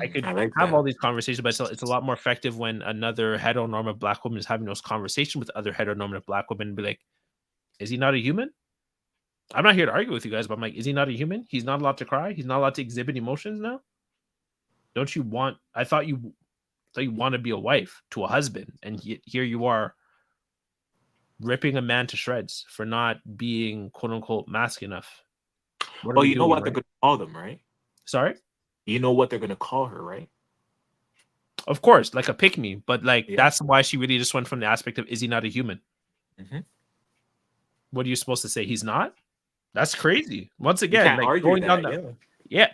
I could I like have all that. these conversations, but it's a lot more effective when another heteronormative Black woman is having those conversations with other heteronormative Black women and be like, is he not a human? I'm not here to argue with you guys, but I'm like, is he not a human? He's not allowed to cry. He's not allowed to exhibit emotions now. Don't you want? I thought you want to be a wife to a husband, and here you are ripping a man to shreds for not being quote unquote mask enough. What are Oh, we you know doing, what they're right? gonna call them, right? Sorry. You know what they're gonna call her, right? Of course, like a pick me, but like Yeah. that's why she really just went from the aspect of, is he not a human? Hmm. What are you supposed to say? He's not? That's crazy. Once You again, can't like argue going down that. that. Yeah.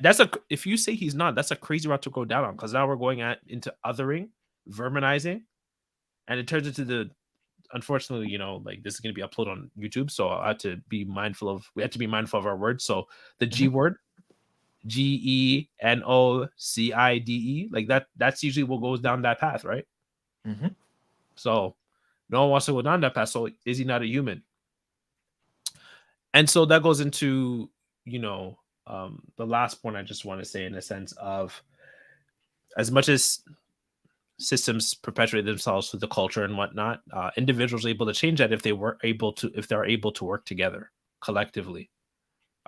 Yeah, if you say he's not, that's a crazy route to go down on, because now we're going into othering, verminizing, and it turns into the, unfortunately, like this is going to be uploaded on YouTube, so we have to be mindful of our words. So the G Hmm. word, GENOCIDE, like that's usually what goes down that path, right? Hmm. So no one wants to go down that path. So is he not a human? And so that goes into, the last point I just want to say, in a sense of, as much as systems perpetuate themselves through the culture and whatnot, individuals are able to change that if they're able to work together collectively,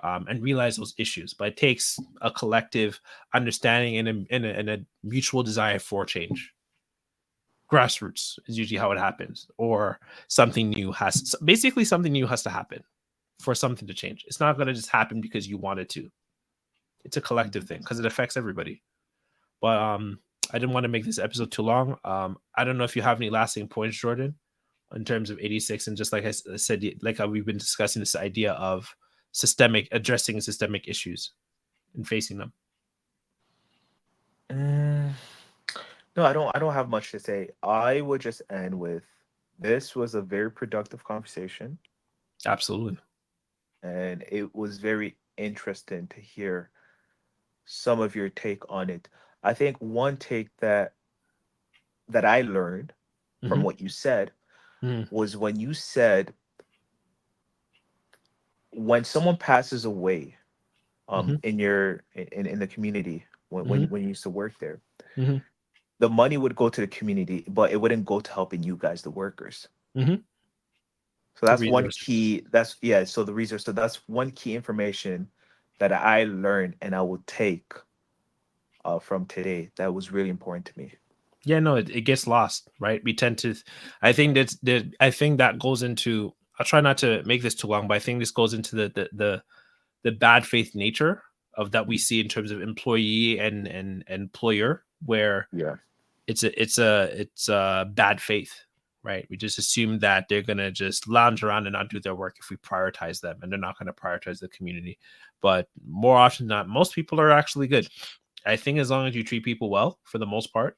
and realize those issues. But it takes a collective understanding and a mutual desire for change. Grassroots is usually how it happens, or something new has to happen for something to change. It's not going to just happen because you want it to. It's a collective thing because it affects everybody. But I didn't want to make this episode too long. I don't know if you have any lasting points, Jordan, in terms of 86, and just like I said, like how we've been discussing this idea of addressing systemic issues and facing them. Mm, no, I don't have much to say. I would just end with, this was a very productive conversation, Absolutely. and it was very interesting to hear some of your take on it. I think one take that I learned from Mm-hmm. what you said Mm-hmm. was when you said, when someone passes away, Mm-hmm. in your in the community, Mm-hmm. when you used to work there, Mm-hmm. the money would go to the community, but it wouldn't go to helping you guys, the workers. Mm-hmm. So The that's one resource. key. That's, yeah. So the research. So that's one key information that I learned and I will take from today. That was really important to me. Yeah, no, it gets lost, right? We tend to, I think that goes into, I'll try not to make this too long, but I think this goes into the bad faith nature of that we see in terms of employee and employer, where Yeah. it's a bad faith, right? We just assume that they're gonna just lounge around and not do their work if we prioritize them, and they're not gonna prioritize the community. But more often than not, most people are actually good. I think as long as you treat people well, for the most part,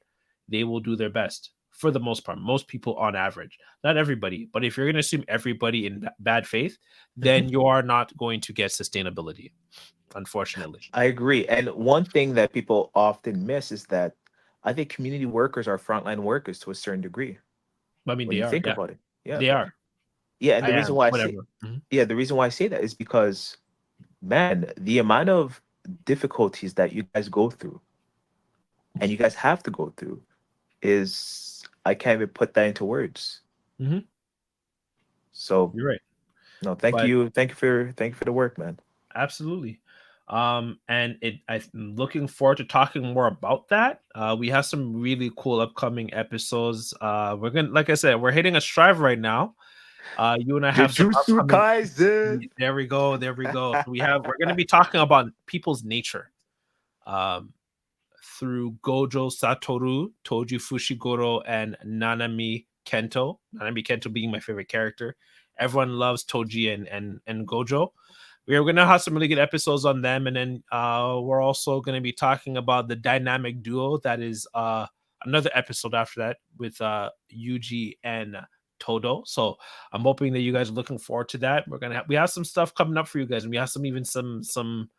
they will do their best. for the most part. Most people on average, not everybody, but if you're going to assume everybody in bad faith, then you are not going to get sustainability, unfortunately. I agree. And one thing that people often miss is that I think community workers are frontline workers to a certain degree I mean, when they you are. think Yeah, about it. Yeah. they are. Yeah. And I the reason am. why I say, Whatever. Mhm. yeah, the reason why I say that is because, man, the amount of difficulties that you guys go through and you guys have to go through is, I can't even put that into words. Mhm. So You're right. no, thank But you. Thank you for the work, man. absolutely. And I'm looking forward to talking more about that. We have some really cool upcoming episodes. We're gonna, like I said, we're hitting a strive right now. You and I have some Jujutsu upcoming. Kaisen. There we go. There we go. So we're gonna be talking about people's nature. Um, through Gojo Satoru, Toji Fushiguro, and Nanami Kento. Nanami Kento being my favorite character. Everyone loves Toji and Gojo. We are going to have some really good episodes on them, and then we're also going to be talking about the dynamic duo that is another episode after that with Yuji and Todo. So I'm hoping that you guys are looking forward to that. We have some stuff coming up for you guys, and we have some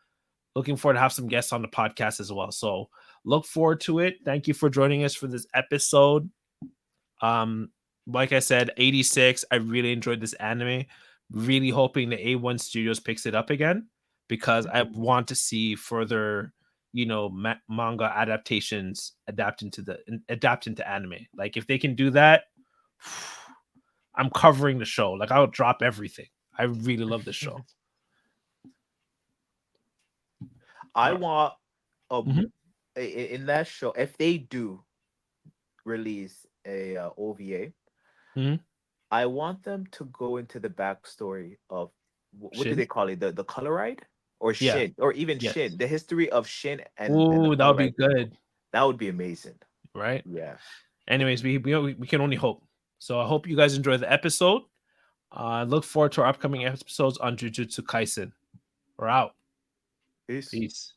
looking forward to have some guests on the podcast as well. So look forward to it. Thank you for joining us for this episode. Um, like I said, 86. I really enjoyed this anime. Really hoping the A1 Studios picks it up again because I want to see further, manga adaptations adapt into anime. Like if they can do that, I'm covering the show. Like I'll drop everything. I really love this show. I want a, Mhm. in that show, if they do release a OVA, Mhm. I want them to go into the backstory of what do Shin? they call it, the color ride or Yeah. Shin, or even Yes. Shin, the history of Shin and the Ooh, that color would be ride people. good, That would be amazing. right? Yeah. Anyways, we can only hope. So I hope you guys enjoy the episode. Look forward to our upcoming episodes on Jujutsu Kaisen. We're out. Peace. Peace.